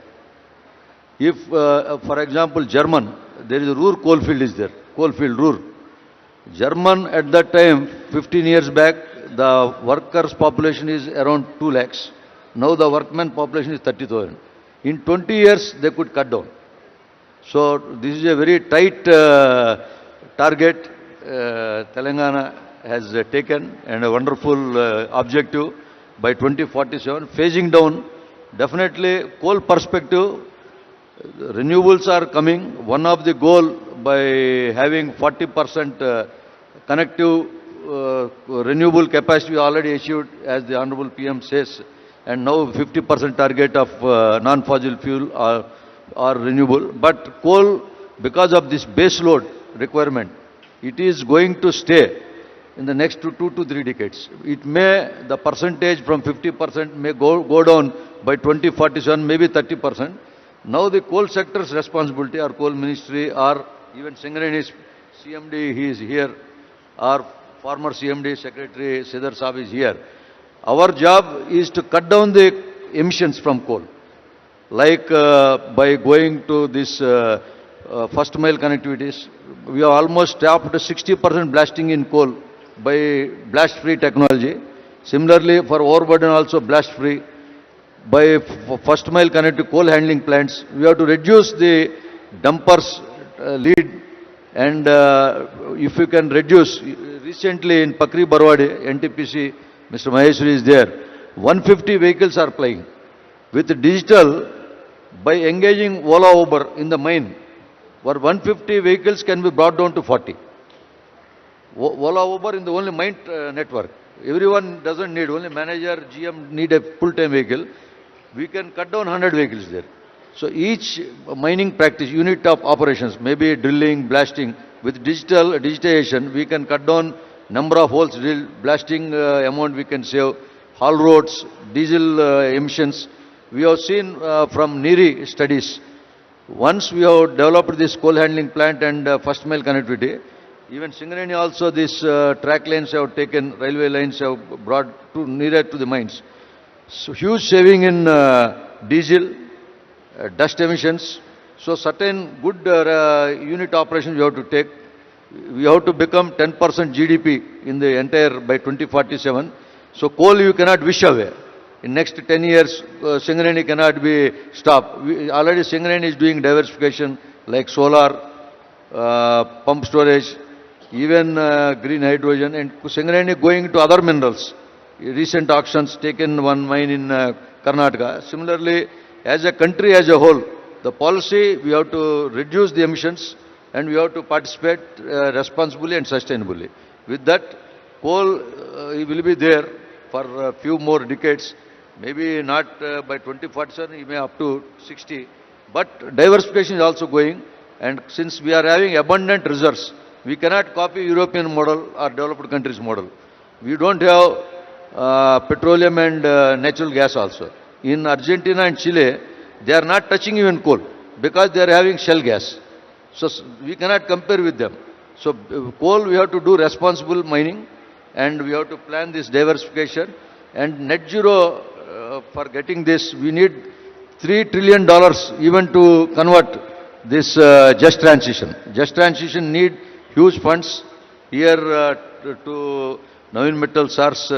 If, for example, German, there is a Ruhr coalfield is there, coalfield Ruhr. German at that time, 15 years back, the workers' population is around 2 lakhs. Now the workman population is 30,000. In 20 years, they could cut down. So this is a very tight target Telangana has taken, and a wonderful objective by 2047, phasing down. Definitely coal perspective, renewables are coming. One of the goal by having 40% connective renewable capacity already achieved, as the Honorable PM says, and now 50% target of non-fossil fuel are renewable. But coal, because of this base load requirement, it is going to stay in the next 2 to 3 decades. It may, the percentage from 50% may go down by 2047, maybe 30%. Now the coal sector's responsibility, our coal ministry, or even Singareni's CMD, he is here, or former CMD Secretary Siddhar Saab is here. Our job is to cut down the emissions from coal, like by going to this first mile connectivities. We have almost stopped 60% blasting in coal by blast-free technology. Similarly, for overburden also blast-free. By first mile connected coal handling plants, we have to reduce the dumpers lead, and if you can reduce, recently in Pakri Barwadi, NTPC, Mr. Maheshwari is there, 150 vehicles are plying. With digital, by engaging Ola Uber in the mine, where 150 vehicles can be brought down to 40. Ola Uber in the only mine network. Everyone doesn't need, only manager, GM need a full-time vehicle. We can cut down 100 vehicles there. So each mining practice, unit of operations, maybe drilling, blasting, with digitization, we can cut down number of holes drilled, blasting amount we can save, haul roads, diesel emissions. We have seen from NERI studies, once we have developed this coal handling plant and first mile connectivity, even Singareni also these track lanes have taken, railway lines have brought to nearer to the mines. So huge saving in diesel, dust emissions. So certain good unit operations we have to take. We have to become 10% GDP in the entire by 2047. So coal you cannot wish away. In next 10 years, Singareni cannot be stopped. Already Singareni is doing diversification like solar, pump storage, even green hydrogen, and Singareni going to other minerals. Recent auctions taken one mine in Karnataka. Similarly, as a country as a whole, the policy we have to reduce the emissions and we have to participate responsibly and sustainably. With that, coal will be there for a few more decades. Maybe not by 2047, it may up to 60. But diversification is also going, and since we are having abundant reserves, we cannot copy European model or developed countries model. We don't have petroleum and natural gas also. In Argentina and Chile, they are not touching even coal because they are having shale gas. So we cannot compare with them. So coal we have to do responsible mining, and we have to plan this diversification, and net zero for getting this we need $3 trillion even to convert this just transition. Just transition need huge funds. Here to Navin Mittal sir's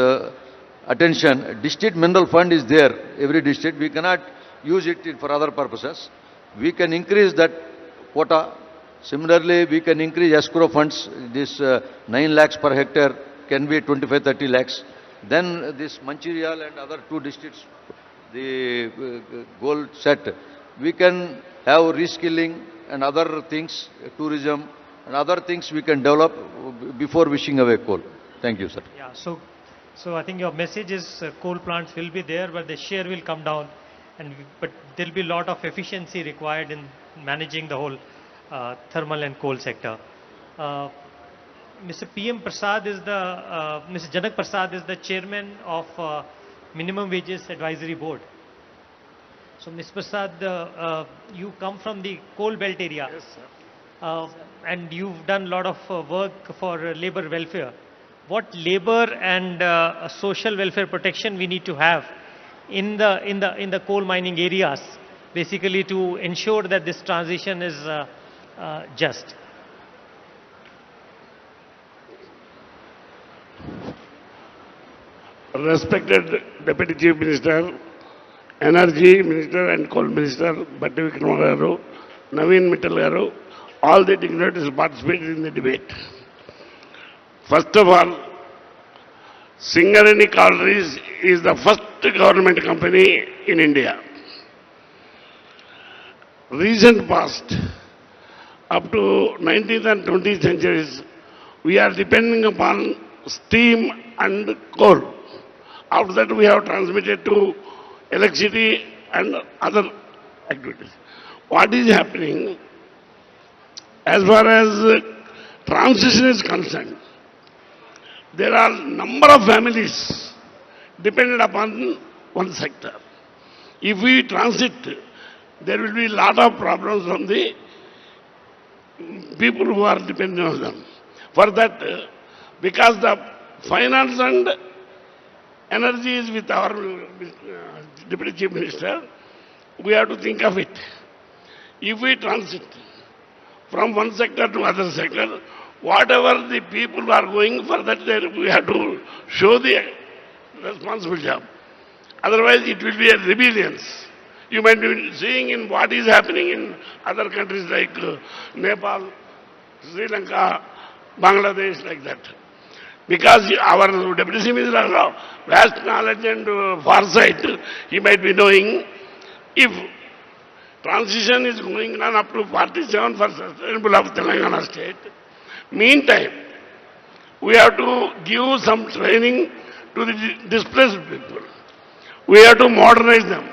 attention, district mineral fund is there, every district. We cannot use it for other purposes. We can increase that quota. Similarly, we can increase escrow funds. This 9 lakhs per hectare can be 25-30 lakhs. Then this Mancherial and other two districts, the goal set. We can have reskilling and other things, tourism and other things we can develop before wishing away coal. Thank you, sir. Yeah, so I think your message is coal plants will be there, but the share will come down, but there will be a lot of efficiency required in managing the whole thermal and coal sector. Mr. PM Prasad is Mr. Janak Prasad is the chairman of Minimum Wages Advisory Board. So, Mr. Prasad, you come from the coal belt area. Yes, sir. And you've done a lot of work for labor welfare. What labor and social welfare protection we need to have in the coal mining areas, basically to ensure that this transition is just? Respected Deputy Chief Minister, Energy Minister and Coal Minister, Bhakti Garu, Navin Mittal Garu, all the dignitaries participated in the debate. First of all, Singareni Collieries is the first government company in India. Recent past, up to 19th and 20th centuries, we are depending upon steam and coal. After that, we have transmitted to electricity and other activities. What is happening, as far as transition is concerned, there are number of families dependent upon one sector. If we transit, there will be a lot of problems from the people who are dependent on them. For that, because the finance and energy is with our Deputy Chief Minister. We have to think of it. If we transit from one sector to other sector, whatever the people are going for that, we have to show the responsible job. Otherwise, it will be a rebellion. You might be seeing in what is happening in other countries like Nepal, Sri Lanka, Bangladesh, like that. Because our Deputy Chief Minister has vast knowledge and foresight, he might be knowing if transition is going on up to 47 for sustainable of Telangana state. Meantime, we have to give some training to the displaced people. We have to modernize them.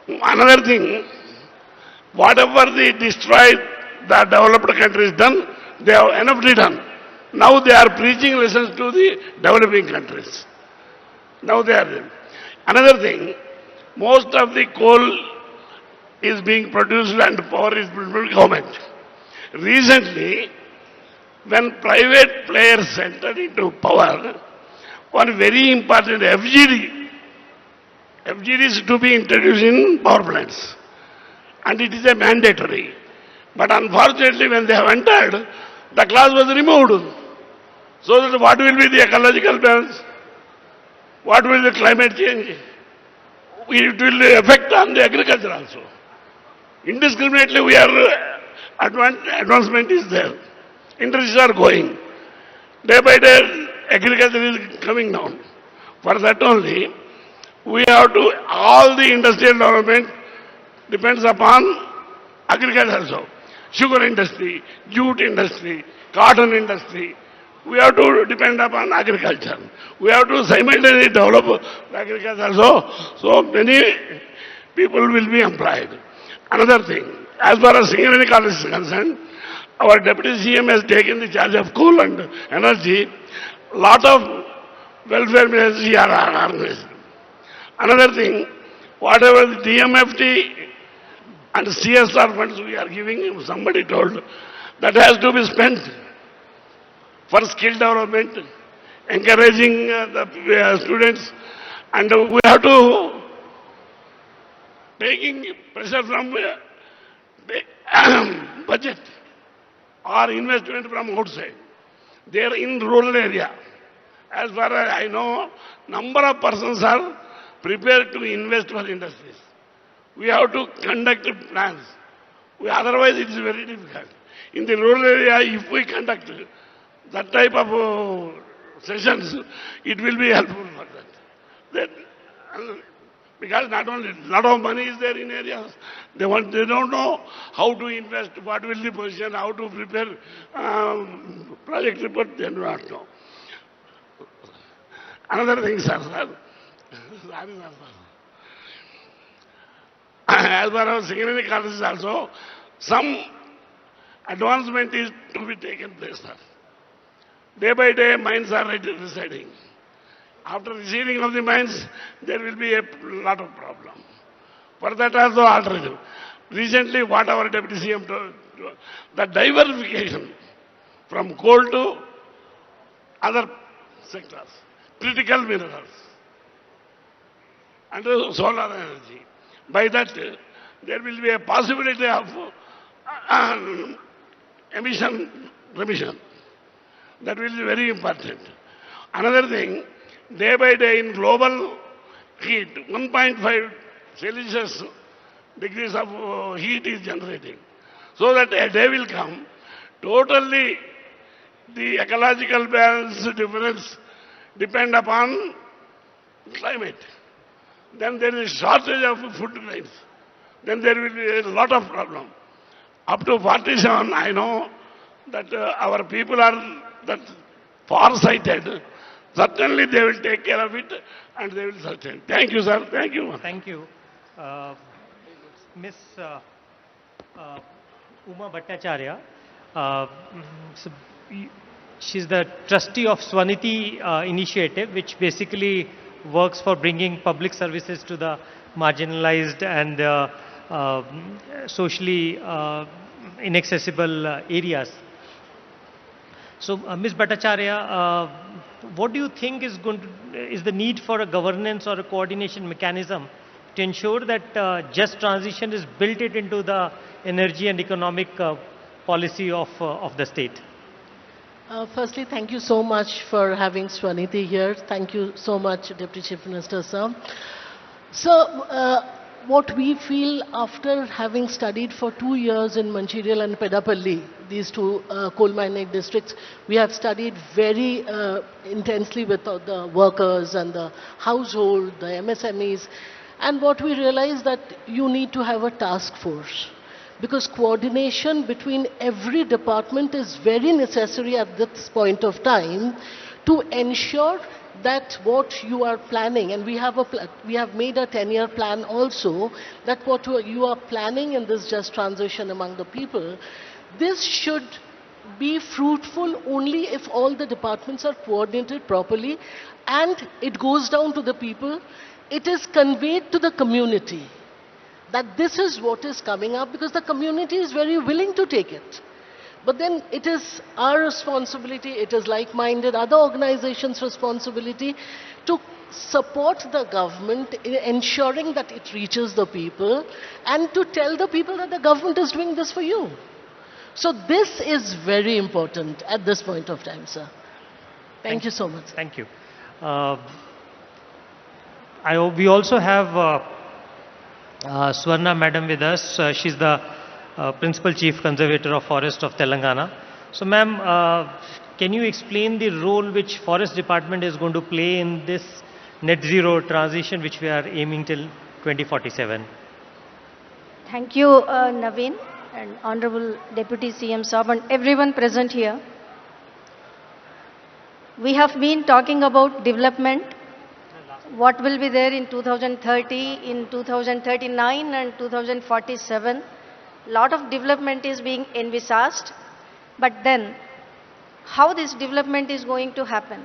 Another thing, whatever they destroyed, the developed countries done, they have enough done. Now they are preaching lessons to the developing countries. Now they are there. Another thing, most of the coal is being produced and power is produced by government. Recently, when private players entered into power, one very important FGD is to be introduced in power plants. And it is a mandatory. But unfortunately, when they have entered, the clause was removed. So that what will be the ecological balance? What will be the climate change? It will affect on the agriculture also. Indiscriminately, we are advancement is there. Industries are going. Day by day, agriculture is coming down. For that only, we have to, all the industrial development depends upon agriculture also. Sugar industry, jute industry, cotton industry. We have to depend upon agriculture. We have to simultaneously develop agriculture also. So many people will be employed. Another thing, as far as Singareni College is concerned, our Deputy CM has taken the charge of coal and energy. Lot of welfare measures are organized. Another thing, whatever the DMFT and CSR funds we are giving, somebody told, that has to be spent for skill development, encouraging the students, and we have to taking pressure from budget or investment from outside. They are in rural area. As far as I know, number of persons are prepared to invest for industries. We have to conduct plans. Otherwise, it is very difficult. In the rural area, if we conduct that type of sessions, it will be helpful for that. Because not only a lot of money is there in areas, they don't know how to invest, what will the position, how to prepare project report, they do not know. Another thing, sir. As far as Singareni College is also, some advancement is to be taken place, sir. Day by day, mines are residing. After receiving of the mines, there will be a lot of problem. For that also alternative. Recently, what our Deputy CM told, the diversification from coal to other sectors, critical minerals, and solar energy. By that, there will be a possibility of emission remission. That will be very important. Another thing, day by day in global heat, 1.5 Celsius degrees of heat is generating. So that a day will come, totally the ecological balance difference depend upon climate. Then there is shortage of food grains. Then there will be a lot of problem. Up to 47, I know that our people are that far-sighted. Certainly they will take care of it and they will sustain. Thank you, sir. Thank you. Thank you. Miss Uma Bhattacharya, she's the trustee of Swaniti initiative, which basically works for bringing public services to the marginalized and socially inaccessible areas. So, Ms. Bhattacharya, what do you think is is the need for a governance or a coordination mechanism to ensure that just transition is built into the energy and economic policy of the state? Firstly, thank you so much for having Swaniti here. Thank you so much, Deputy Chief Minister, sir. So, what we feel after having studied for 2 years in Mancherial and Pedapalli, these two coal mining districts, we have studied very intensely with the workers and the household, the MSMEs, and what we realized that you need to have a task force, because coordination between every department is very necessary at this point of time to ensure that what you are planning, and we have made a 10-year plan also, that what you are planning in this just transition among the people, this should be fruitful only if all the departments are coordinated properly and it goes down to the people. It is conveyed to the community that this is what is coming up, because the community is very willing to take it. But then it is our responsibility, it is like-minded other organizations' responsibility to support the government in ensuring that it reaches the people and to tell the people that the government is doing this for you. So this is very important at this point of time, sir. Thank you so much. Thank you. We also have Swarna Madam with us. She's the Principal Chief Conservator of Forest of Telangana. So ma'am, can you explain the role which Forest Department is going to play in this net zero transition which we are aiming till 2047? Thank you, Naveen and Honorable Deputy CM Saab and everyone present here. We have been talking about development, what will be there in 2030, in 2039 and 2047. Lot of development is being envisaged, but then how this development is going to happen,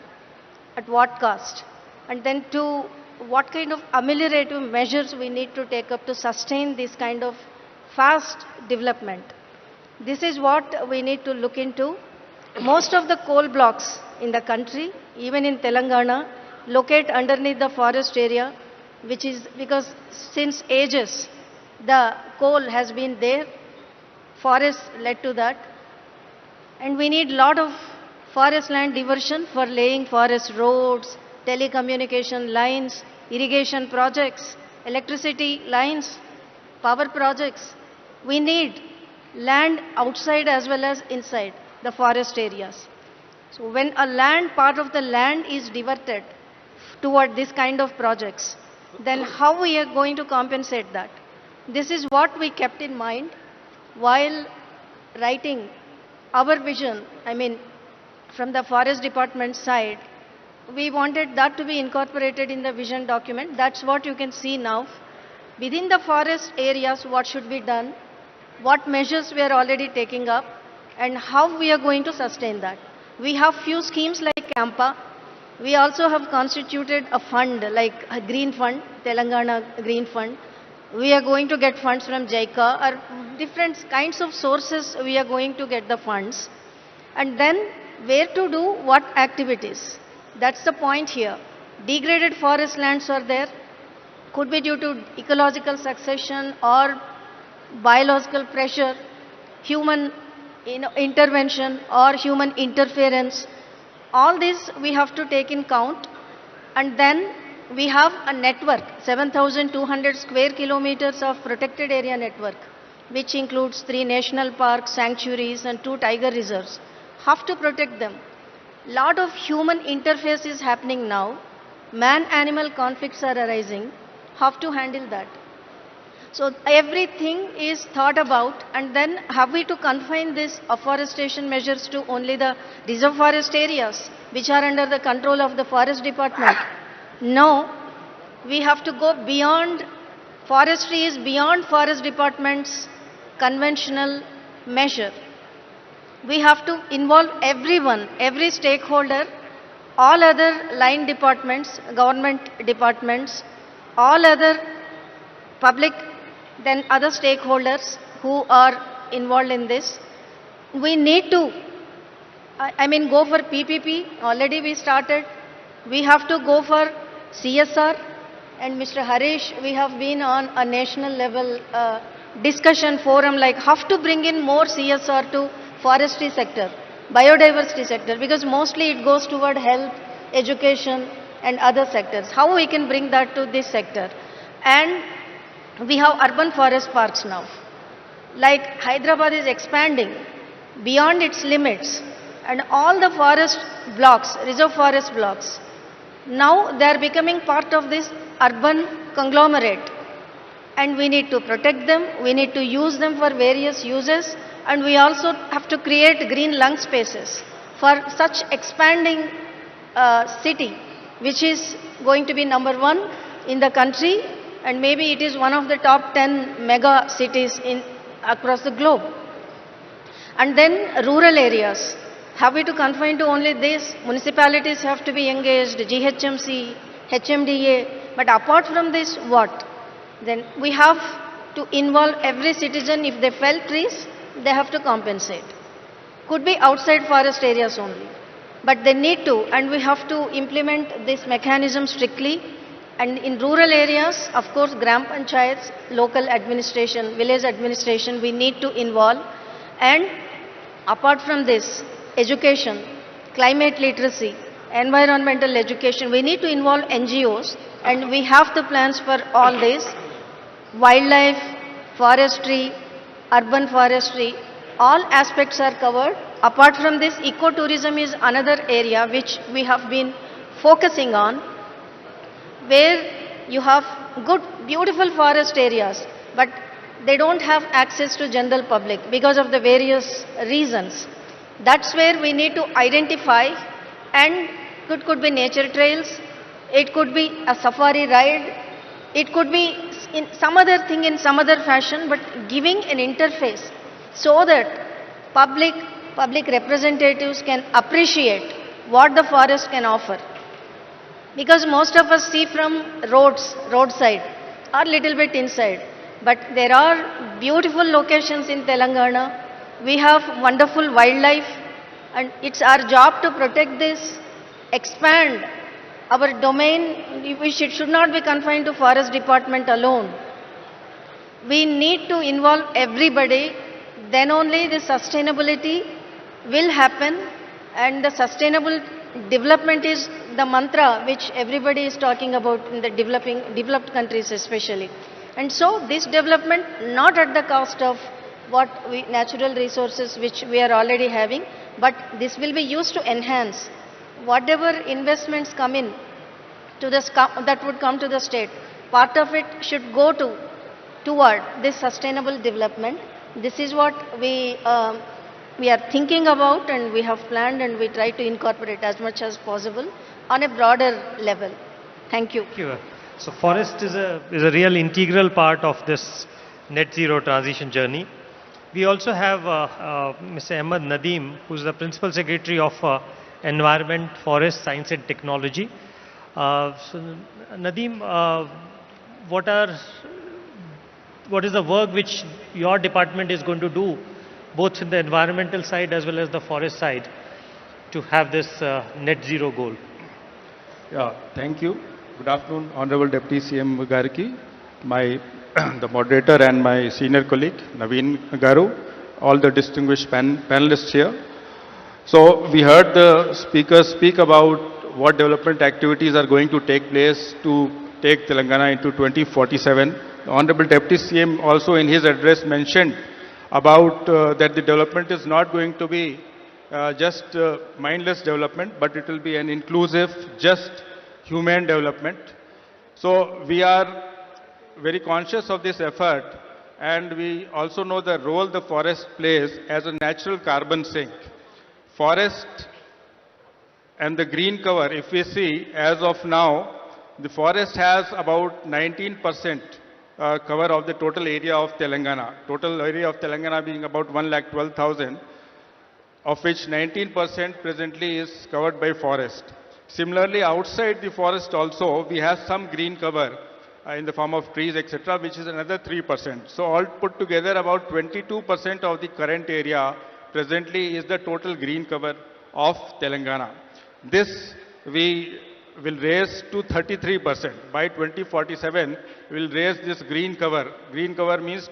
at what cost, and then to what kind of ameliorative measures we need to take up to sustain this kind of fast development. This is what we need to look into. Most of the coal blocks in the country, even in Telangana, locate underneath the forest area, which is because since ages the coal has been there, forests led to that, and we need lot of forest land diversion for laying forest roads, telecommunication lines, irrigation projects, electricity lines, power projects. We need land outside as well as inside the forest areas. So when a part of the land is diverted toward this kind of projects, then how we are going to compensate that? This is what we kept in mind while writing our vision. I mean, from the Forest Department side, we wanted that to be incorporated in the vision document. That's what you can see now. Within the forest areas, what should be done, what measures we are already taking up, and how we are going to sustain that. We have few schemes like CAMPA. We also have constituted a fund like a Green Fund, Telangana Green Fund. We are going to get funds from JICA or different kinds of sources we are going to get the funds. And then where to do what activities. That's the point here. Degraded forest lands are there. Could be due to ecological succession or biological pressure, human intervention or human interference. All this we have to take in count, and then we have a network, 7,200 square kilometers of protected area network, which includes 3 national parks, sanctuaries and 2 tiger reserves. Have to protect them. Lot of human interface is happening now. Man-animal conflicts are arising. Have to handle that. So everything is thought about, and then have we to confine this afforestation measures to only the reserve forest areas which are under the control of the Forest Department? No, we have to go beyond. Forestry is beyond Forest Department's conventional measure. We have to involve everyone, every stakeholder, all other line departments, government departments, all other public, then other stakeholders who are involved in this. We need to I mean, go for PPP. Already we started. We have to go for CSR. And Mr. Harish, we have been on a national level discussion forum like how to bring in more CSR to forestry sector, biodiversity sector, because mostly it goes toward health, education and other sectors. How we can bring that to this sector? And we have urban forest parks now. Like Hyderabad is expanding beyond its limits, and all the forest blocks, reserve forest blocks, now they are becoming part of this urban conglomerate. And we need to protect them, we need to use them for various uses, and we also have to create green lung spaces for such expanding city, which is going to be number one in the country, and maybe it is one of the top 10 mega cities across the globe. And then rural areas. Have we to confine to only this? Municipalities have to be engaged, GHMC, HMDA, but apart from this, what? Then we have to involve every citizen. If they fell trees, they have to compensate. Could be outside forest areas only, but they need to, and we have to implement this mechanism strictly. And in rural areas, of course, gram panchayats, local administration, village administration, we need to involve. And apart from this, education, climate literacy, environmental education, we need to involve NGOs, and we have the plans for all this. Wildlife, forestry, urban forestry, all aspects are covered. Apart from this, ecotourism is another area which we have been focusing on, where you have good, beautiful forest areas, but they don't have access to general public because of the various reasons. That's where we need to identify, and it could be nature trails, it could be a safari ride, it could be in some other thing in some other fashion, but giving an interface so that public representatives can appreciate what the forest can offer. Because most of us see from roadside or little bit inside, but there are beautiful locations in Telangana. We have wonderful wildlife, and it's our job to protect this, expand our domain. We should not be confined to forest department alone. We need to involve everybody, then only the sustainability will happen, and the sustainable development is the mantra which everybody is talking about in the developed countries especially. And so this development not at the cost of natural resources which we are already having, but this will be used to enhance whatever investments come in to that would come to the state. Part of it should go toward this sustainable development. This is what we are thinking about, and we have planned, and we try to incorporate as much as possible on a broader level. Thank you. Thank you. So forest is a real integral part of this net zero transition journey. We also have Mr. Ahmed Nadeem, who is the Principal Secretary of Environment, Forest, Science and Technology. So Nadeem, what is the work which your department is going to do, both in the environmental side as well as the forest side, to have this net zero goal? Yeah, thank you. Good afternoon, Honorable Deputy CM Gariki, the moderator and my senior colleague, Naveen Garu, all the distinguished panelists here. So we heard the speakers speak about what development activities are going to take place to take Telangana into 2047. The Honorable Deputy CM also in his address mentioned about that the development is not going to be just mindless development, but it will be an inclusive, just human development. So we are very conscious of this effort, and we also know the role the forest plays as a natural carbon sink. Forest and the green cover, if we see as of now, the forest has about 19% cover of the total area of Telangana. Total area of Telangana being about 1,12,000, of which 19% presently is covered by forest. Similarly, outside the forest also, we have some green cover in the form of trees, etc., which is another 3%. So all put together, about 22% of the current area presently is the total green cover of Telangana. This we will raise to 33%. By 2047, we will raise this green cover. Green cover means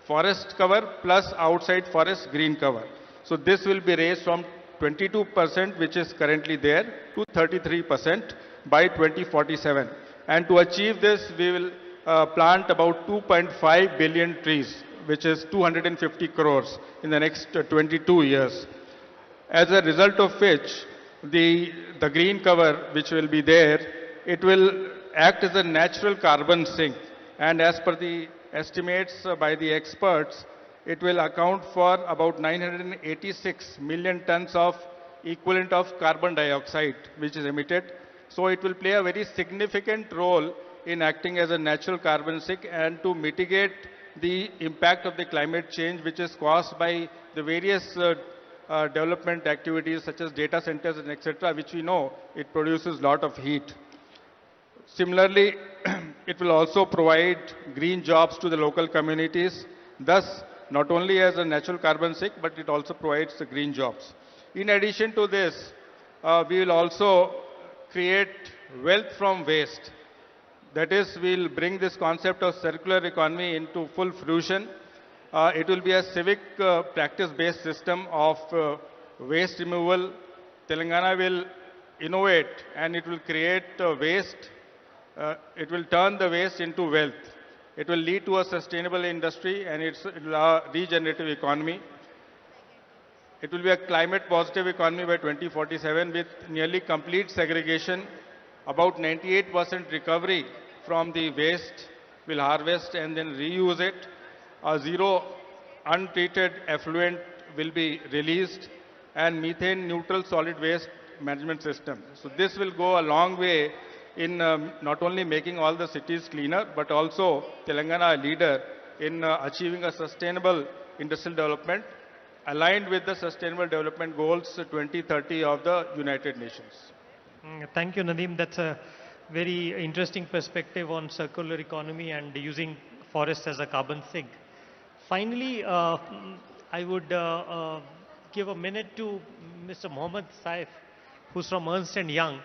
forest cover plus outside forest green cover. So this will be raised from 22%, which is currently there, to 33% by 2047. And to achieve this, we will plant about 2.5 billion trees, which is 250 crores in the next 22 years. As a result of which, the green cover which will be there, it will act as a natural carbon sink. And as per the estimates by the experts, it will account for about 986 million tons of equivalent of carbon dioxide which is emitted. So it will play a very significant role in acting as a natural carbon sink and to mitigate the impact of the climate change which is caused by the various development activities such as data centers and etc., which we know it produces a lot of heat. Similarly, it will also provide green jobs to the local communities, thus not only as a natural carbon sink, but it also provides the green jobs. In addition to this, we will also create wealth from waste. That is, we will bring this concept of circular economy into full fruition. It will be a civic practice-based system of waste removal. Telangana will innovate and it will create waste. It will turn the waste into wealth. It will lead to a sustainable industry and it will a regenerative economy. It will be a climate positive economy by 2047 with nearly complete segregation, about 98% recovery from the waste, will harvest and then reuse it. A zero untreated effluent will be released and methane neutral solid waste management system. So this will go a long way in not only making all the cities cleaner, but also Telangana a leader in achieving a sustainable industrial development aligned with the Sustainable Development Goals 2030 of the United Nations. Thank you, Nadeem. That's a very interesting perspective on circular economy and using forests as a carbon sink. Finally, I would give a minute to Mr. Mohammed Saif, who's from Ernst & Young.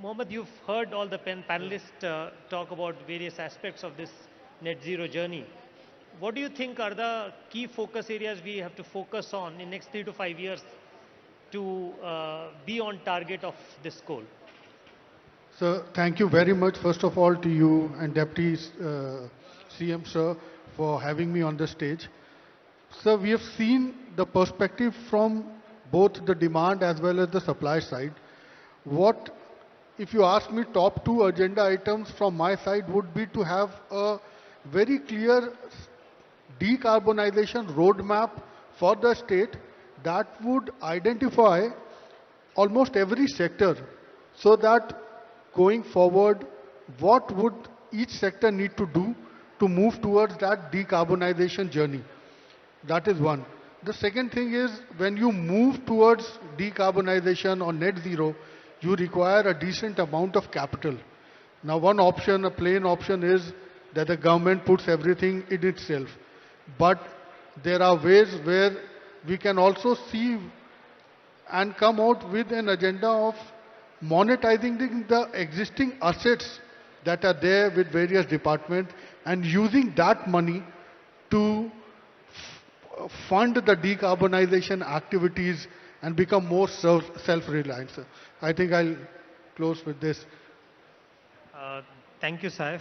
Mohammed, you've heard all the panelists talk about various aspects of this net zero journey. What do you think are the key focus areas we have to focus on in the next 3 to 5 years to be on target of this goal? Sir, thank you very much, first of all, to you and Deputy CM, sir, for having me on the stage. Sir, we have seen the perspective from both the demand as well as the supply side. What, if you ask me, top 2 agenda items from my side would be to have a very clear decarbonization roadmap for the state that would identify almost every sector so that going forward, what would each sector need to do to move towards that decarbonization journey? That is one. The second thing is, when you move towards decarbonization or net zero, you require a decent amount of capital. Now, one option, a plain option, is that the government puts everything in itself. But there are ways where we can also see and come out with an agenda of monetizing the existing assets that are there with various departments and using that money to fund the decarbonization activities and become more self-reliant. I think I'll close with this. Thank you, Saif.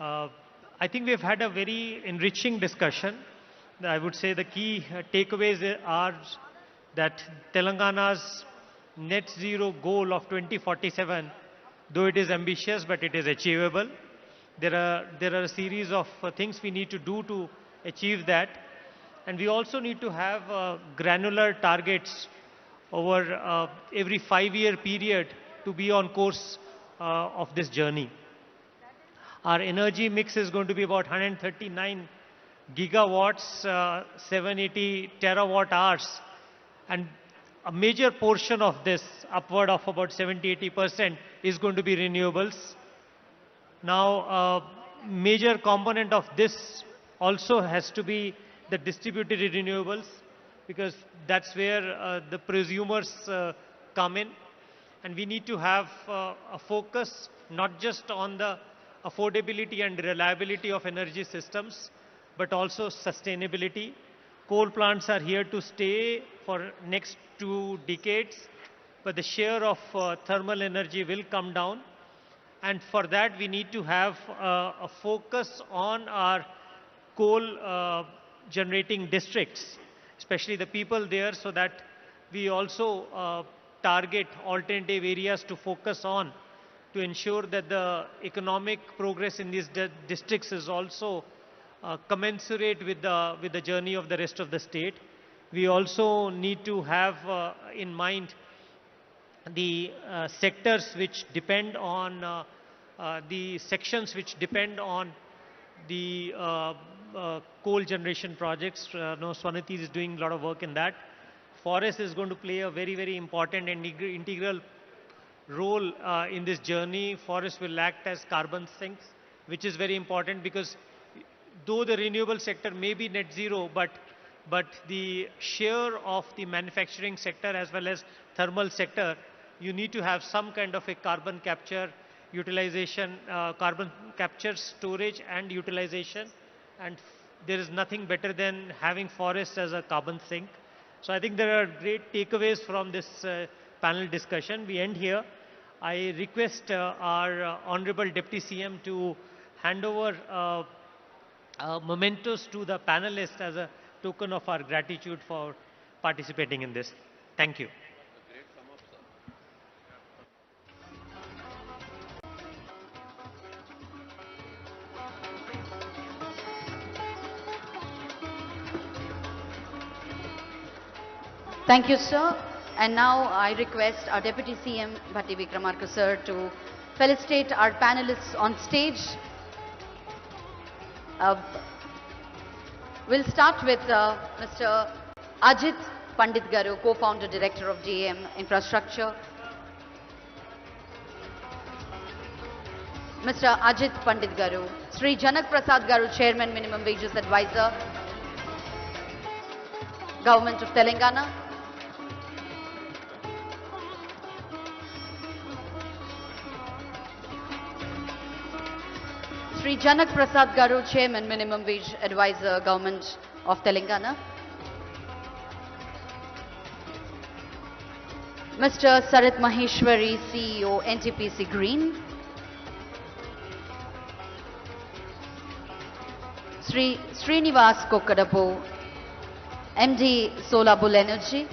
I think we've had a very enriching discussion. I would say the key takeaways are that Telangana's net zero goal of 2047, though it is ambitious, but it is achievable. There are a series of things we need to do to achieve that. And we also need to have granular targets over every 5-year period to be on course of this journey. Our energy mix is going to be about 139 gigawatts, 780 terawatt hours. And a major portion of this, upward of about 70-80%, is going to be renewables. Now, a major component of this also has to be the distributed renewables. because that's where the prosumers come in. And we need to have a focus not just on the affordability and reliability of energy systems, but also sustainability. Coal plants are here to stay for next 2 decades, but the share of thermal energy will come down. And for that, we need to have a focus on our coal generating districts, especially the people there, so that we also target alternative areas to focus on to ensure that the economic progress in these districts is also commensurate with the journey of the rest of the state. We also need to have in mind the sectors which depend on the sections which depend on the coal generation projects. No, Swanati is doing a lot of work in that. Forest is going to play a very, very important and integral role in this journey. Forest will act as carbon sinks, which is very important, because though the renewable sector may be net zero, but the share of the manufacturing sector as well as thermal sector, you need to have some kind of a carbon capture, utilization, carbon capture, storage and utilization. And there is nothing better than having forests as a carbon sink. So I think there are great takeaways from this panel discussion. We end here. I request our Honorable Deputy CM to hand over mementos to the panelists as a token of our gratitude for participating in this. Thank you. Thank you, sir. And now I request our Deputy CM Bhatti Vikramarka sir to felicitate our panelists on stage. We'll start with Mr. Ajit Pandit Garu, co-founder director of DAM Infrastructure. Mr. Ajit Pandit Garu. Sri Janak Prasad Garu, chairman, minimum wages advisor, Government of Telangana. Sri Janak Prasad Garu, Chairman, Minimum Wage Advisor, Government of Telangana. Mr. Sarit Maheshwari, CEO, NTPC Green. Sri Srinivas Kokadapu, MD, Solar Bull Energy.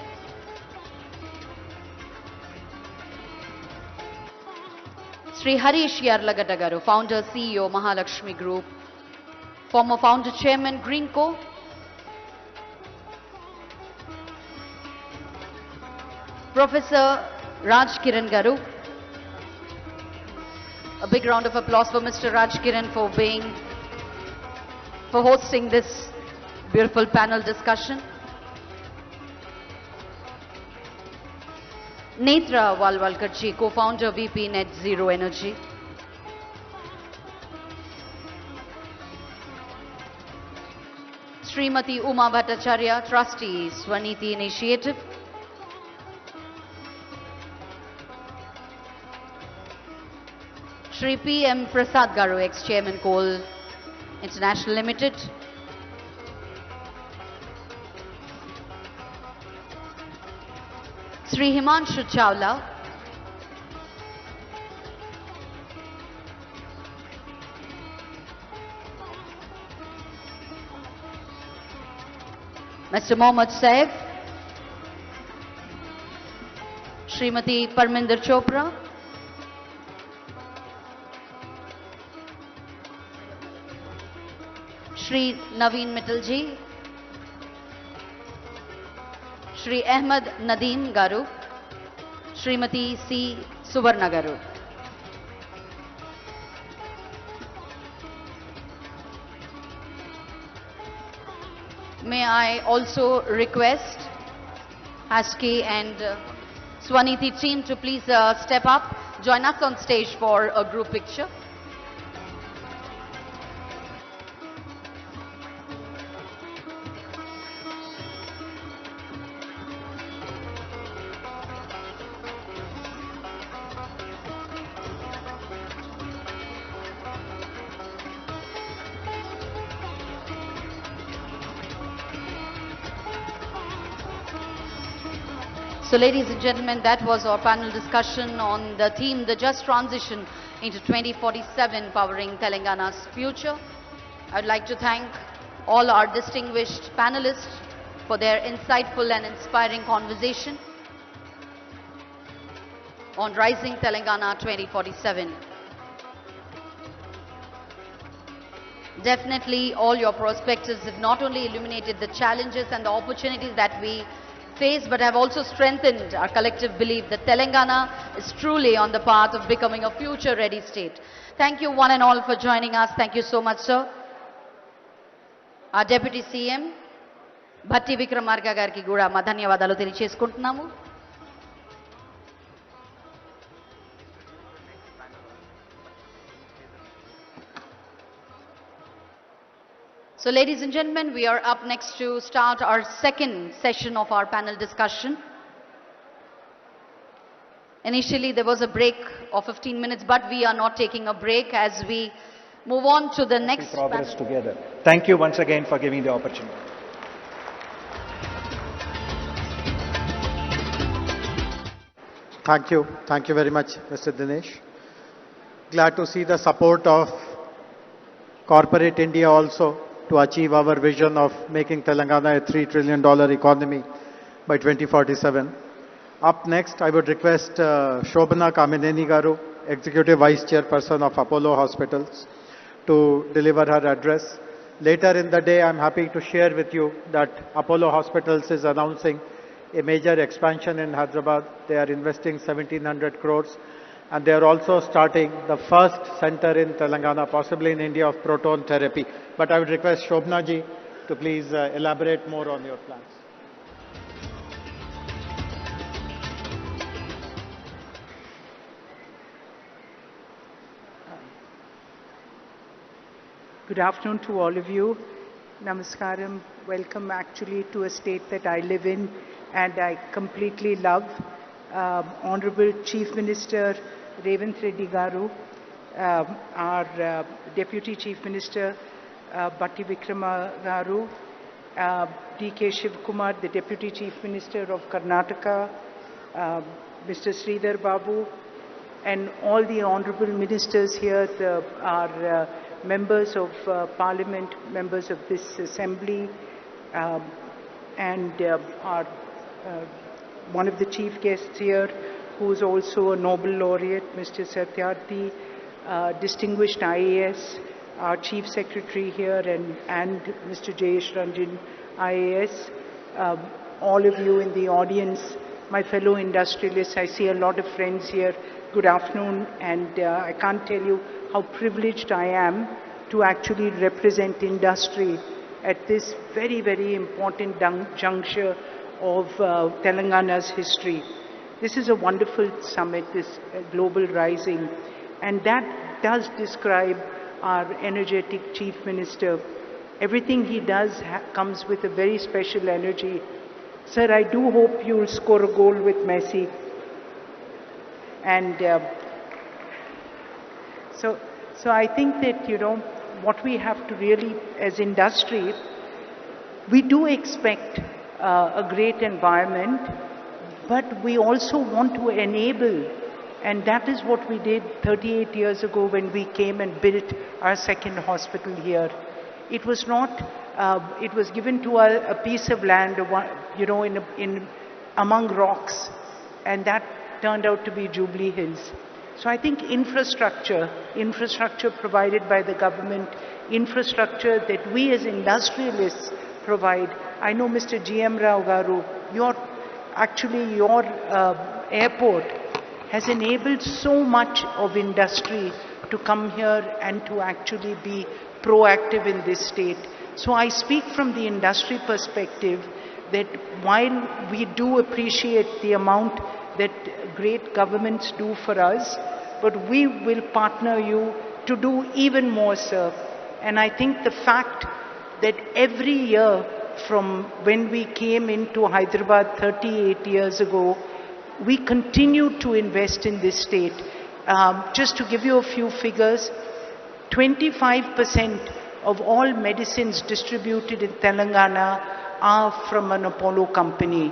Sri Harish Yarlagada Garu, founder, CEO, Mahalakshmi Group, former founder, chairman, Greenco. Professor Raj Kiran Garu. A big round of applause for Mr. Raj Kiran for hosting this beautiful panel discussion. Netra Walwalkarji, co-founder, VP, Net Zero Energy. Srimati Uma Bhattacharya, trustee, Swaniti Initiative. Sri PM Prasad Garu, ex-chairman, Coal International Limited. Sri Himanshu Chawla. Mr. Mohammad Saif. Srimati Parminder Chopra. Sri Naveen Mittalji. Sri Ahmad Nadeem Garu, Srimati C. Suvarna Garu. May I also request Haski and Swaniti team to please step up, join us on stage for a group picture. So ladies and gentlemen, that was our panel discussion on the theme, the just transition into 2047, powering Telangana's future. I'd like to thank all our distinguished panelists for their insightful and inspiring conversation on Rising Telangana 2047. Definitely all your perspectives have not only illuminated the challenges and the opportunities that we face, but have also strengthened our collective belief that Telangana is truly on the path of becoming a future-ready state. Thank you one and all for joining us. Thank you so much, sir. Our Deputy CM, Bhakti Vikramarka gariki kuda ma ధన్యవాదాలు తెలియజేసుకుంటున్నాము. So ladies and gentlemen, we are up next to start our second session of our panel discussion. Initially there was a break of 15 minutes, but we are not taking a break as we move on to the next progress together. Thank you once again for giving the opportunity. Thank you. Thank you very much, Mr. Dinesh. Glad to see the support of corporate India also to achieve our vision of making Telangana a $3 trillion economy by 2047. Up next, I would request Shobhana Kamineni Garu, Executive Vice Chairperson of Apollo Hospitals, to deliver her address. Later in the day, I'm happy to share with you that Apollo Hospitals is announcing a major expansion in Hyderabad. They are investing 1,700 crores. And they are also starting the first center in Telangana, possibly in India, of proton therapy. But I would request Shobhana ji to please elaborate more on your plans. Good afternoon to all of you. Namaskaram. Welcome actually to a state that I live in and I completely love. Honorable Chief Minister Revanth Reddy Garu, our Deputy Chief Minister Bhakti Vikrama Garu, D.K. Shivkumar, the Deputy Chief Minister of Karnataka, Mr. Sridhar Babu, and all the honorable ministers here, our members of Parliament, members of this Assembly, and our one of the chief guests here, who is also a Nobel laureate, Mr. Satyarthi, distinguished IAS, our Chief Secretary here, and Mr. Jayesh Ranjan, IAS, all of you in the audience, my fellow industrialists, I see a lot of friends here. Good afternoon, and I can't tell you how privileged I am to actually represent industry at this very, very important juncture of Telangana's history. This is a wonderful summit, this Global Rising, and that does describe our energetic Chief Minister. Everything he does comes with a very special energy. Sir, I do hope you'll score a goal with Messi. And so I think that, you know, what we have to really, as industry, we do expect a great environment, but we also want to enable, and that is what we did 38 years ago when we came and built our second hospital here. It was not, it was given to a piece of land, you know, among rocks, and that turned out to be Jubilee Hills. So I think infrastructure provided by the government, infrastructure that we as industrialists provide. I know Mr. GM Rao Garu, your airport has enabled so much of industry to come here and to actually be proactive in this state. So I speak from the industry perspective that while we do appreciate the amount that great governments do for us, but we will partner you to do even more, sir. And I think the fact that every year from when we came into Hyderabad 38 years ago, we continue to invest in this state. Just to give you a few figures, 25% of all medicines distributed in Telangana are from an Apollo company.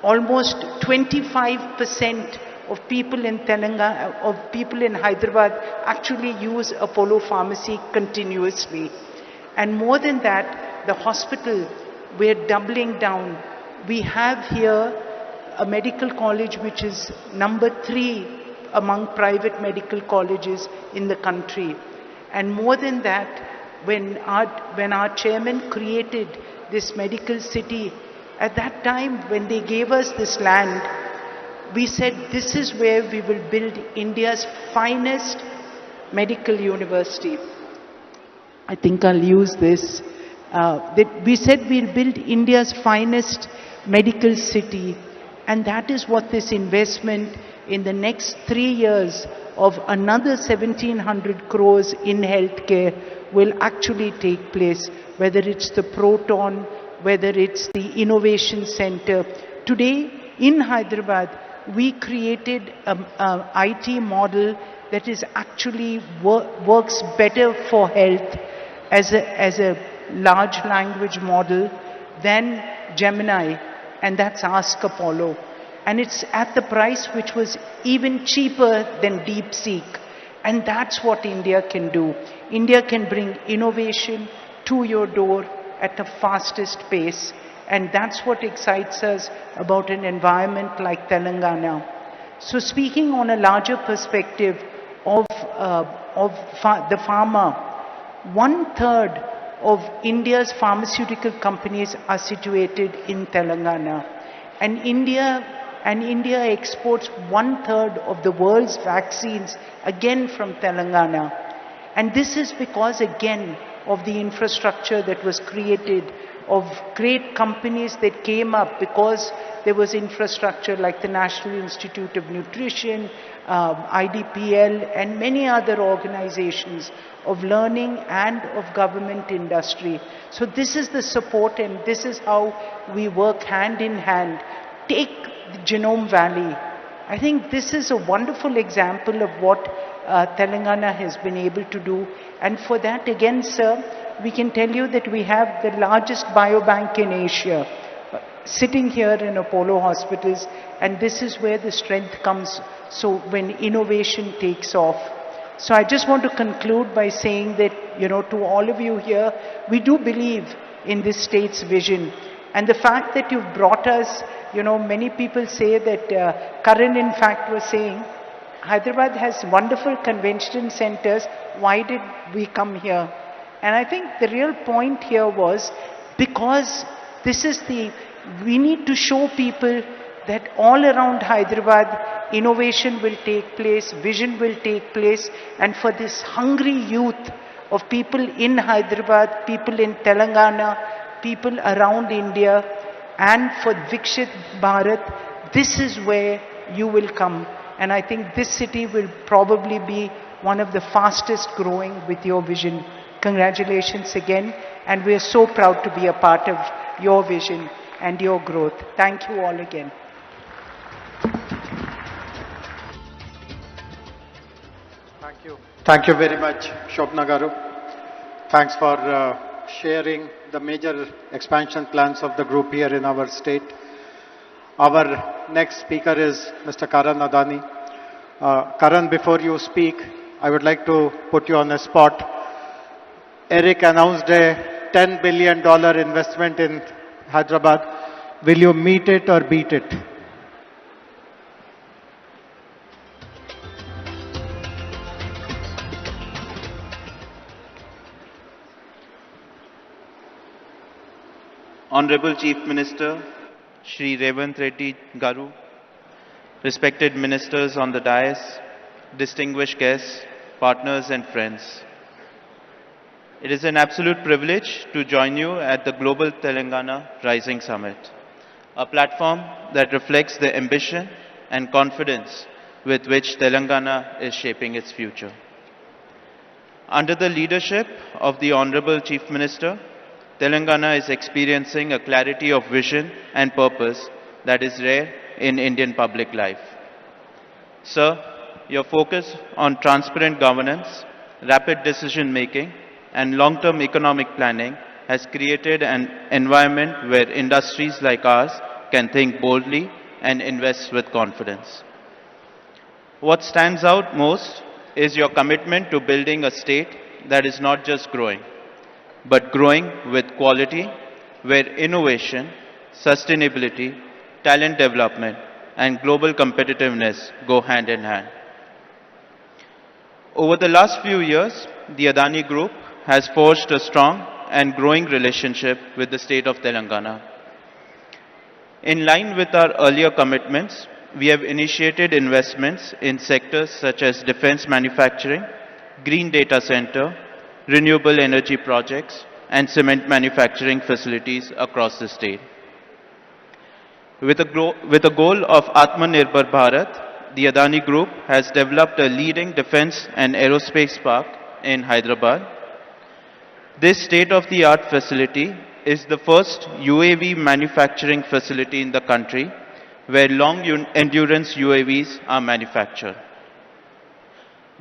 almost 25% of people in Telangana, of people in Hyderabad actually use Apollo Pharmacy continuously. And more than that, the hospital, we're doubling down. We have here a medical college which is number 3 among private medical colleges in the country. And more than that, when our chairman created this medical city, at that time when they gave us this land, we said this is where we will build India's finest medical university. I think I'll use this. We said we'll build India's finest medical city, and that is what this investment in the next 3 years of another 1700 crores in healthcare will actually take place, whether it's the Proton, whether it's the Innovation Center. Today in Hyderabad, we created an IT model that is actually works better for health as a large language model than Gemini, and that's Ask Apollo. And it's at the price which was even cheaper than DeepSeek. And that's what India can do. India can bring innovation to your door at the fastest pace. And that's what excites us about an environment like Telangana. So speaking on a larger perspective of the pharma, 1/3 of India's pharmaceutical companies are situated in Telangana. And India exports 1/3 of the world's vaccines again from Telangana. And this is because again of the infrastructure that was created, of great companies that came up because there was infrastructure like the National Institute of Nutrition, IDPL, and many other organizations of learning and of government industry. So this is the support, and this is how we work hand in hand. Take the Genome Valley. I think this is a wonderful example of what Telangana has been able to do. And for that, again, sir, we can tell you that we have the largest biobank in Asia sitting here in Apollo hospitals, and this is where the strength comes. So when innovation takes off. So I just want to conclude by saying that, to all of you here, we do believe in this state's vision. And the fact that you've brought us, many people say that, Karan in fact was saying, Hyderabad has wonderful convention centers, why did we come here? And I think the real point here was, because we need to show people that all around Hyderabad, innovation will take place, vision will take place, and for this hungry youth of people in Hyderabad, people in Telangana, people around India, and for Vikshit Bharat, this is where you will come. And I think this city will probably be one of the fastest growing with your vision. Congratulations again, and we are so proud to be a part of your vision and your growth. Thank you all again. Thank you. Thank you very much, Shobna Garu. Thanks for sharing the major expansion plans of the group here in our state. Our next speaker is Mr. Karan Adani. Karan, before you speak, I would like to put you on the spot. Eric announced a $10 billion investment in Hyderabad. Will you meet it or beat it? Honorable Chief Minister, Shri Revanth Reddy Garu, respected ministers on the dais, distinguished guests, partners and friends. It is an absolute privilege to join you at the Global Telangana Rising Summit, a platform that reflects the ambition and confidence with which Telangana is shaping its future. Under the leadership of the Honorable Chief Minister, Telangana is experiencing a clarity of vision and purpose that is rare in Indian public life. Sir, your focus on transparent governance, rapid decision-making, and long-term economic planning has created an environment where industries like ours can think boldly and invest with confidence. What stands out most is your commitment to building a state that is not just growing, but growing with quality, where innovation, sustainability, talent development, and global competitiveness go hand in hand. Over the last few years, the Adani Group has forged a strong and growing relationship with the state of Telangana. In line with our earlier commitments, we have initiated investments in sectors such as defense manufacturing, green data center, renewable energy projects, and cement manufacturing facilities across the state. With a goal of Atmanirbhar Bharat, the Adani Group has developed a leading defense and aerospace park in Hyderabad. This state-of-the-art facility is the first UAV manufacturing facility in the country where long-endurance UAVs are manufactured.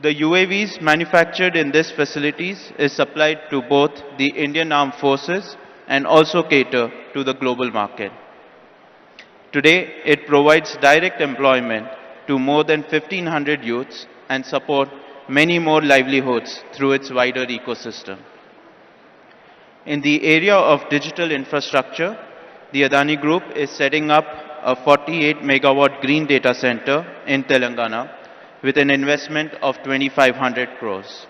The UAVs manufactured in these facilities is supplied to both the Indian Armed Forces and also cater to the global market. Today, it provides direct employment to more than 1,500 youths and support many more livelihoods through its wider ecosystem. In the area of digital infrastructure, the Adani Group is setting up a 48 megawatt green data center in Telangana with an investment of 2,500 crores.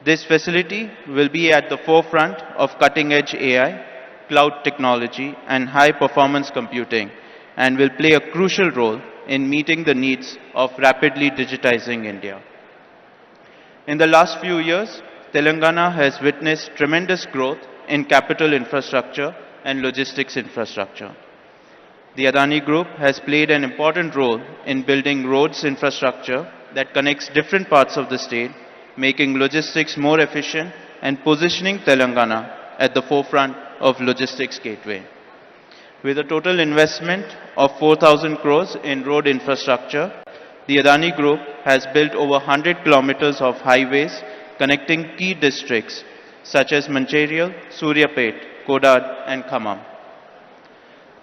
This facility will be at the forefront of cutting-edge AI, cloud technology, and high-performance computing, and will play a crucial role in meeting the needs of rapidly digitizing India. In the last few years, Telangana has witnessed tremendous growth in capital infrastructure and logistics infrastructure. The Adani Group has played an important role in building roads infrastructure that connects different parts of the state, making logistics more efficient and positioning Telangana at the forefront of logistics gateway. With a total investment of 4,000 crores in road infrastructure, the Adani Group has built over 100 kilometers of highways connecting key districts such as Mancherial, Suryapet, Kodad, and Khammam.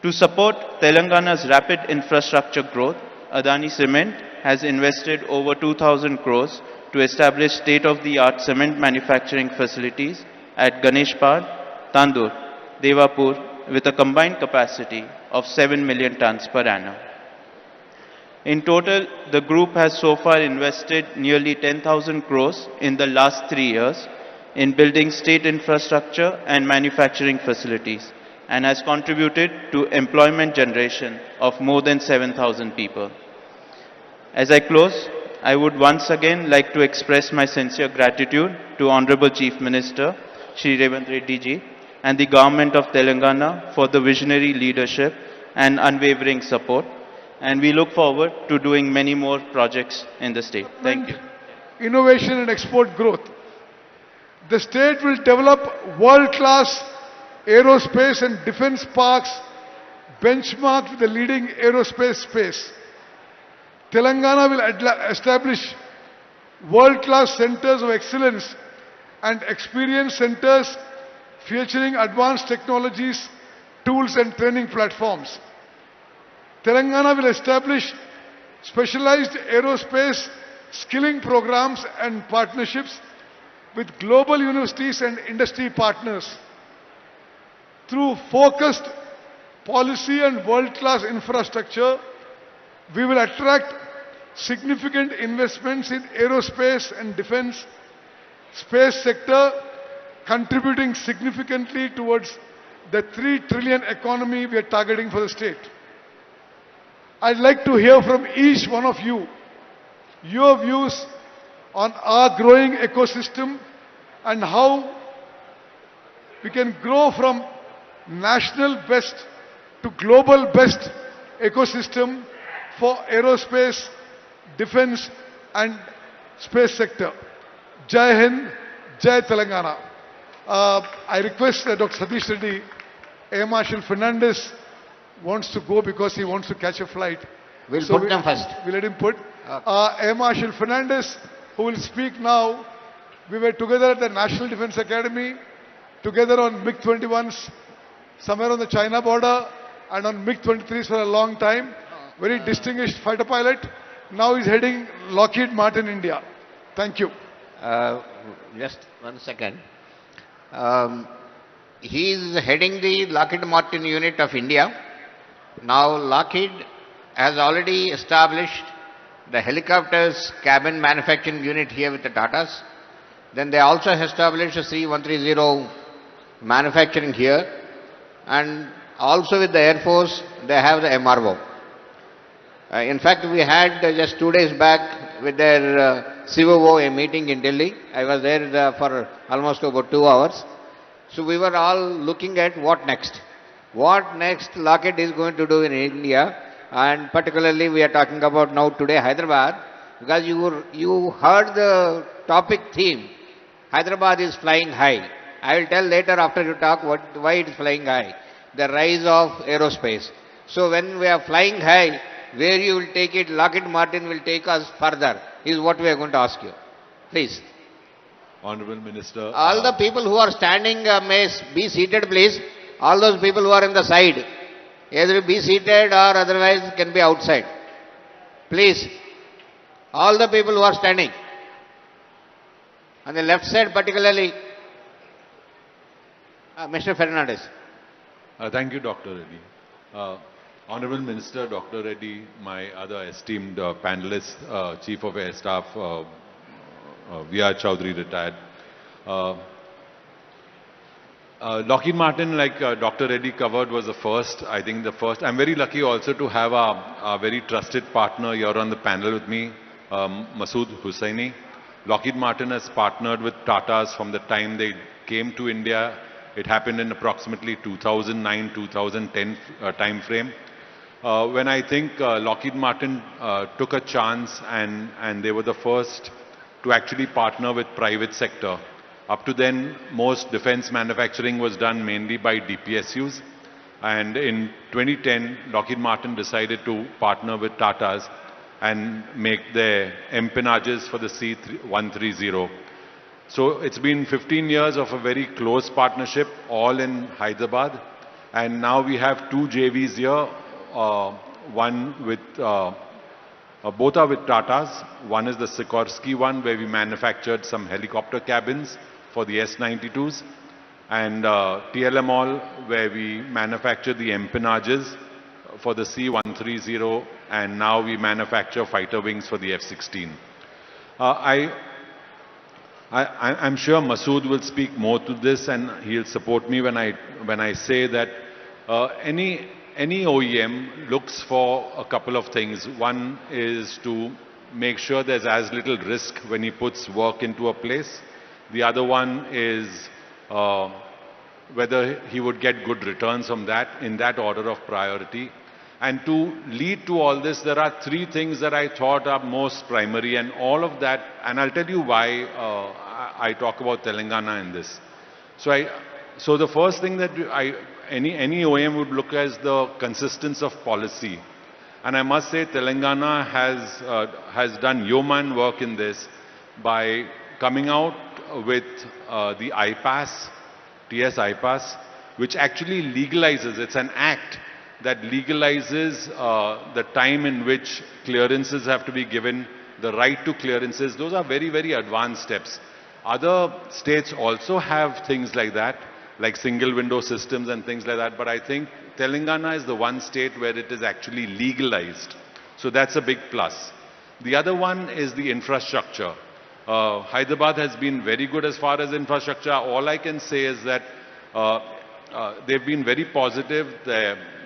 To support Telangana's rapid infrastructure growth, Adani Cement has invested over 2,000 crores to establish state-of-the-art cement manufacturing facilities at Ganeshpad, Tandur, Devapur with a combined capacity of 7 million tons per annum. In total, the group has so far invested nearly 10,000 crores in the last 3 years in building state infrastructure and manufacturing facilities, and has contributed to employment generation of more than 7,000 people. As I close, I would once again like to express my sincere gratitude to Honorable Chief Minister, Shri Revanth Reddy ji, and the Government of Telangana for the visionary leadership and unwavering support. And we look forward to doing many more projects in the state. Thank you. Innovation and export growth. The state will develop world-class aerospace and defense parks benchmarked with the leading aerospace space. Telangana will establish world-class centers of excellence and experience centers featuring advanced technologies, tools and training platforms. Telangana will establish specialized aerospace skilling programs and partnerships with global universities and industry partners. Through focused policy and world-class infrastructure, we will attract significant investments in aerospace and defense space sector, contributing significantly towards the 3 trillion economy we are targeting for the state. I'd like to hear from each one of you, your views on our growing ecosystem and how we can grow from national best to global best ecosystem for aerospace, defense and space sector. Jai Hind, Jai Telangana. I request Dr. Satish Reddy, Air Marshal Fernandez wants to go because he wants to catch a flight. We'll put them first. We'll let him put. Air Marshal Fernandez, who will speak now. We were together at the National Defense Academy, together on MiG-21s, somewhere on the China border, and on MiG-23s for a long time. Very distinguished fighter pilot. Now he's heading Lockheed Martin India. Thank you. Just 1 second. He is heading the Lockheed Martin unit of India. Now Lockheed has already established the helicopters cabin manufacturing unit here with the Tatas. Then they also established a C-130 manufacturing here, and also with the Air Force they have the MRO. In fact, we had just 2 days back with their COO a meeting in Delhi. I was there for almost about 2 hours. So we were all looking at what next. What next Lockheed is going to do in India, and particularly we are talking about now today Hyderabad, because you heard the topic theme. Hyderabad is flying high. I will tell later after you talk why it is flying high. The rise of aerospace. So when we are flying high, where you will take it, Lockheed Martin will take us further, is what we are going to ask you. Please. Honorable Minister. All the people who are standing may be seated, please. All those people who are in the side, either be seated or otherwise can be outside. Please. All the people who are standing. On the left side particularly, Mr. Fernandez. Thank you, Dr. Reddy. Honorable Minister, Dr. Reddy, my other esteemed panelist, Chief of Air Staff, V.R. Chowdhury, retired. Lockheed Martin, like Dr. Reddy covered, was the first, I think the first. I'm very lucky also to have a very trusted partner here on the panel with me, Masood Hussaini. Lockheed Martin has partnered with Tatas from the time they came to India. It happened in approximately 2009-2010 time frame. When I think Lockheed Martin took a chance and they were the first to actually partner with private sector. Up to then, most defense manufacturing was done mainly by DPSUs. And in 2010, Lockheed Martin decided to partner with Tatas and make their empennages for the C-130. So it's been 15 years of a very close partnership, all in Hyderabad. And now we have 2 JVs here, one with, both are with Tatas. One is the Sikorsky one, where we manufactured some helicopter cabins for the S-92s. And TLMall, where we manufacture the empennages for the C-130, and now we manufacture fighter wings for the F-16. I'm sure Masood will speak more to this, and he'll support me when I say that any OEM looks for a couple of things. One is to make sure there's as little risk when he puts work into a place. The other one is whether he would get good returns from that, in that order of priority. And to lead to all this, there are 3 things that I thought are most primary, and all of that, and I'll tell you why I talk about Telangana in this. So the first thing that any OEM would look at is the consistency of policy. And I must say Telangana has done yeoman work in this by coming out with the IPAS, TS IPAS, which actually legalizes, it's an act that legalizes the time in which clearances have to be given, the right to clearances. Those are very, very advanced steps. Other states also have things like that, like single window systems and things like that, but I think Telangana is the one state where it is actually legalized. So that's a big plus. The other one is the infrastructure. Hyderabad has been very good as far as infrastructure. All I can say is that they've been very positive.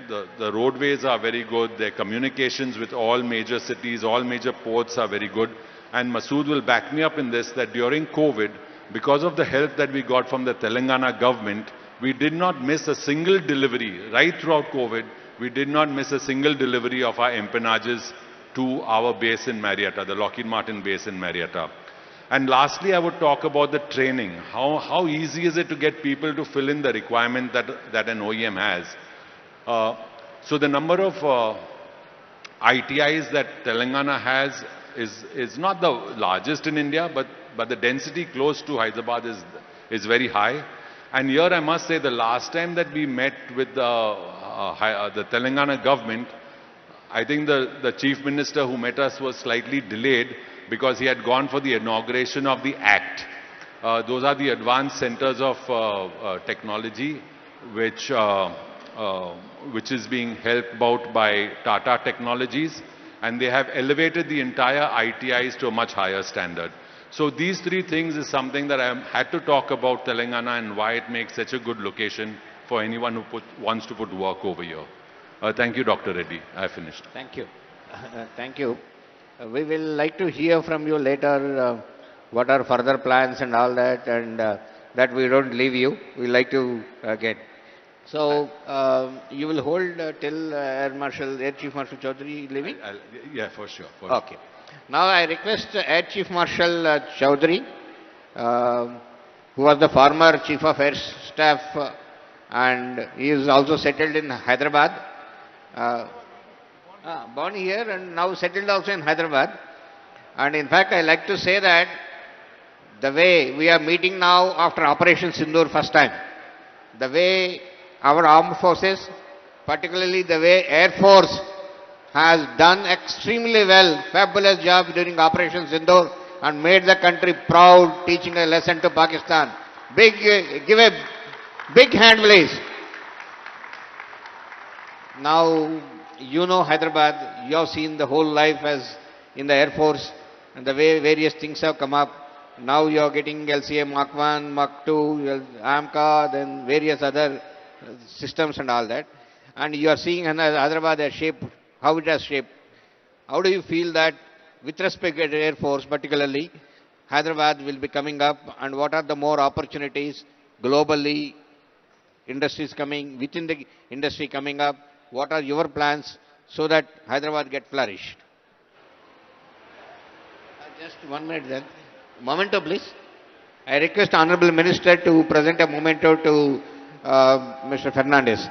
The roadways are very good. Their communications with all major cities, all major ports are very good. And Masood will back me up in this, that during COVID, because of the help that we got from the Telangana government, we did not miss a single delivery. Right throughout COVID, we did not miss a single delivery of our empennages to our base in Marietta, the Lockheed Martin base in Marietta. And lastly, I would talk about the training. How easy is it to get people to fill in the requirement that an OEM has? So the number of ITIs that Telangana has is not the largest in India, but the density close to Hyderabad is very high. And here I must say, the last time that we met with the the Telangana government, I think the Chief Minister who met us was slightly delayed because he had gone for the inauguration of the Act. Those are the advanced centers of technology which is being helped out by Tata Technologies, and they have elevated the entire ITIs to a much higher standard. So these three things is something that I had to talk about Telangana and why it makes such a good location for anyone who wants to put work over here. Thank you, Dr. Reddy. I finished. Thank you. Thank you. We will like to hear from you later what are further plans and all that, and that we don't leave you. We like to get. So you will hold till Air Chief Marshal Chaudhary leaving? Yeah, for sure. Okay. Now I request Air Chief Marshal Chaudhary, who was the former Chief of Air Staff and he is also settled in Hyderabad. Born here and now settled also in Hyderabad. And in fact, I like to say that the way we are meeting now after Operation Sindoor first time, the way our armed forces, particularly the way Air Force has done extremely well, fabulous job during Operation Sindoor and made the country proud, teaching a lesson to Pakistan. Give a big hand please. Now, you know Hyderabad, you have seen the whole life as in the Air Force and the way various things have come up. Now you are getting LCA Mark 1, Mark 2, AMCA, then various other systems and all that. And you are seeing Hyderabad as shape, how it has shaped. How do you feel that with respect to the Air Force particularly, Hyderabad will be coming up and what are the more opportunities globally, industries coming, within the industry coming up, what are your plans so that Hyderabad get flourished? Just 1 minute then. Memento please. I request Honorable Minister to present a memento to Mr. Fernandez.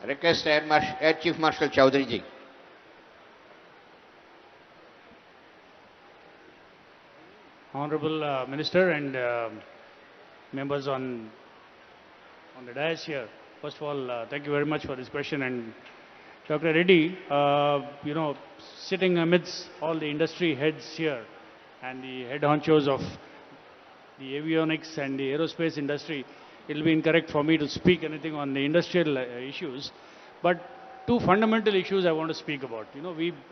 Request Air Chief Marshal Chaudhary ji. Honorable Minister and members on the dais here. First of all, thank you very much for this question. And Dr. Reddy, sitting amidst all the industry heads here and the head honchos of the avionics and the aerospace industry, it will be incorrect for me to speak anything on the industrial issues. But two fundamental issues I want to speak about.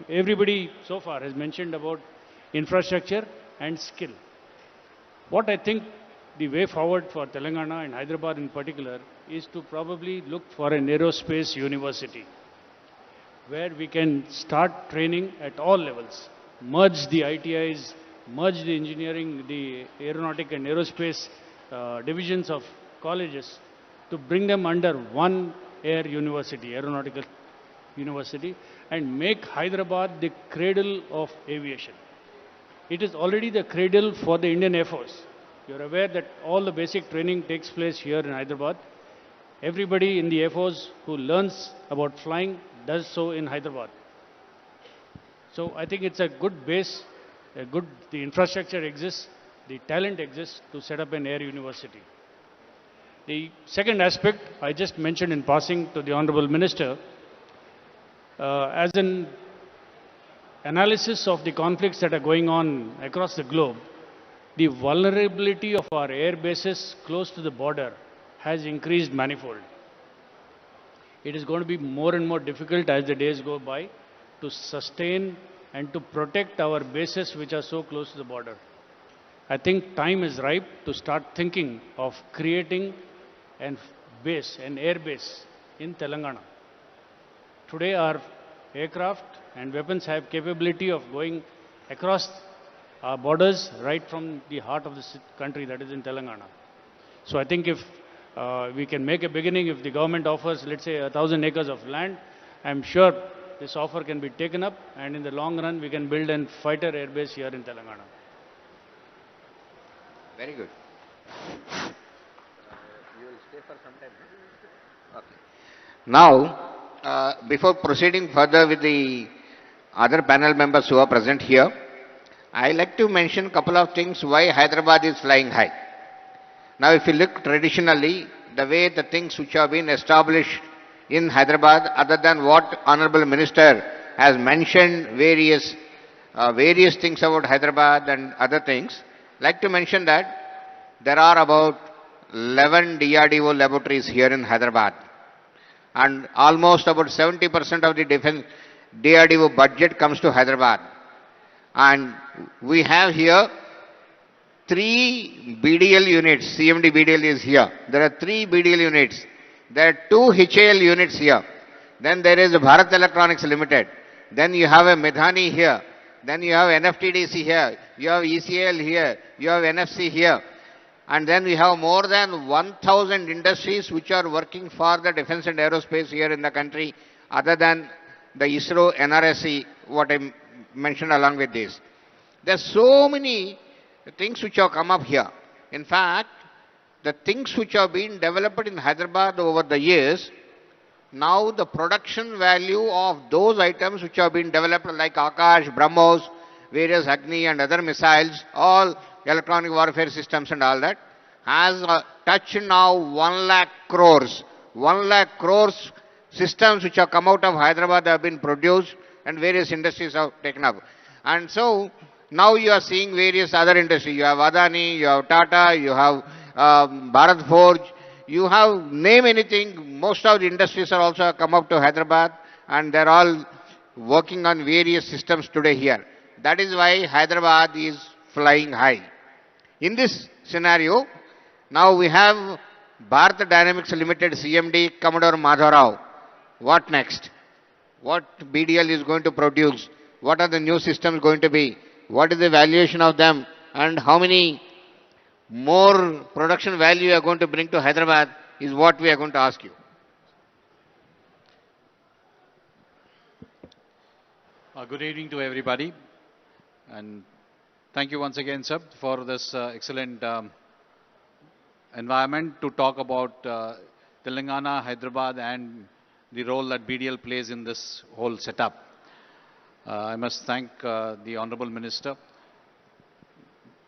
Everybody so far has mentioned about infrastructure and skill. What I think the way forward for Telangana and Hyderabad in particular is to probably look for an aerospace university where we can start training at all levels, merge the ITIs, merge the engineering, the aeronautic and aerospace divisions of colleges to bring them under one air university, aeronautical university, and make Hyderabad the cradle of aviation. It is already the cradle for the Indian Air Force. You are aware that all the basic training takes place here in Hyderabad. Everybody in the Air Force who learns about flying does so in Hyderabad. So I think it's a good base, the infrastructure exists, the talent exists to set up an air university. The second aspect I just mentioned in passing to the Honorable Minister, as an analysis of the conflicts that are going on across the globe, the vulnerability of our air bases close to the border has increased manifold. it is going to be more and more difficult as the days go by to sustain and to protect our bases which are so close to the border. I think time is ripe to start thinking of creating an base, an air base in Telangana. Today our aircraft and weapons have capability of going across our borders right from the heart of the country, that is in Telangana. So I think if we can make a beginning, if the government offers, let's say, 1,000 acres of land, I'm sure this offer can be taken up, and in the long run we can build a fighter airbase here in Telangana. Very good. You will stay for some time. Okay. Now, before proceeding further with the other panel members who are present here, I like to mention a couple of things why Hyderabad is flying high. Now, if you look traditionally, the way the things which have been established in Hyderabad, other than what Honorable Minister has mentioned various things about Hyderabad and other things, like to mention that there are about 11 DRDO laboratories here in Hyderabad, and almost about 70% of the defense DRDO budget comes to Hyderabad. And we have here 3 BDL units. CMD BDL is here. There are 3 BDL units. There are 2 HAL units here. Then there is Bharat Electronics Limited. Then you have a Medhani here. Then you have NFTDC here. You have ECL here. You have NFC here. And then we have more than 1,000 industries which are working for the defense and aerospace here in the country, other than the ISRO, NRSC, what I mentioned along with this. There are so many things which have come up here. In fact, the things which have been developed in Hyderabad over the years, now the production value of those items which have been developed like Akash, BrahMos, various Agni and other missiles, all electronic warfare systems and all that, has touched now 1 lakh crores. 1 lakh crores systems which have come out of Hyderabad have been produced and various industries have taken up. And so, now you are seeing various other industries. You have Adani, you have Tata, you have Bharat Forge, you have name anything. Most of the industries are also come up to Hyderabad, and they're all working on various systems today here. That is why Hyderabad is flying high. In this scenario, now we have Bharat Dynamics Limited CMD Commodore Madhavrao. What next? What BDL is going to produce? What are the new systems going to be? What is the valuation of them? And how many more production value you are going to bring to Hyderabad is what we are going to ask you. Good evening to everybody. And thank you once again, sir, for this excellent environment to talk about Telangana, Hyderabad, and the role that BDL plays in this whole setup. I must thank the Honorable Minister,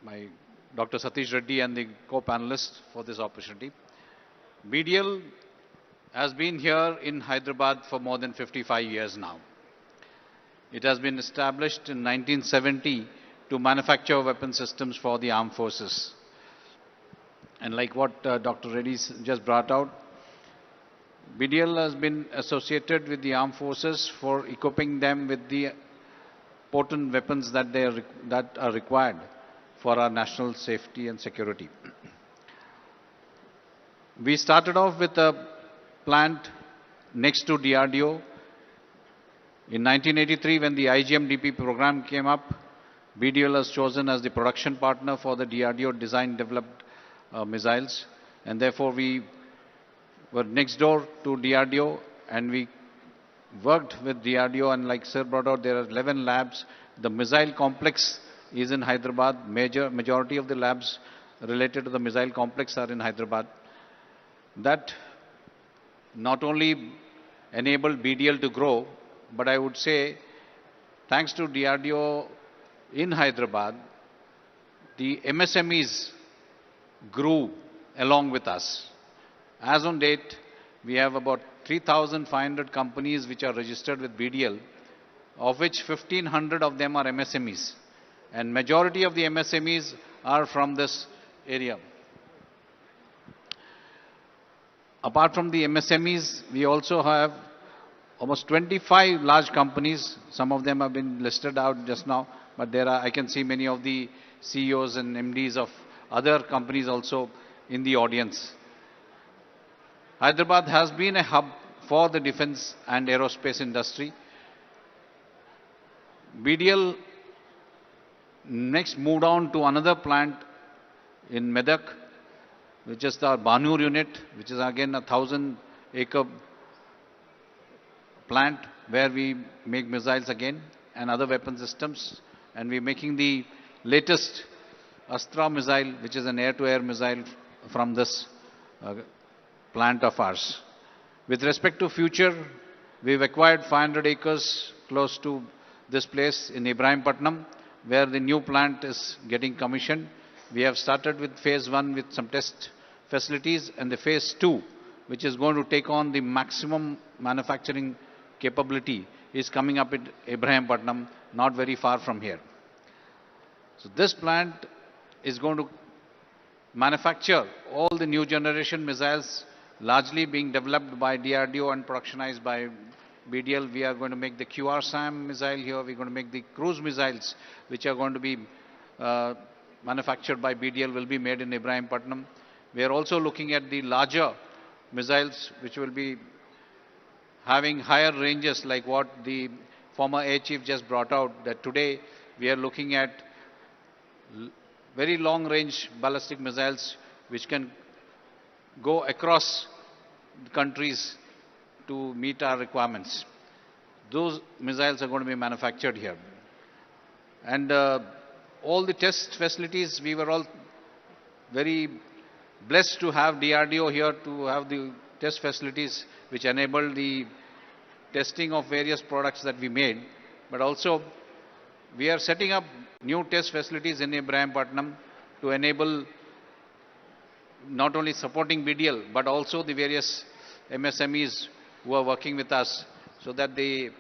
my Dr. Satish Reddy and the co-panelists for this opportunity. BDL has been here in Hyderabad for more than 55 years now. It has been established in 1970 to manufacture weapon systems for the armed forces. And like what Dr. Reddy just brought out, BDL has been associated with the armed forces for equipping them with the potent weapons that are required for our national safety and security. We started off with a plant next to DRDO. In 1983, when the IGM-DP program came up, BDL was chosen as the production partner for the DRDO design-developed missiles, and therefore we were next door to DRDO, and we worked with DRDO, and like Sir brought out, there are 11 labs. The missile complex is in Hyderabad. Majority of the labs related to the missile complex are in Hyderabad. That not only enabled BDL to grow, but I would say, thanks to DRDO in Hyderabad, the MSMEs grew along with us. As on date, we have about 3,500 companies which are registered with BDL, of which 1,500 of them are MSMEs. And majority of the MSMEs are from this area. Apart from the MSMEs, we also have almost 25 large companies. Some of them have been listed out just now, but there are, I can see many of the CEOs and MDs of other companies also in the audience. Hyderabad has been a hub for the defense and aerospace industry. BDL next moved on to another plant in Medak, which is the Banur unit, which is again a 1,000-acre plant where we make missiles again and other weapon systems. And we're making the latest Astra missile, which is an air-to-air missile from this plant of ours. With respect to future, we've acquired 500 acres close to this place in Ibrahimpatnam, where the new plant is getting commissioned. We have started with phase 1 with some test facilities, and the phase 2, which is going to take on the maximum manufacturing capability, is coming up at Ibrahimpatnam, not very far from here. So this plant is going to manufacture all the new generation missiles, largely being developed by DRDO and productionized by BDL. We are going to make the QR-SAM missile here. We're going to make the cruise missiles, which are going to be manufactured by BDL, will be made in Ibrahimpatnam. We are also looking at the larger missiles, which will be having higher ranges, like what the former Air Chief just brought out, that today we are looking at very long-range ballistic missiles, which can go across the countries to meet our requirements. Those missiles are going to be manufactured here. And all the test facilities, we were all very blessed to have DRDO here to have the test facilities which enable the testing of various products that we made. But also, we are setting up new test facilities in Ibrahimpatnam to enable not only supporting BDL, but also the various MSMEs who are working with us, so that the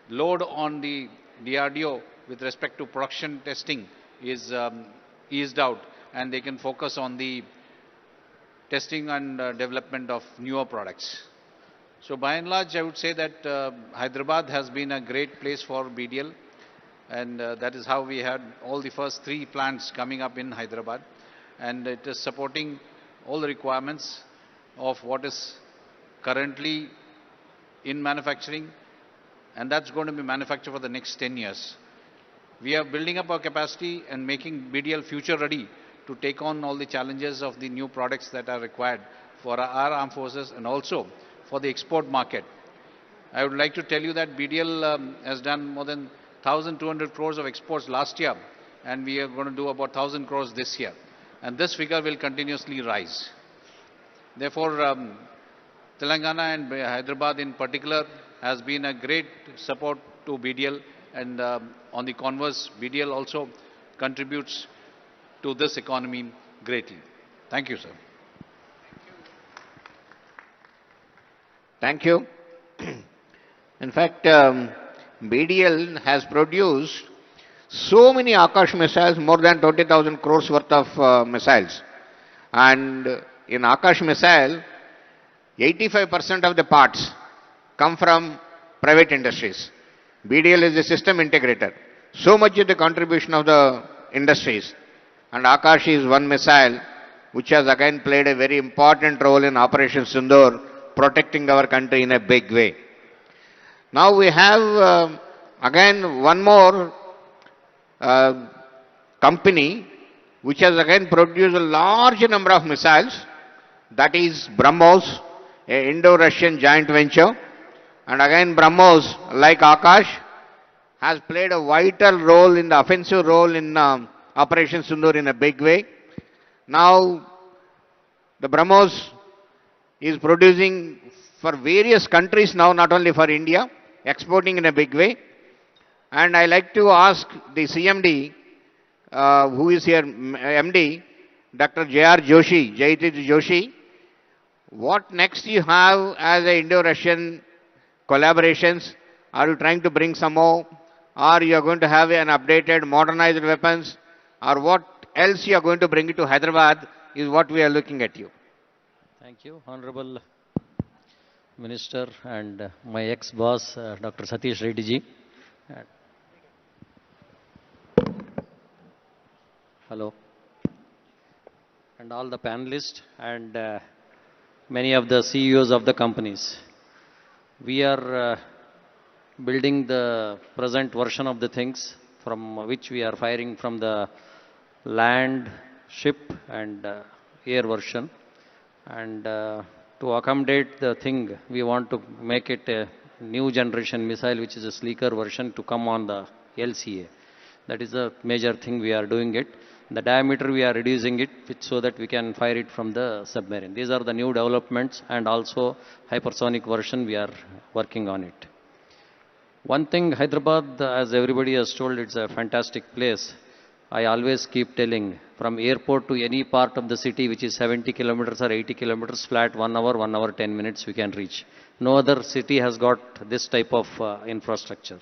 load on the DRDO with respect to production testing is eased out, and they can focus on the testing and development of newer products. So by and large, I would say that Hyderabad has been a great place for BDL, and that is how we had all the first 3 plants coming up in Hyderabad, and it is supporting all the requirements of what is currently in manufacturing, and that's going to be manufactured for the next 10 years. We are building up our capacity and making BDL future ready to take on all the challenges of the new products that are required for our armed forces and also for the export market. I would like to tell you that BDL has done more than 1,200 crores of exports last year, and we are going to do about 1,000 crores this year. And this figure will continuously rise. Therefore, Telangana and Hyderabad in particular has been a great support to BDL, and on the converse, BDL also contributes to this economy greatly. Thank you, sir. Thank you. In fact, BDL has produced so many Akash missiles, more than 20,000 crores worth of missiles. And in Akash missile, 85% of the parts come from private industries. BDL is a system integrator. So much is the contribution of the industries. And Akash is one missile which has again played a very important role in Operation Sindoor, protecting our country in a big way. Now we have again one more company which has again produced a large number of missiles, that is BrahMos, a Indo-Russian joint venture. And again BrahMos, like Akash, has played a vital role in the offensive role in Operation Sindoor in a big way. Now the BrahMos is producing for various countries now, not only for India, exporting in a big way. And I like to ask the CMD, who is here, MD, Dr. J.R. Joshi, Jaitit Joshi, what next you have as a Indo-Russian collaborations? Are you trying to bring some more? Or you are going to have an updated, modernized weapons? Or what else you are going to bring it to Hyderabad is what we are looking at you. Thank you, Honorable Minister and my ex-boss, Dr. Satish Reddy ji. Hello. And all the panelists and many of the CEOs of the companies. We are building the present version of the things from which we are firing from the land, ship and air version. And to accommodate the thing, we want to make it a new generation missile, which is a sleeker version to come on the LCA. That is a major thing we are doing it. The diameter we are reducing it so that we can fire it from the submarine. These are the new developments, and also hypersonic version we are working on it. One thing, Hyderabad, as everybody has told, it's a fantastic place. I always keep telling, from airport to any part of the city which is 70 kilometers or 80 kilometers flat, 1 hour 10 minutes we can reach. No other city has got this type of infrastructure.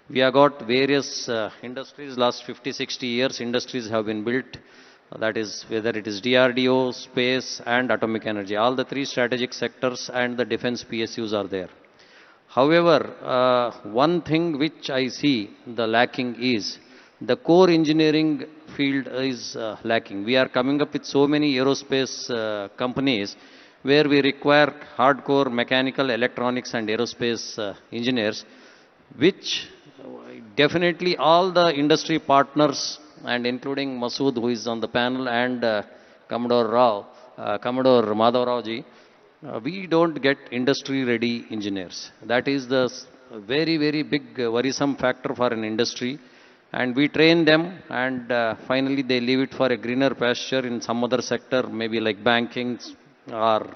We have got various industries, last 50, 60 years industries have been built. That is whether it is DRDO, space and atomic energy. All the three strategic sectors and the defense PSUs are there. However, one thing which I see the lacking is the core engineering field is lacking. We are coming up with so many aerospace companies where we require hardcore mechanical, electronics and aerospace engineers, which definitely all the industry partners and including Masood, who is on the panel, and Commodore Madhav Rao ji, we don't get industry ready engineers. That is the very, very big worrisome factor for an industry. And we train them, and finally they leave it for a greener pasture in some other sector, maybe like banking or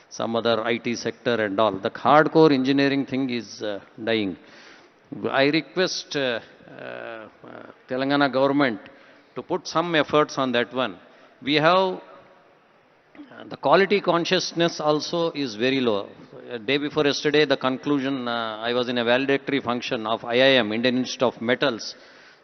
some other IT sector and all. The hardcore engineering thing is dying. I request Telangana government to put some efforts on that one. We have the quality consciousness also is very low. Day before yesterday, the conclusion, I was in a valedictory function of IIM, Indian Institute of Metals.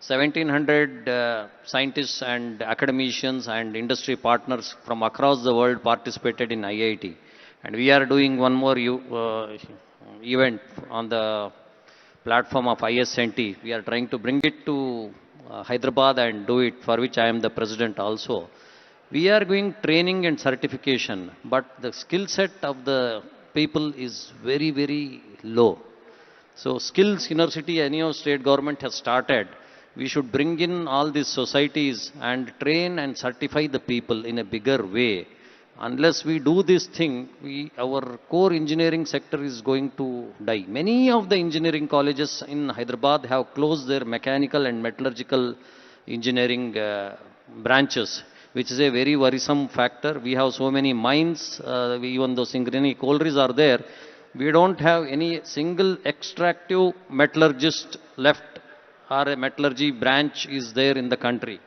1,700 scientists and academicians and industry partners from across the world participated in IIT. And we are doing one more event on the platform of ISNT. We are trying to bring it to Hyderabad and do it, for which I am the president also. We are doing training and certification, but the skill set of the people is very, very low. So skills university, any state government has started. We should bring in all these societies and train and certify the people in a bigger way. Unless we do this thing, our core engineering sector is going to die. Many of the engineering colleges in Hyderabad have closed their mechanical and metallurgical engineering branches, which is a very worrisome factor. We have so many mines, even though Singareni collieries are there, we don't have any single extractive metallurgist left, or a metallurgy branch is there in the country.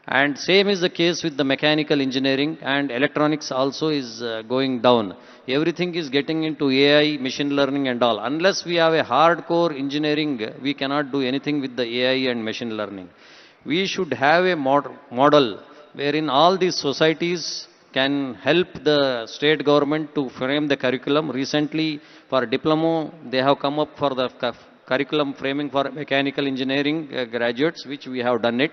And same is the case with the mechanical engineering, and electronics also is going down. Everything is getting into AI, machine learning and all. Unless we have a hardcore engineering, we cannot do anything with the AI and machine learning. We should have a model wherein all these societies can help the state government to frame the curriculum. Recently, for diploma, they have come up for the curriculum framing for mechanical engineering graduates, which we have done it.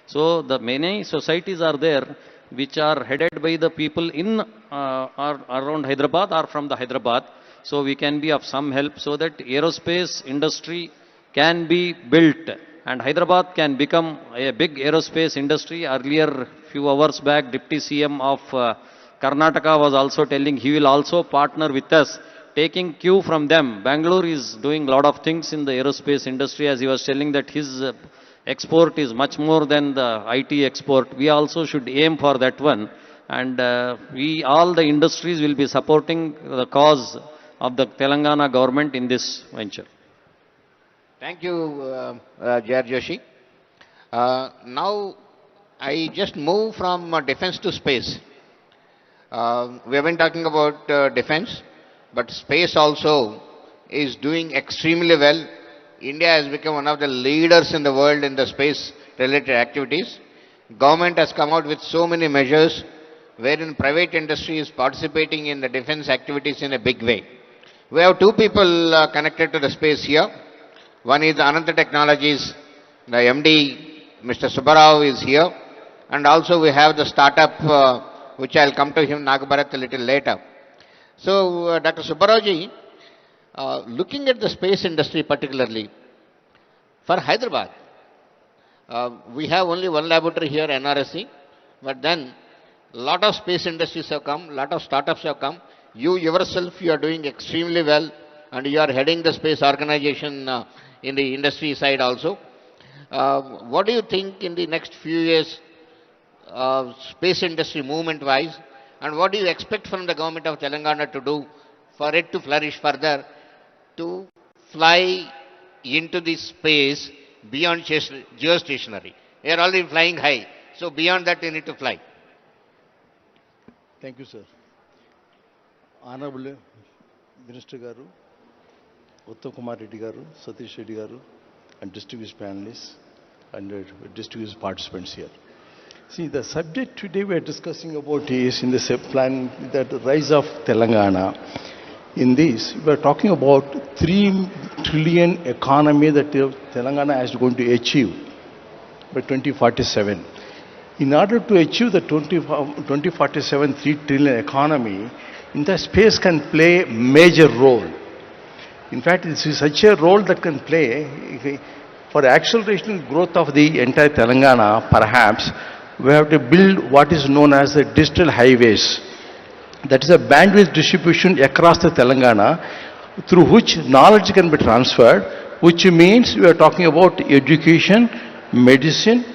So the many societies are there which are headed by the people in or around Hyderabad or from the Hyderabad. So we can be of some help so that aerospace industry can be built and Hyderabad can become a big aerospace industry. Earlier, few hours back, Deputy CM of Karnataka was also telling he will also partner with us, taking cue from them. Bangalore is doing a lot of things in the aerospace industry, as he was telling that his export is much more than the IT export. We also should aim for that one. And all the industries will be supporting the cause of the Telangana government in this venture. Thank you, J.R. Joshi. Now, I just move from defense to space. We have been talking about defense, but space also is doing extremely well. India has become one of the leaders in the world in the space-related activities. Government has come out with so many measures wherein private industry is participating in the defense activities in a big way. We have two people connected to the space here. One is Ananta Technologies, the MD, Mr. Subbarao is here. And also we have the startup, which I'll come to him, Nagbharat, a little later. So, Dr. Subbaraoji, looking at the space industry particularly, for Hyderabad, we have only one laboratory here, NRSC, but then a lot of space industries have come, a lot of startups have come. You yourself, you are doing extremely well, and you are heading the space organization in the industry side also. What do you think in the next few years, space industry movement wise, and what do you expect from the government of Telangana to do for it to flourish further, to fly into the space beyond geostationary? We are already flying high, so beyond that we need to fly. Thank you, sir. Honorable Minister Garu, Uttam Kumar Reddy Garu, Satish Reddy Garu, and distinguished panelists and distinguished participants here. See, the subject today we are discussing about is in the plan that the rise of Telangana. In this, we are talking about 3 trillion economy that Telangana is going to achieve by 2047. In order to achieve the 2047 3 trillion economy, in the space can play major role. In fact, this is such a role that can play for acceleration growth of the entire Telangana. Perhaps we have to build what is known as the digital highways. That is a bandwidth distribution across the Telangana through which knowledge can be transferred, which means we are talking about education, medicine,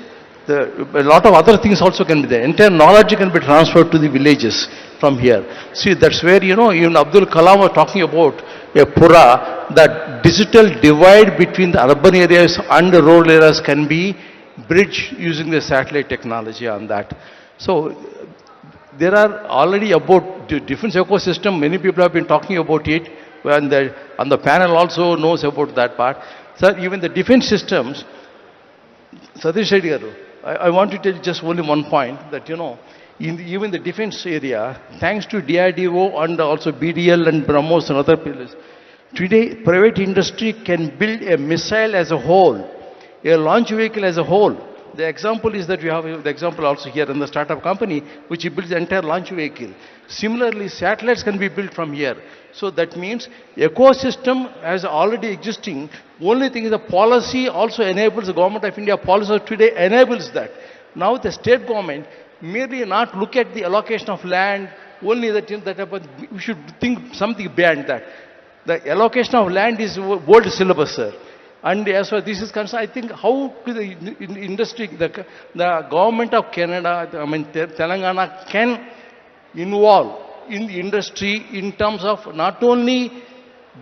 a lot of other things also can be there. Entire knowledge can be transferred to the villages from here. See, that's where, even Abdul Kalam was talking about a Pura, that digital divide between the urban areas and the rural areas can be bridged using the satellite technology on that. So, there are already about defense ecosystem, many people have been talking about it, and the panel also knows about that part. So, even the defense systems, Satish Reddy Garu, I want to tell just only one point that, even the defense area, thanks to DRDO and also BDL and BrahMos and other pillars, today private industry can build a missile as a whole, a launch vehicle as a whole. The example is that we have the example also here in the startup company, which builds the entire launch vehicle. Similarly, satellites can be built from here. So that means ecosystem as already existing. Only thing is the policy also enables, the government of India policy today enables that. Now the state government merely not look at the allocation of land, only that, we should think something beyond that. The allocation of land is world syllabus, sir. And as far as this is concerned, I think how the industry, the government of Canada, Telangana can involve in the industry in terms of not only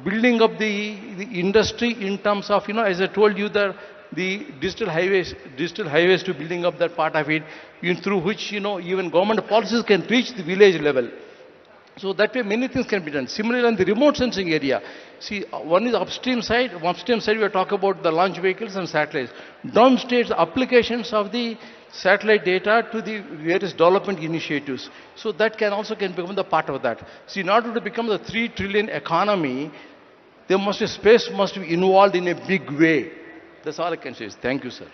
building up the industry in terms of, as I told you, the digital highways to building up that part of it, through which, even government policies can reach the village level. So that way many things can be done. Similarly, in the remote sensing area, see, one is upstream side we are talking about the launch vehicles and satellites. Downstairs, applications of the satellite data to the various development initiatives. So that can become the part of that. See, in order to become the 3 trillion economy, space must be involved in a big way. That's all I can say. Thank you, sir.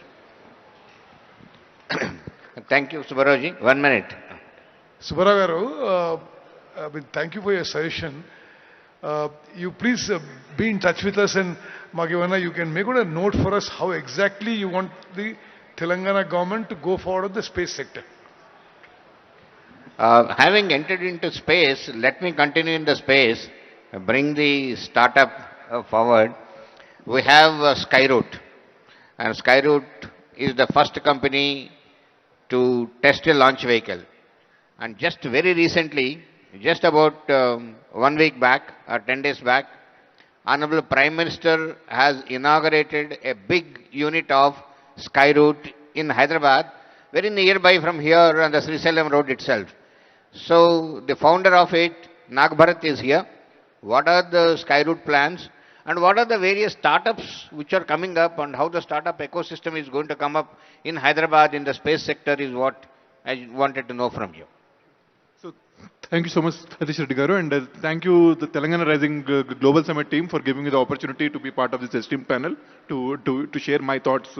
Thank you, Subbarao. 1 minute. Subbarao Garu, thank you for your suggestion. You please be in touch with us, and Magivana, you can make a note for us how exactly you want the Telangana government to go forward with the space sector. Having entered into space, let me continue in the space, bring the startup forward. We have Skyroot, and Skyroot is the first company to test a launch vehicle. And just very recently, just about 1 week back or 10 days back, Honorable Prime Minister has inaugurated a big unit of Skyroot in Hyderabad, very nearby from here on the Srisalem road itself. So the founder of it, Nagbharat, is here. What are the Skyroot plans and what are the various startups which are coming up, and how the startup ecosystem is going to come up in Hyderabad in the space sector is what I wanted to know from you. So Thank you so much, Satish Reddy Garu, and thank you, the Telangana Rising Global Summit team, for giving me the opportunity to be part of this esteemed panel to share my thoughts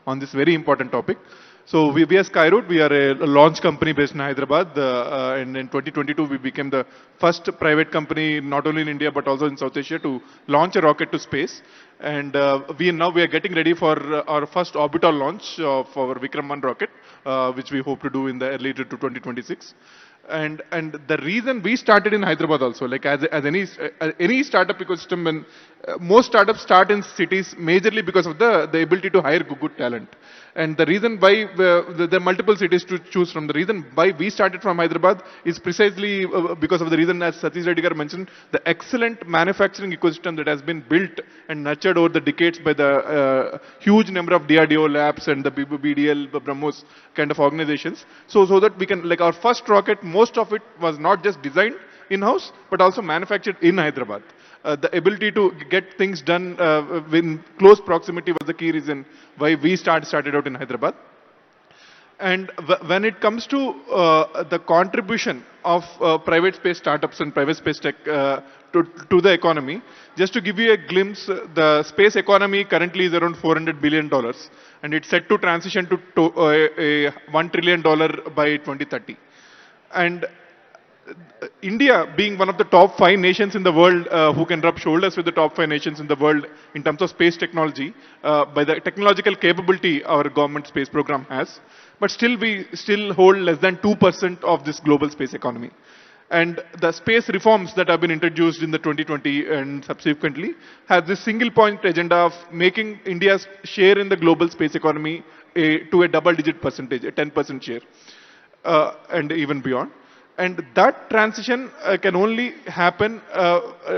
on this very important topic. So we are Skyroot. We are a launch company based in Hyderabad, and in 2022 we became the first private company, not only in India but also in South Asia, to launch a rocket to space. And we are getting ready for our first orbital launch of our Vikram 1 rocket, which we hope to do in the early to 2026. And the reason we started in Hyderabad also, like as any startup ecosystem, when most startups start in cities majorly because of the ability to hire good talent. And the reason why there are multiple cities to choose from, the reason why we started from Hyderabad is precisely because of the reason, as Satish Reddy Garu mentioned, the excellent manufacturing ecosystem that has been built and nurtured over the decades by the huge number of DRDO labs and the BDL, BrahMos kind of organizations. So that we can, like our first rocket, most of it was not just designed in-house, but also manufactured in Hyderabad. The ability to get things done in close proximity was the key reason why we started out in Hyderabad. And when it comes to the contribution of private space startups and private space tech to the economy, just to give you a glimpse, the space economy currently is around $400 billion, and it's set to transition to a $1 trillion by 2030. And India, being one of the top 5 nations in the world who can rub shoulders with the top 5 nations in the world in terms of space technology, by the technological capability our government space program has, but still we hold less than 2% of this global space economy. And the space reforms that have been introduced in the 2020 and subsequently have this single point agenda of making India's share in the global space economy to a double-digit percentage, a 10% share, and even beyond. And that transition can only happen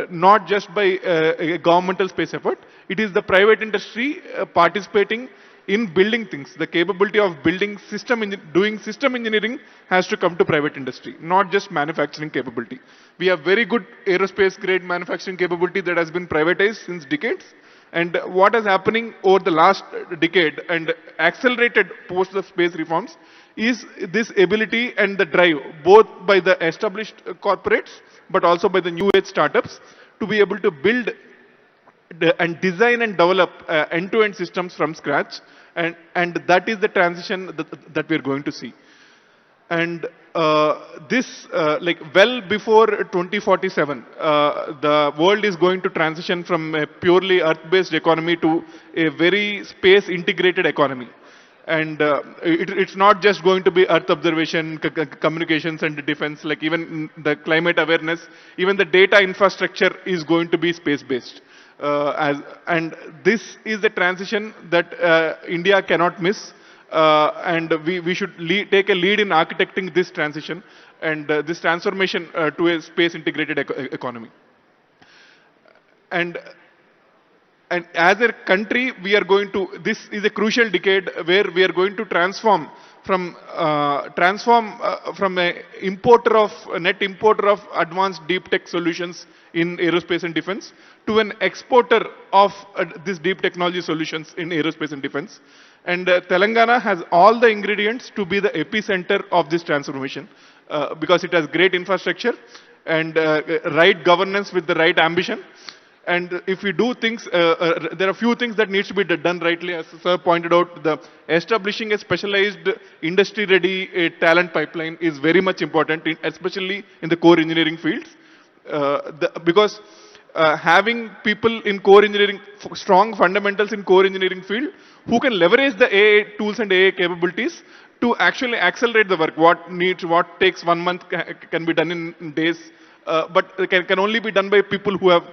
not just by a governmental space effort. It is the private industry participating in building things. The capability of building doing system engineering has to come to private industry, not just manufacturing capability. We have very good aerospace grade manufacturing capability that has been privatized since decades. And what is happening over the last decade and accelerated post the space reforms is this ability and the drive, both by the established corporates, but also by the new age startups, to be able to build and design and develop end-to-end systems from scratch. And that is the transition that we're going to see. And this, like well before 2047, the world is going to transition from a purely earth-based economy to a very space-integrated economy. And it's not just going to be earth observation, communications and defense, like even the climate awareness, even the data infrastructure is going to be space-based. And this is the transition that India cannot miss. And we should take a lead in architecting this transition and this transformation to a space-integrated economy. And as a country, we are going to, this is a crucial decade where we are going to transform from a net importer of advanced deep tech solutions in aerospace and defense to an exporter of these deep technology solutions in aerospace and defense. And Telangana has all the ingredients to be the epicenter of this transformation because it has great infrastructure and right governance with the right ambition. And if we do things, there are a few things that needs to be done rightly. As Sir pointed out, the establishing a specialized industry-ready talent pipeline is very much important, especially in the core engineering fields. Because having people in core engineering, strong fundamentals in core engineering field, who can leverage the AI tools and AI capabilities to actually accelerate the work. What takes 1 month can be done in days, but can only be done by people who have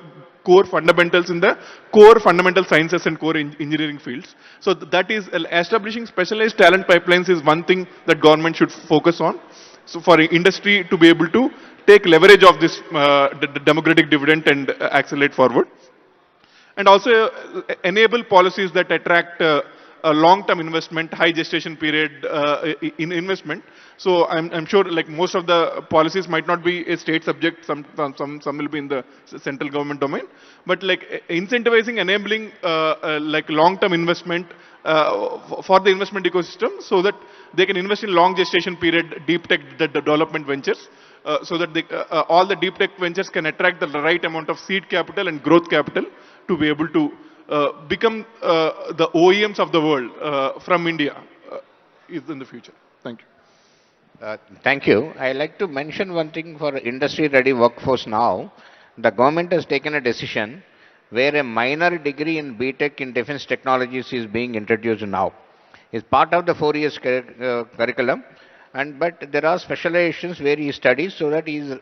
core fundamentals in the core fundamental sciences and core engineering fields. So that is establishing specialized talent pipelines is one thing that government should focus on. So for industry to be able to take leverage of this democratic dividend and accelerate forward. And also enable policies that attract a long-term investment, high gestation period in investment. So I'm sure like most of the policies might not be a state subject, some will be in the central government domain, but like incentivizing, enabling like long-term investment for the investment ecosystem so that they can invest in long gestation period, deep tech development ventures so that all the deep tech ventures can attract the right amount of seed capital and growth capital to be able to become the OEMs of the world from India is in the future. Thank you. Thank you. I like to mention one thing for industry-ready workforce now. The government has taken a decision where a minor degree in BTech in defense technologies is being introduced now. It's part of the 4 years curriculum, but there are specializations where he studies so that he is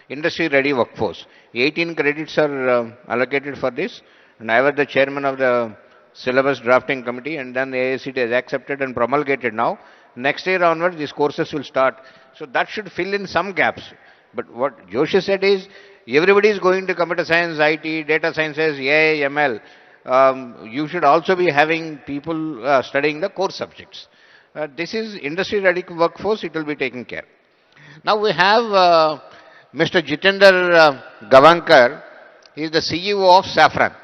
industry-ready workforce. 18 credits are allocated for this, and I was the chairman of the syllabus drafting committee, and then the AICT has accepted and promulgated now. Next year onwards, these courses will start. So that should fill in some gaps. But what Joshi said is, everybody is going to computer science, IT, data sciences, AI, ML. You should also be having people studying the core subjects. This is industry-ready workforce, it will be taken care. Now we have Mr. Jitender Gavankar. He is the CEO of Safran.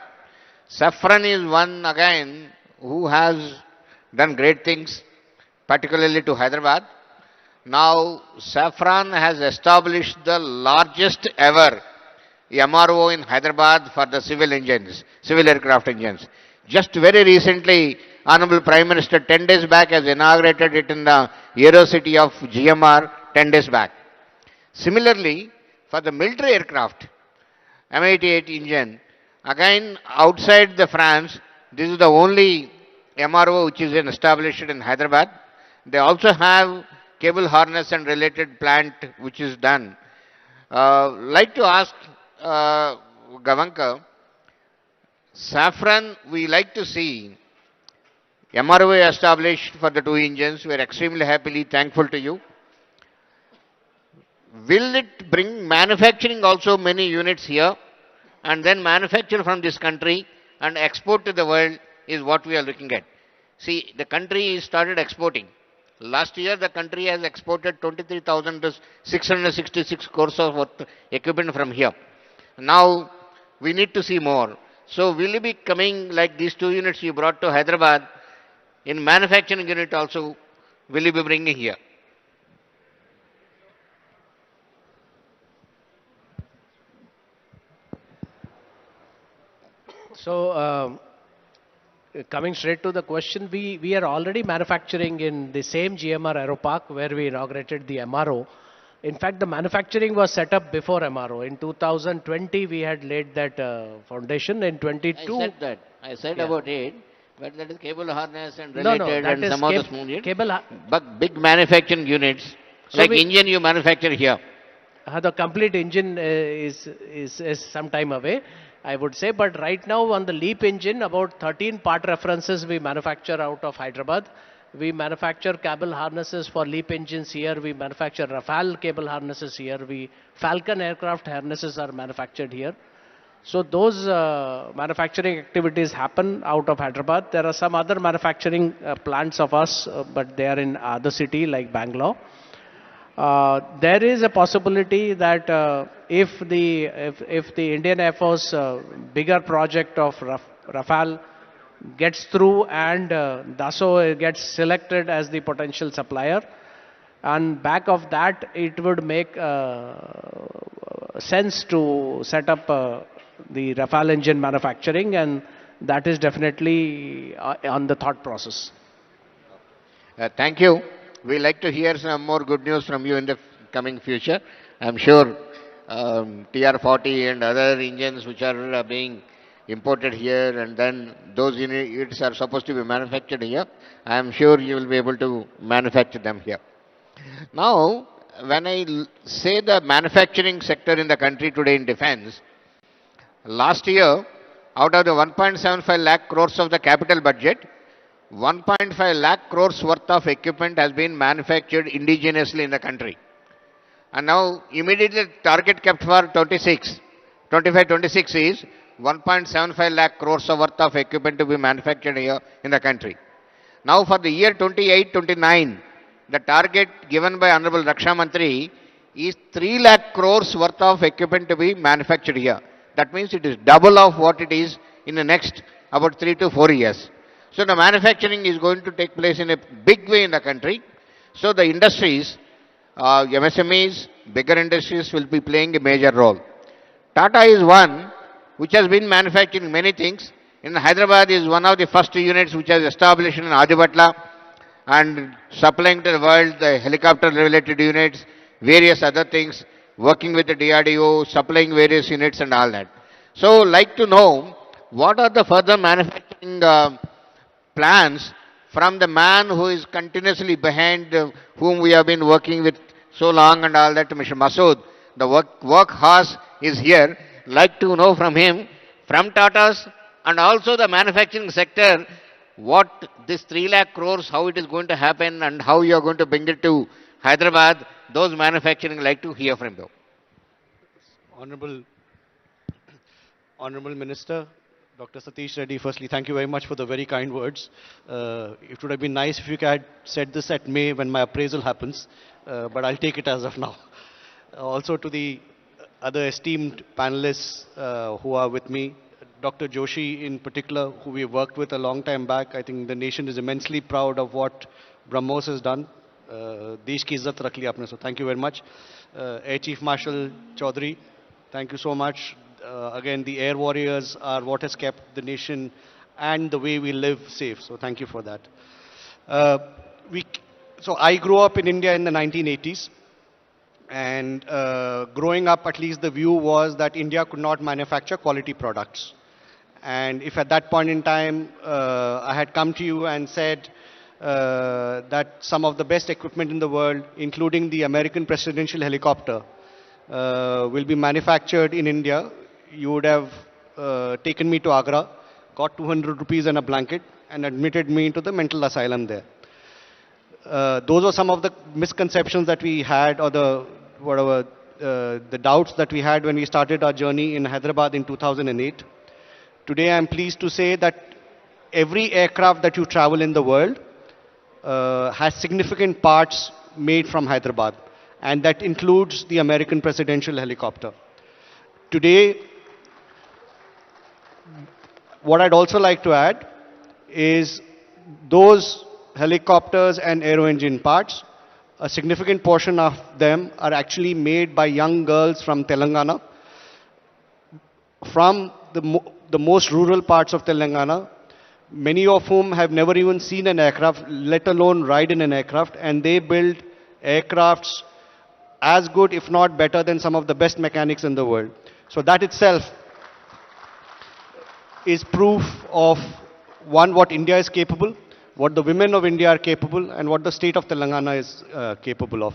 Safran is one again who has done great things, particularly to Hyderabad. Now Safran has established the largest ever MRO in Hyderabad for the civil engines, civil aircraft engines. Just very recently, Honorable Prime Minister 10 days back has inaugurated it in the Aero City of GMR 10 days back. Similarly, for the military aircraft, M88 engine, again outside the France, this is the only MRO which is established in Hyderabad. They also have cable harness and related plant which is done. Like to ask Gavankar, Safran, we like to see MRO established for the two engines. We are extremely happily thankful to you. Will it bring manufacturing also many units here and then manufacture from this country and export to the world is what we are looking at. See, the country started exporting. Last year, the country has exported 23,666 crores of equipment from here. Now, we need to see more. So, will you be coming like these two units you brought to Hyderabad, in manufacturing unit also, will you be bringing here? So, coming straight to the question, we are already manufacturing in the same GMR Aero Park where we inaugurated the MRO. In fact, the manufacturing was set up before MRO. In 2020, we had laid that foundation. In 22, I said that. I said about it, but that is cable harness and No, related that and is some of the small units. cable. But big manufacturing units, So like we- engine you manufacture here. The complete engine is some time away, I would say. But right now on the LEAP engine, about 13 part references we manufacture out of Hyderabad. We manufacture cable harnesses for LEAP engines here. We manufacture Rafale cable harnesses here. Falcon aircraft harnesses are manufactured here. So those manufacturing activities happen out of Hyderabad. There are some other manufacturing plants of us, but they are in other city like Bangalore. There is a possibility that if the Indian Air Force bigger project of Rafale gets through and Dassault gets selected as the potential supplier, and back of that it would make sense to set up the Rafale engine manufacturing, and that is definitely on the thought process. Thank you. We like to hear some more good news from you in the coming future. I'm sure TR-40 and other engines which are being imported here, and then those units are supposed to be manufactured here. I'm sure you will be able to manufacture them here. Now, when I say the manufacturing sector in the country today in defense, last year, out of the 1.75 lakh crores of the capital budget, 1.5 lakh crores worth of equipment has been manufactured indigenously in the country. And now, immediately target kept for 25-26 is 1.75 lakh crores of worth of equipment to be manufactured here in the country. Now, for the year 28-29, the target given by Honorable Raksha Mantri is 3 lakh crores worth of equipment to be manufactured here. That means it is double of what it is in the next about 3 to 4 years. So the manufacturing is going to take place in a big way in the country. So the industries, MSMEs, bigger industries will be playing a major role. Tata is one which has been manufacturing many things. In Hyderabad is one of the first units which has established in Adibatla and supplying to the world the helicopter related units, various other things, working with the DRDO, supplying various units and all that. So like to know what are the further manufacturing plans from the man who is continuously behind whom we have been working with so long and all that, Mr. Masood, the workhorse is here. Like to know from him, from Tata's and also the manufacturing sector, what this 3 lakh crores, how it is going to happen and how you are going to bring it to Hyderabad, those manufacturing like to hear from you. Honorable Minister, Dr. Satish Reddy, firstly, thank you very much for the very kind words. It would have been nice if you had said this at May when my appraisal happens, but I'll take it as of now. Also to the other esteemed panelists who are with me, Dr. Joshi in particular, who we worked with a long time back. I think the nation is immensely proud of what BrahMos has done. Desh ki izzat rakh liya apne, so thank you very much. Air Chief Marshal Chaudhary, thank you so much. Again, the air warriors are what has kept the nation and the way we live safe, so thank you for that. So I grew up in India in the 1980s. And growing up, at least the view was that India could not manufacture quality products. And if at that point in time I had come to you and said that some of the best equipment in the world, including the American presidential helicopter, will be manufactured in India, you would have taken me to Agra, got 200 rupees and a blanket, and admitted me into the mental asylum there. Those were some of the misconceptions that we had, or the doubts that we had when we started our journey in Hyderabad in 2008. Today I am pleased to say that every aircraft that you travel in the world has significant parts made from Hyderabad, and that includes the American presidential helicopter. Today, what I'd also like to add is those helicopters and aero engine parts, a significant portion of them are actually made by young girls from Telangana, from the most rural parts of Telangana, many of whom have never even seen an aircraft, let alone ride in an aircraft, and they build aircrafts as good, if not better, than some of the best mechanics in the world. So that itself is proof of, one, what India is capable, what the women of India are capable, and what the state of Telangana is capable of.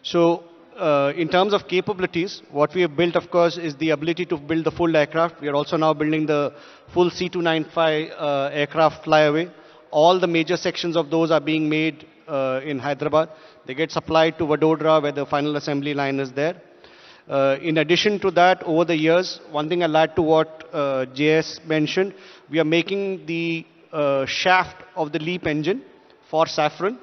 So in terms of capabilities, what we have built, of course, is the ability to build the full aircraft. We are also now building the full C295 aircraft flyaway. All the major sections of those are being made in Hyderabad. They get supplied to Vadodara, where the final assembly line is there. In addition to that, over the years, one thing I'll add to what JS mentioned, we are making the shaft of the LEAP engine for Safran.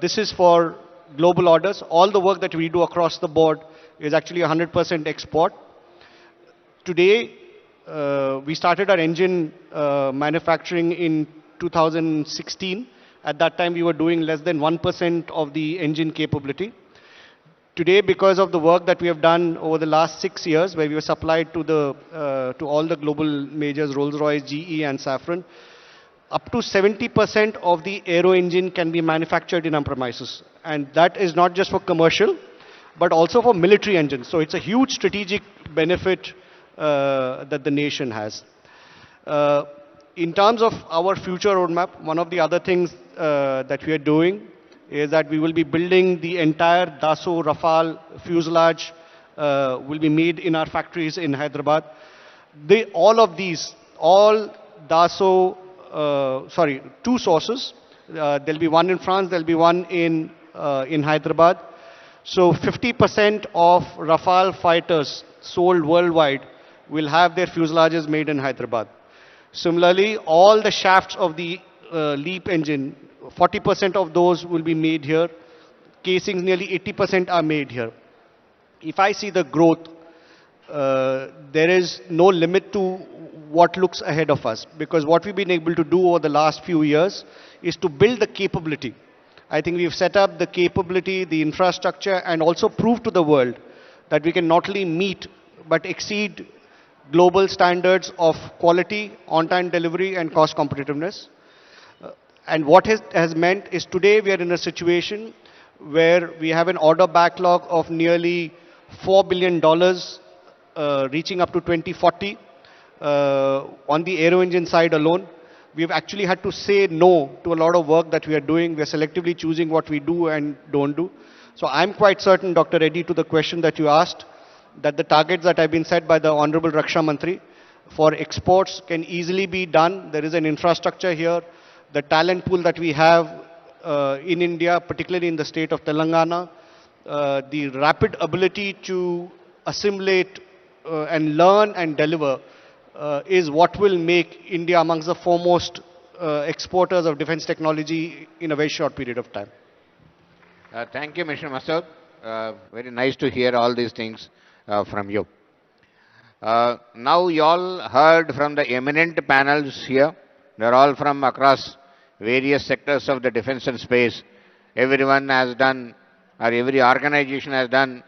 This is for global orders. All the work that we do across the board is actually 100% export. Today, we started our engine manufacturing in 2016. At that time, we were doing less than 1% of the engine capability. Today, because of the work that we have done over the last 6 years, where we were supplied to all the global majors, Rolls-Royce, GE and Safran, up to 70% of the aero engine can be manufactured in our premises. And that is not just for commercial, but also for military engines. So it's a huge strategic benefit that the nation has. In terms of our future roadmap, one of the other things that we are doing is that we will be building the entire Dassault Rafale fuselage will be made in our factories in Hyderabad. All Dassault, two sources. There'll be one in France, there'll be one in Hyderabad. So 50% of Rafale fighters sold worldwide will have their fuselages made in Hyderabad. Similarly, all the shafts of the LEAP engine, 40% of those will be made here. Casings, nearly 80% are made here. If I see the growth, there is no limit to what looks ahead of us, because what we've been able to do over the last few years is to build the capability. I think we've set up the capability, the infrastructure, and also proved to the world that we can not only meet but exceed global standards of quality, on-time delivery, and cost competitiveness. And what has meant is today we are in a situation where we have an order backlog of nearly $4 billion reaching up to 2040 on the aero engine side alone. We've actually had to say no to a lot of work that we are doing. We are selectively choosing what we do and don't do. So I'm quite certain, Dr. Reddy, to the question that you asked, that the targets that have been set by the Honorable Raksha Mantri for exports can easily be done. There is an infrastructure here. The talent pool that we have in India, particularly in the state of Telangana, the rapid ability to assimilate and learn and deliver is what will make India amongst the foremost exporters of defense technology in a very short period of time. Thank you, Mr. Masood. Very nice to hear all these things from you. Now you all heard from the eminent panels here. They're all from across various sectors of the defense and space. Everyone has done, or every organization has done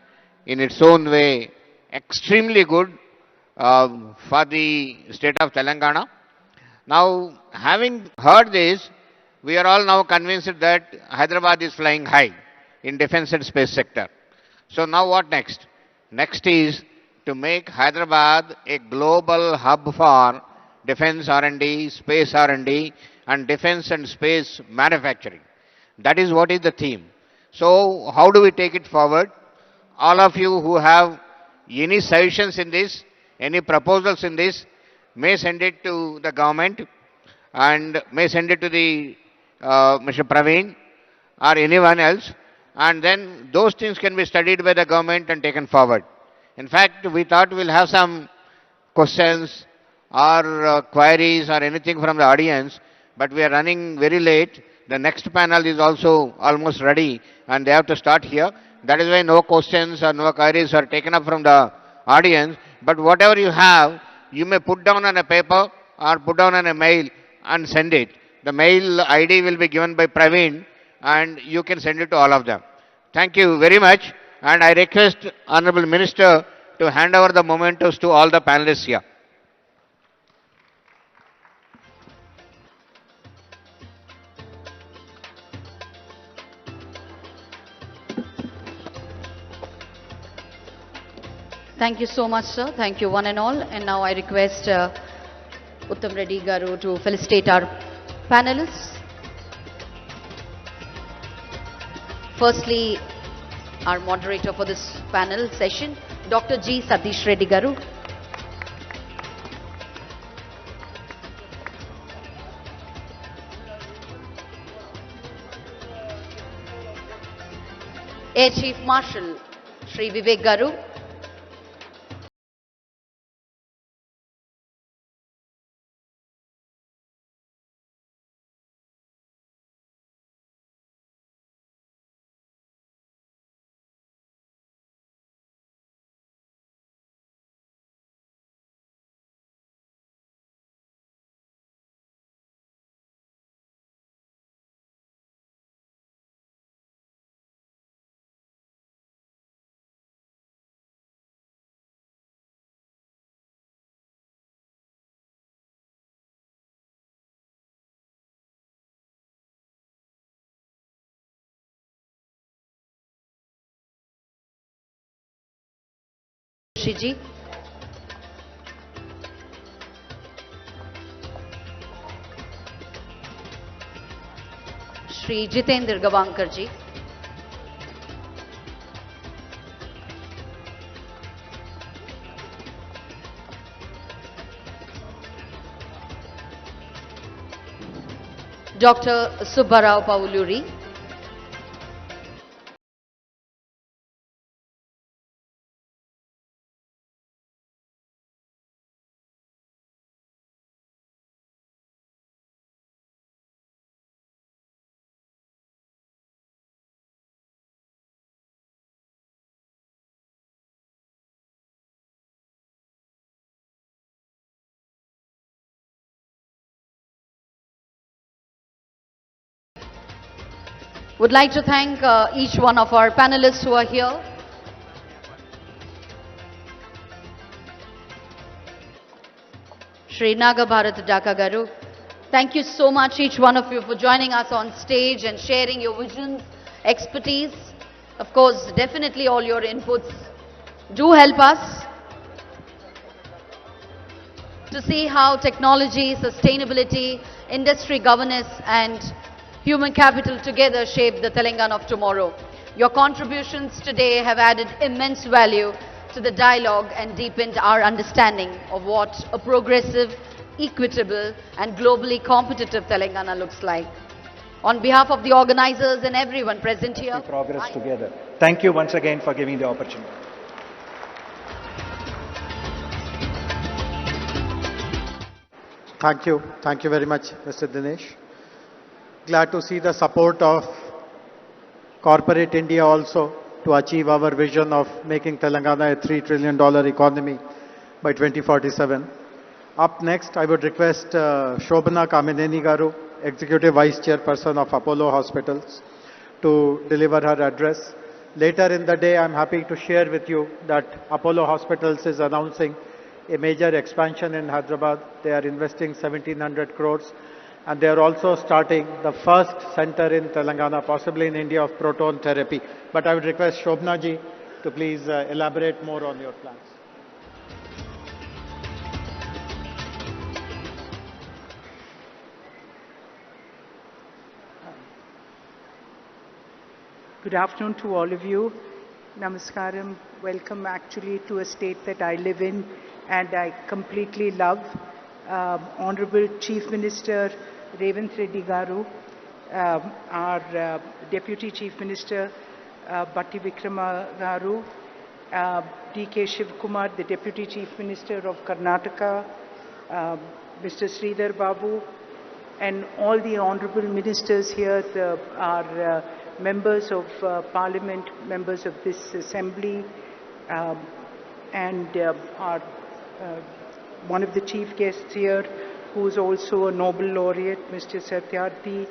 in its own way, extremely good for the state of Telangana. Now, having heard this, we are all now convinced that Hyderabad is flying high in defense and space sector. So now what next? Next is to make Hyderabad a global hub for defense R&D, space R&D, and defense and space manufacturing. That is what is the theme. So how do we take it forward? All of you who have any suggestions in this, any proposals in this, may send it to the government and may send it to the Mr. Praveen or anyone else, and then those things can be studied by the government and taken forward. In fact, we thought we'll have some questions or queries or anything from the audience, but we are running very late. The next panel is also almost ready and they have to start here. That is why no questions or no queries are taken up from the audience. But whatever you have, you may put down on a paper or put down on a mail and send it. The mail ID will be given by Praveen and you can send it to all of them. Thank you very much. And I request Honorable Minister to hand over the mementos to all the panelists here. Thank you so much, sir. Thank you, one and all. And now I request Uttam Reddy Garu to felicitate our panelists. Firstly, our moderator for this panel session, Dr. G. Satish Reddy Garu. Air Chief Marshal, Shri Vivek Garu. Ji. Shri Jitendra Gavankar ji. Dr. Subbarao Pauluri. Would like to thank each one of our panelists who are here. Shri Naga Bharat Daka Garu, thank you so much each one of you for joining us on stage and sharing your visions, expertise. Of course, definitely all your inputs do help us to see how technology, sustainability, industry governance and human capital together shape the Telangana of tomorrow. Your contributions today have added immense value to the dialogue and deepened our understanding of what a progressive, equitable and globally competitive Telangana looks like. On behalf of the organizers and everyone present here, progress together. Thank you once again for giving the opportunity. Thank you very much, Mr. Dinesh. Glad to see the support of corporate India also to achieve our vision of making Telangana a $3 trillion economy by 2047. Up next, I would request Shobhana Kamineni Garu, Executive Vice Chairperson of Apollo Hospitals, to deliver her address. Later in the day, I'm happy to share with you that Apollo Hospitals is announcing a major expansion in Hyderabad. They are investing 1,700 crores. And they are also starting the first center in Telangana, possibly in India, of proton therapy. But I would request Shobhana ji to please elaborate more on your plans. Good afternoon to all of you. Namaskaram. Welcome actually to a state that I live in and I completely love. Honorable Chief Minister Revanth Reddy Garu, our Deputy Chief Minister Bhakti Garu, D.K. Shivkumar, the Deputy Chief Minister of Karnataka, Mr. Sridhar Babu, and all the honorable ministers here, our members of Parliament, members of this Assembly, and our one of the chief guests here, who is also a Nobel laureate, Mr. Satyarthi,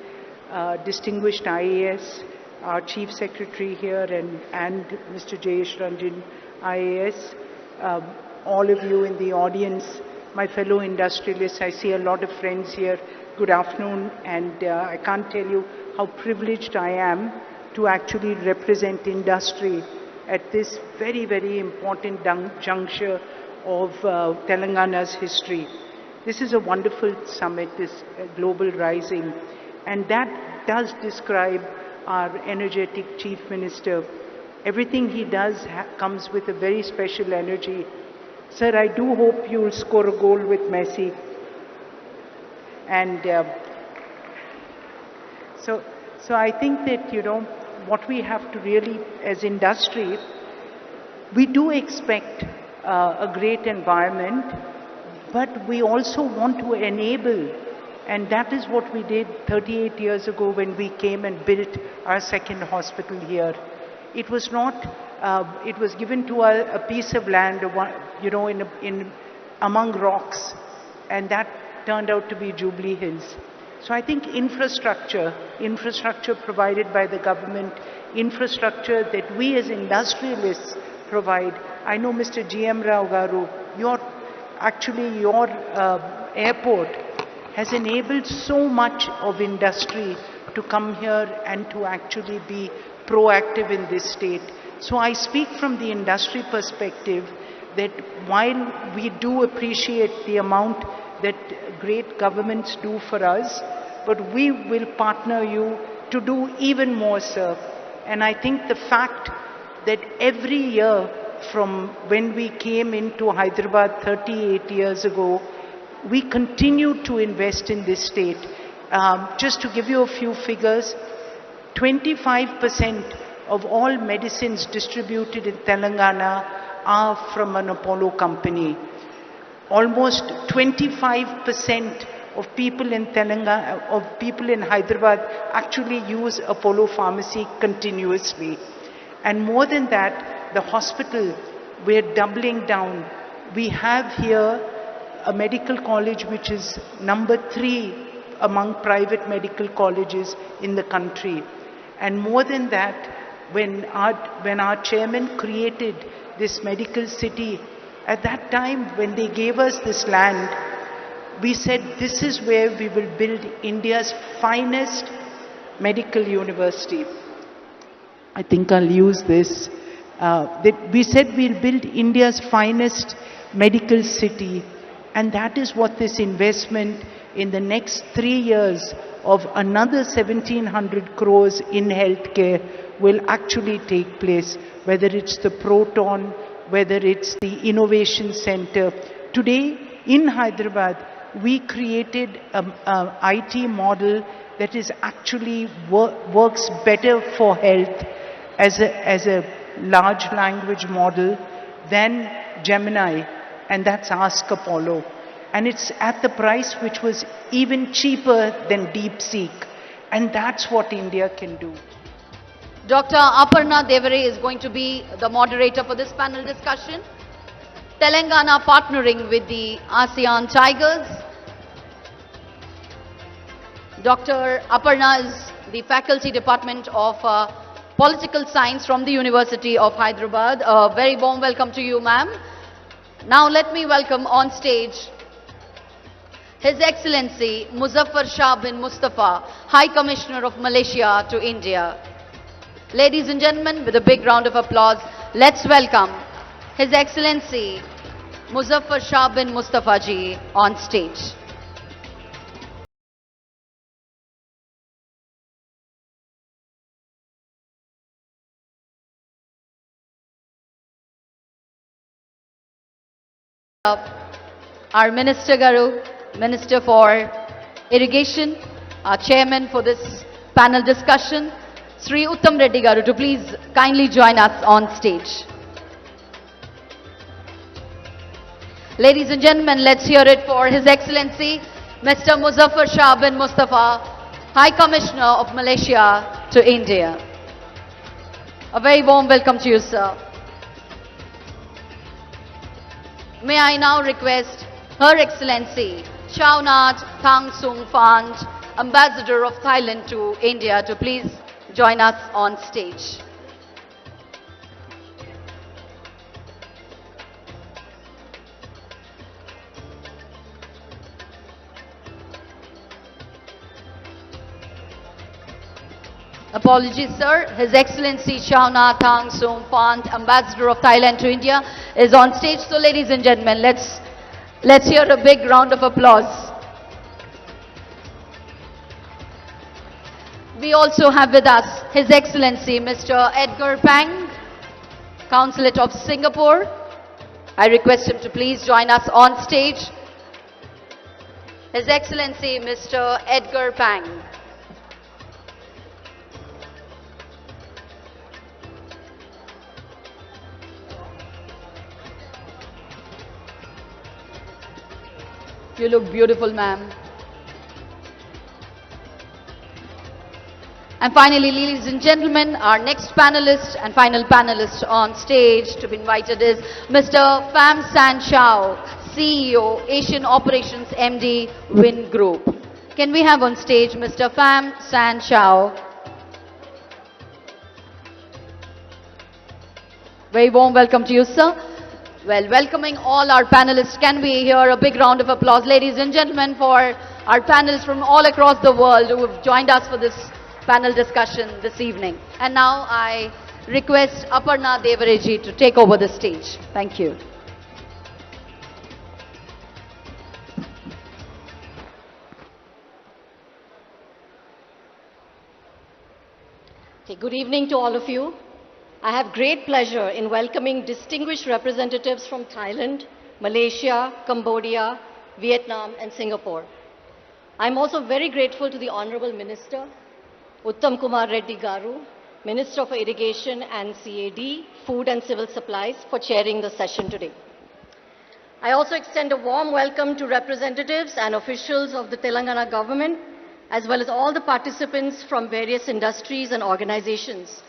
distinguished IAS, our Chief Secretary here, and Mr. Jayesh Ranjan, IAS, all of you in the audience, my fellow industrialists, I see a lot of friends here. Good afternoon, and I can't tell you how privileged I am to actually represent industry at this very, very important juncture of Telangana's history. This is a wonderful summit, this Global Rising, and that does describe our energetic Chief Minister. Everything he does comes with a very special energy. Sir, I do hope you'll score a goal with Messi. And so I think that, you know, what we have to really, as industry, we do expect a great environment, but we also want to enable, and that is what we did 38 years ago when we came and built our second hospital here. It was not, it was given to a piece of land, you know, among rocks, and that turned out to be Jubilee Hills. So I think infrastructure provided by the government, infrastructure that we as industrialists provide. I know Mr. GM Rao Garu, your airport has enabled so much of industry to come here and to actually be proactive in this state. So I speak from the industry perspective that while we do appreciate the amount that great governments do for us, but we will partner you to do even more, sir. And I think the fact that every year from when we came into Hyderabad 38 years ago, we continue to invest in this state. Just to give you a few figures, 25% of all medicines distributed in Telangana are from an Apollo company. Almost 25% of people in Telangana, of people in Hyderabad actually use Apollo Pharmacy continuously. And more than that, the hospital, we're doubling down. We have here a medical college which is number 3 among private medical colleges in the country. And more than that, when our chairman created this medical city, at that time when they gave us this land, we said this is where we will build India's finest medical university. I think I'll use this. That we said we'll build India's finest medical city, and that is what this investment in the next 3 years of another 1700 crores in healthcare will actually take place, whether it's the Proton, whether it's the Innovation Center. Today in Hyderabad, we created an IT model that is actually works better for health as a large language model than Gemini, and that's Ask Apollo. And it's at the price which was even cheaper than DeepSeek. And that's what India can do. Dr. Aparna Devare is going to be the moderator for this panel discussion. Telangana partnering with the ASEAN Tigers. Dr. Aparna is the Faculty Department of Political Science from the University of Hyderabad. A very warm welcome to you, ma'am. Now let me welcome on stage His Excellency Muzaffar Shah bin Mustafa, High Commissioner of Malaysia to India. Ladies and gentlemen, with a big round of applause, let's welcome His Excellency Muzaffar Shah bin Mustafa ji on stage. Our Minister Garu, Minister for Irrigation, our Chairman for this panel discussion, Sri Uttam Reddy Garu, to please kindly join us on stage. Ladies and gentlemen, let's hear it for His Excellency Mr. Muzaffar Shah bin Mustafa, High Commissioner of Malaysia to India. A very warm welcome to you, sir. May I now request Her Excellency Chaunat Thang Sung Phant, Ambassador of Thailand to India, to please join us on stage. Apologies, sir. His Excellency Chaunat Thang Sung Phant, Ambassador of Thailand to India, is on stage. So, ladies and gentlemen, let's hear a big round of applause. We also have with us His Excellency Mr. Edgar Pang, Consulate of Singapore. I request him to please join us on stage. His Excellency Mr. Edgar Pang. You look beautiful, ma'am. And finally, ladies and gentlemen, our next panelist and final panelist on stage to be invited is Mr. Pham San Chao, CEO, Asian Operations MD, Win Group. Can we have on stage Mr. Pham San Chao? Very warm welcome to you, sir. Well, welcoming all our panelists, can we hear a big round of applause, ladies and gentlemen, for our panelists from all across the world who have joined us for this panel discussion this evening. And now I request Aparna Devare ji to take over the stage. Thank you. Okay, good evening to all of you. I have great pleasure in welcoming distinguished representatives from Thailand, Malaysia, Cambodia, Vietnam and Singapore. I'm also very grateful to the Honorable Minister, Uttam Kumar Reddy Garu, Minister for Irrigation and CAD, Food and Civil Supplies, for chairing the session today. I also extend a warm welcome to representatives and officials of the Telangana government, as well as all the participants from various industries and organizations.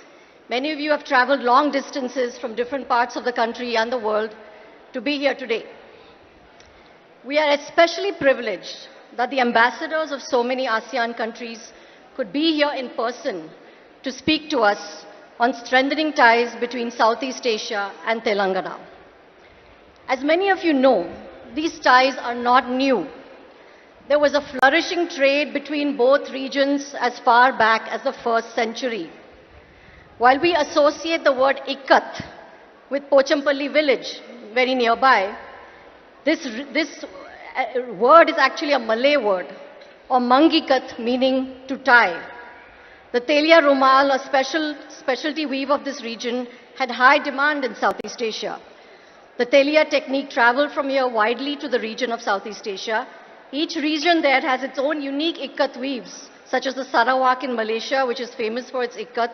Many of you have traveled long distances from different parts of the country and the world to be here today. We are especially privileged that the ambassadors of so many ASEAN countries could be here in person to speak to us on strengthening ties between Southeast Asia and Telangana. As many of you know, these ties are not new. There was a flourishing trade between both regions as far back as the 1st century. While we associate the word Ikkat with Pochampalli village, very nearby, this word is actually a Malay word, or Mangikat, meaning to tie. The Telia Rumal, a specialty weave of this region, had high demand in Southeast Asia. The Telia technique traveled from here widely to the region of Southeast Asia. Each region there has its own unique Ikkat weaves, such as the Sarawak in Malaysia, which is famous for its Ikkat,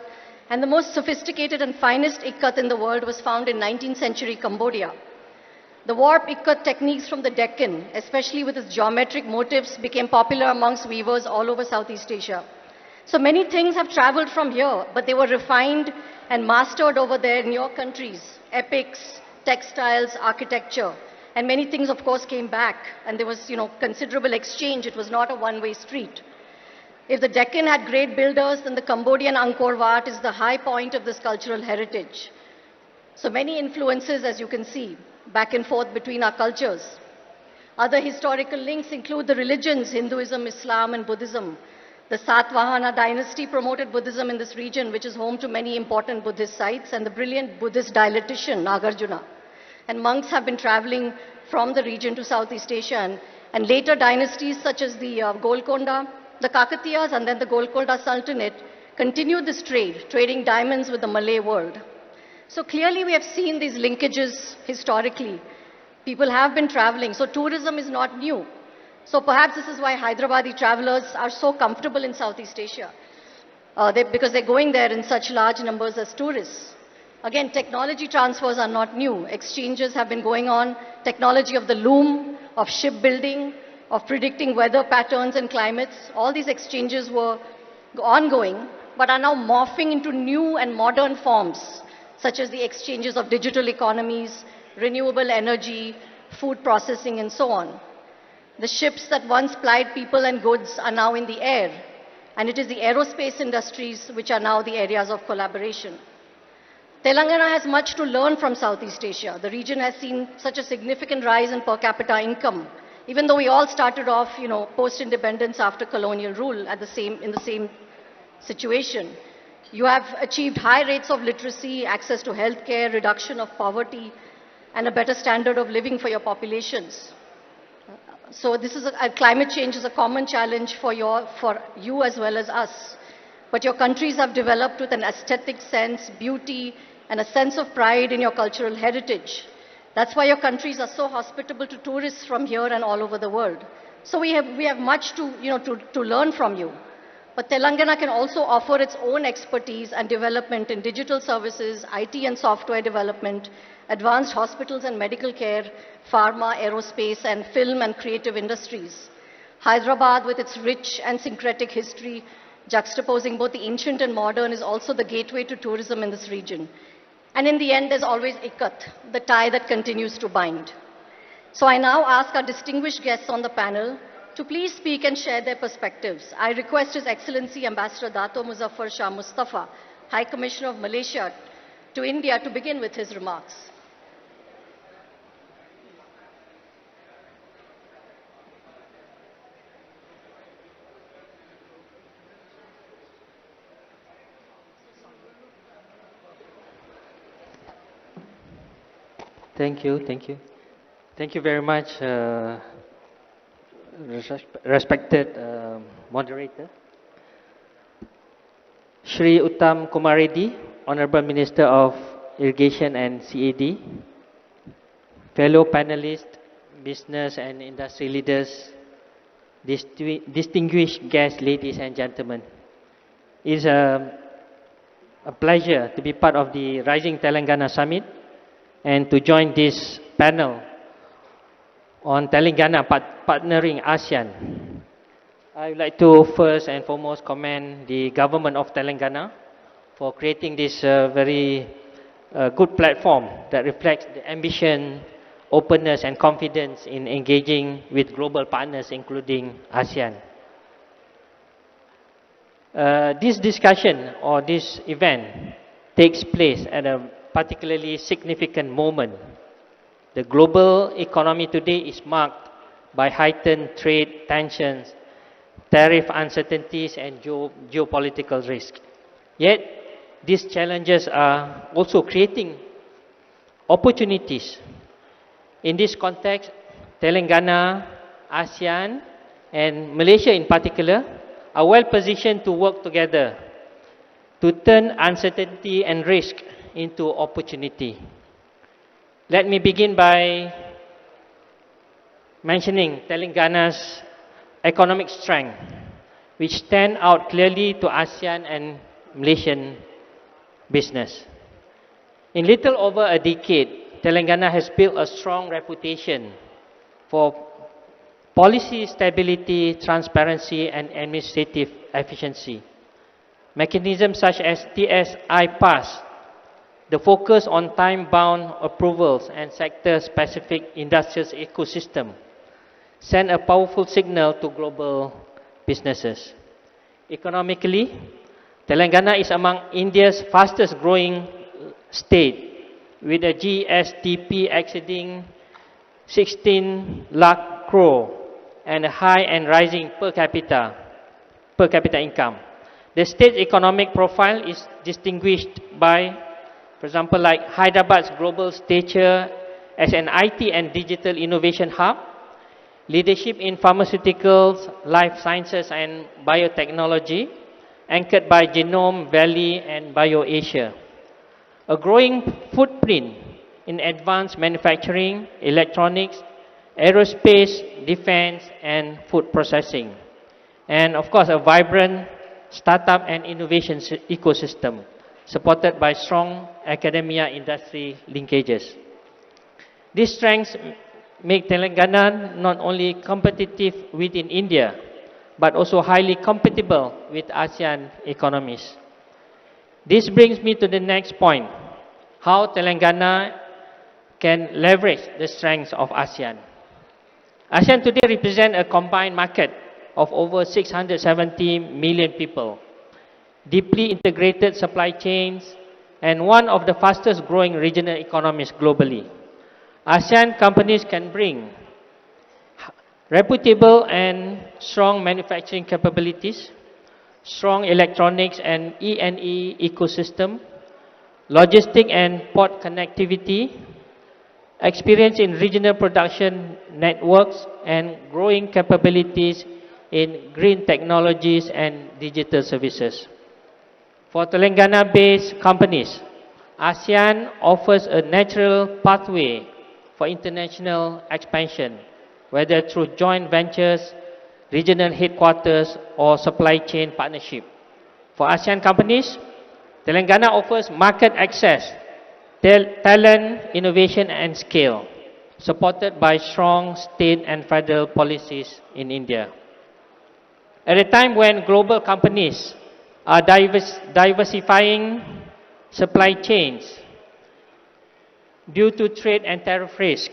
and the most sophisticated and finest Ikkat in the world was found in 19th century Cambodia. The warp Ikkat techniques from the Deccan, especially with its geometric motifs, became popular amongst weavers all over Southeast Asia. So many things have traveled from here, but they were refined and mastered over there in your countries. Epics, textiles, architecture, and many things, of course, came back. And there was, considerable exchange. It was not a one-way street. If the Deccan had great builders, then the Cambodian Angkor Wat is the high point of this cultural heritage. So many influences, as you can see, back and forth between our cultures. Other historical links include the religions, Hinduism, Islam, and Buddhism. The Satvahana dynasty promoted Buddhism in this region, which is home to many important Buddhist sites, and the brilliant Buddhist dialectician, Nagarjuna. And monks have been traveling from the region to Southeast Asia, and later dynasties such as the Golconda, the Kakatiyas, and then the Golconda Sultanate continued this trade, trading diamonds with the Malay world. So clearly we have seen these linkages historically. People have been traveling, so tourism is not new. So perhaps this is why Hyderabadi travelers are so comfortable in Southeast Asia, because they're going there in such large numbers as tourists. Again, technology transfers are not new. Exchanges have been going on. Technology of the loom, of shipbuilding, of predicting weather patterns and climates. All these exchanges were ongoing, but are now morphing into new and modern forms, such as the exchanges of digital economies, renewable energy, food processing, and so on. The ships that once plied people and goods are now in the air, and it is the aerospace industries which are now the areas of collaboration. Telangana has much to learn from Southeast Asia. The region has seen such a significant rise in per capita income, even though we all started off, post-independence after colonial rule in the same situation. You have achieved high rates of literacy, access to healthcare, reduction of poverty, and a better standard of living for your populations. So this is climate change is a common challenge for you as well as us. But your countries have developed with an aesthetic sense, beauty, and a sense of pride in your cultural heritage. That's why your countries are so hospitable to tourists from here and all over the world. So we have much to learn from you. But Telangana can also offer its own expertise and development in digital services, IT and software development, advanced hospitals and medical care, pharma, aerospace, and film and creative industries. Hyderabad, with its rich and syncretic history, juxtaposing both the ancient and modern, is also the gateway to tourism in this region. And in the end, there's always Ikkat, the tie that continues to bind. So I now ask our distinguished guests on the panel to please speak and share their perspectives. I request His Excellency Ambassador Dato Muzaffar Shah Mustafa, High Commissioner of Malaysia to India, to begin with his remarks. Thank you. Thank you very much, respected moderator. Shri Uttam Kumar Reddy, Honorable Minister of Irrigation and CAD, fellow panelists, business and industry leaders, distinguished guests, ladies and gentlemen. It is a pleasure to be part of the Rising Telangana Summit and to join this panel on Telangana partnering ASEAN. I would like to first and foremost commend the government of Telangana for creating this very good platform that reflects the ambition, openness and confidence in engaging with global partners including ASEAN. This discussion or this event takes place at a particularly significant moment. The global economy today is marked by heightened trade tensions, tariff uncertainties, and geopolitical risk. Yet, these challenges are also creating opportunities. In this context, Telangana, ASEAN, and Malaysia in particular are well positioned to work together to turn uncertainty and risk into opportunity. Let me begin by mentioning Telangana's economic strength, which stand out clearly to ASEAN and Malaysian business. In little over a decade, Telangana has built a strong reputation for policy stability, transparency, and administrative efficiency. Mechanisms such as TSI Pass, the focus on time-bound approvals and sector-specific industrial ecosystem, send a powerful signal to global businesses. Economically, Telangana is among India's fastest growing state, with a GSDP exceeding 16 lakh crore and a high and rising per capita income. The state's economic profile is distinguished by, for example, like Hyderabad's global stature as an IT and digital innovation hub, leadership in pharmaceuticals, life sciences, and biotechnology, anchored by Genome Valley and BioAsia. A growing footprint in advanced manufacturing, electronics, aerospace, defense, and food processing. And of course, a vibrant startup and innovation ecosystem supported by strong academia-industry linkages. These strengths make Telangana not only competitive within India, but also highly compatible with ASEAN economies. This brings me to the next point, how Telangana can leverage the strengths of ASEAN. ASEAN today represents a combined market of over 670 million people, deeply integrated supply chains, and one of the fastest growing regional economies globally. ASEAN companies can bring reputable and strong manufacturing capabilities, strong electronics and E&E ecosystem, logistic and port connectivity, experience in regional production networks, and growing capabilities in green technologies and digital services. For Telangana-based companies, ASEAN offers a natural pathway for international expansion, whether through joint ventures, regional headquarters, or supply chain partnership. For ASEAN companies, Telangana offers market access, talent, innovation, and scale, supported by strong state and federal policies in India. At a time when global companies are diversifying supply chains due to trade and tariff risk,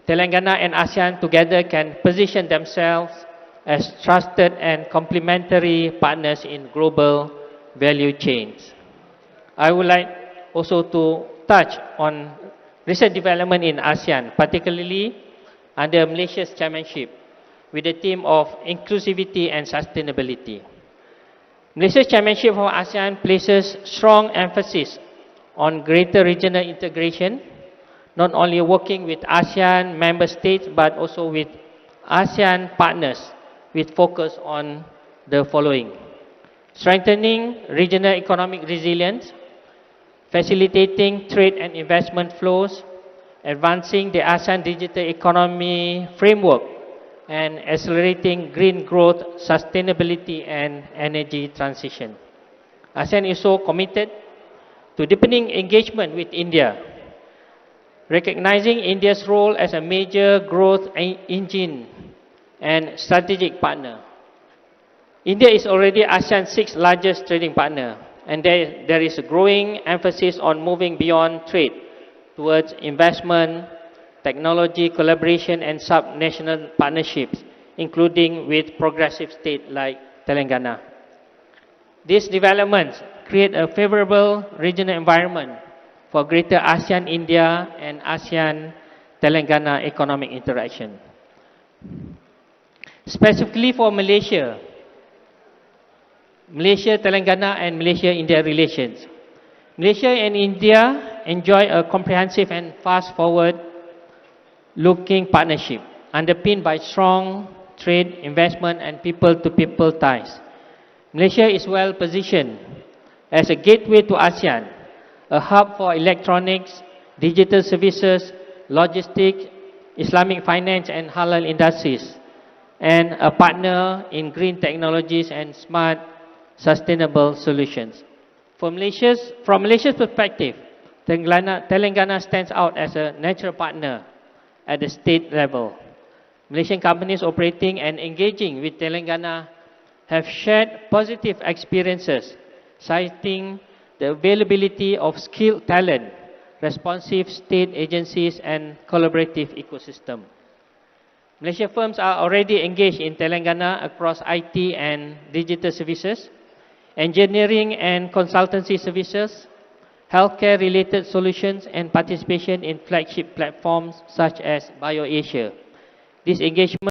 Telangana and ASEAN together can position themselves as trusted and complementary partners in global value chains. I would like also to touch on recent development in ASEAN, particularly under Malaysia's chairmanship, with the theme of inclusivity and sustainability. Malaysia's chairmanship of ASEAN places strong emphasis on greater regional integration, not only working with ASEAN member states, but also with ASEAN partners, with focus on the following: strengthening regional economic resilience, facilitating trade and investment flows, advancing the ASEAN digital economy framework, and accelerating green growth, sustainability, and energy transition. ASEAN is so committed to deepening engagement with India, recognizing India's role as a major growth engine and strategic partner. India is already ASEAN's sixth largest trading partner, and there is a growing emphasis on moving beyond trade towards investment, technology collaboration, and sub-national partnerships, including with progressive states like Telangana. These developments create a favorable regional environment for greater ASEAN-India and ASEAN-Telangana economic interaction. Specifically for Malaysia, Malaysia-Telangana and Malaysia-India relations. Malaysia and India enjoy a comprehensive and fast-forward-looking partnership underpinned by strong trade, investment and people-to-people ties. Malaysia is well positioned as a gateway to ASEAN, a hub for electronics, digital services, logistics, Islamic finance and halal industries, and a partner in green technologies and smart, sustainable solutions. From Malaysia's perspective, Telangana stands out as a natural partner at the state level. Malaysian companies operating and engaging with Telangana have shared positive experiences, citing the availability of skilled talent, responsive state agencies, and collaborative ecosystem. Malaysia firms are already engaged in Telangana across IT and digital services, engineering and consultancy services, healthcare-related solutions, and participation in flagship platforms such as BioAsia. This engagement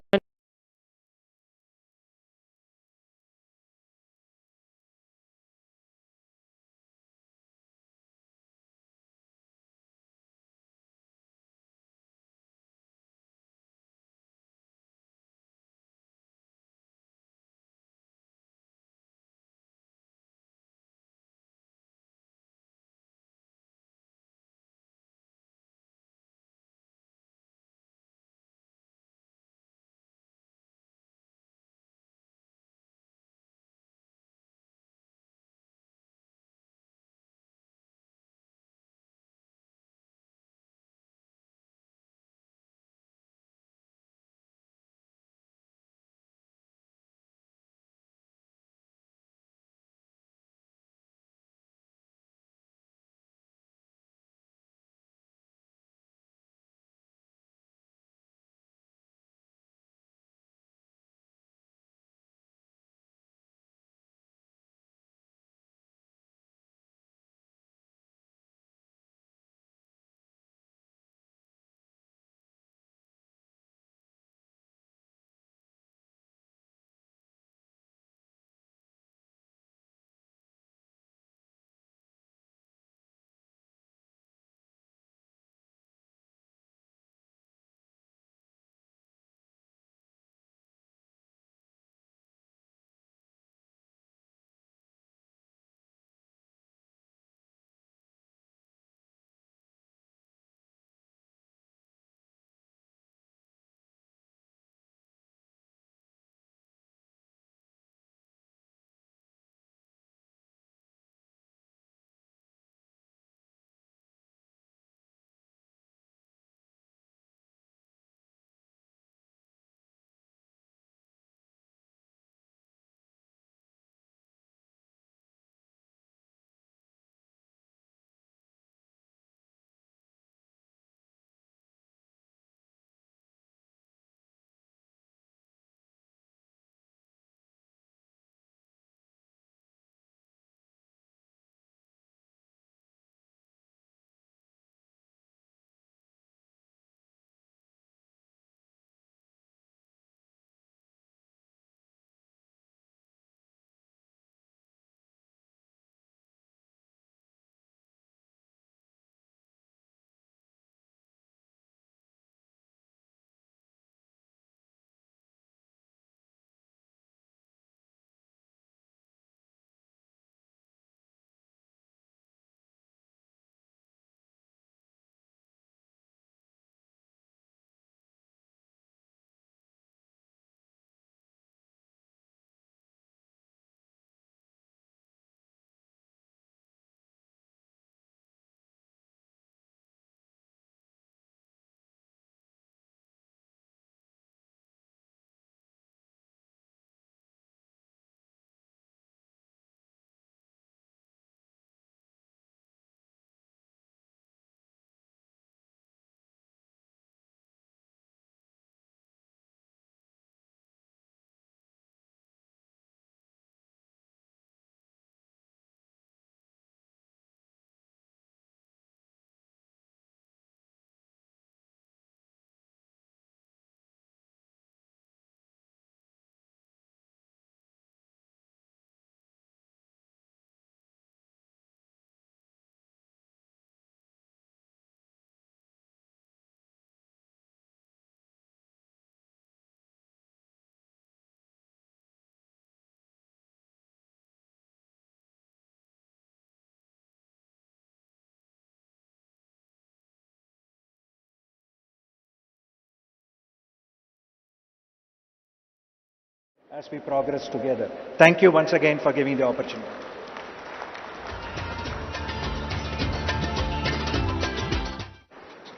as we progress together. Thank you once again for giving the opportunity.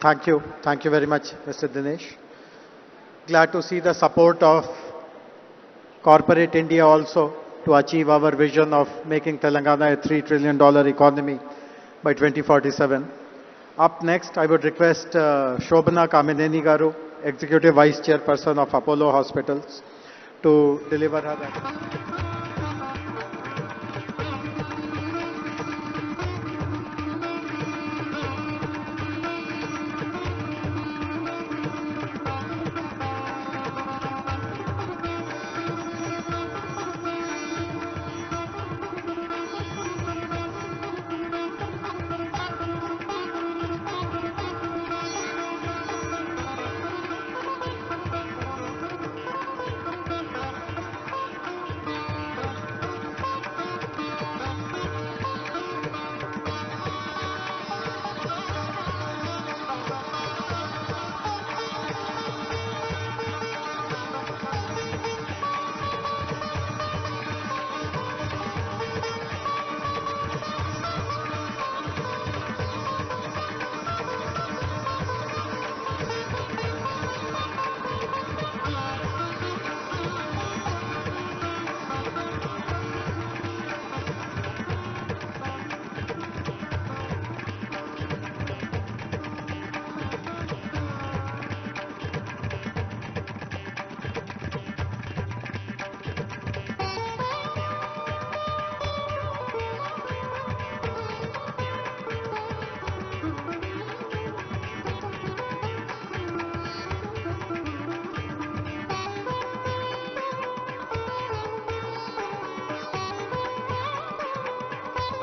Thank you. Thank you very much, Mr. Dinesh. Glad to see the support of corporate India also to achieve our vision of making Telangana a $3 trillion economy by 2047. Up next, I would request Shobhana Kamineni Garu, Executive Vice Chairperson of Apollo Hospitals, to deliver her address.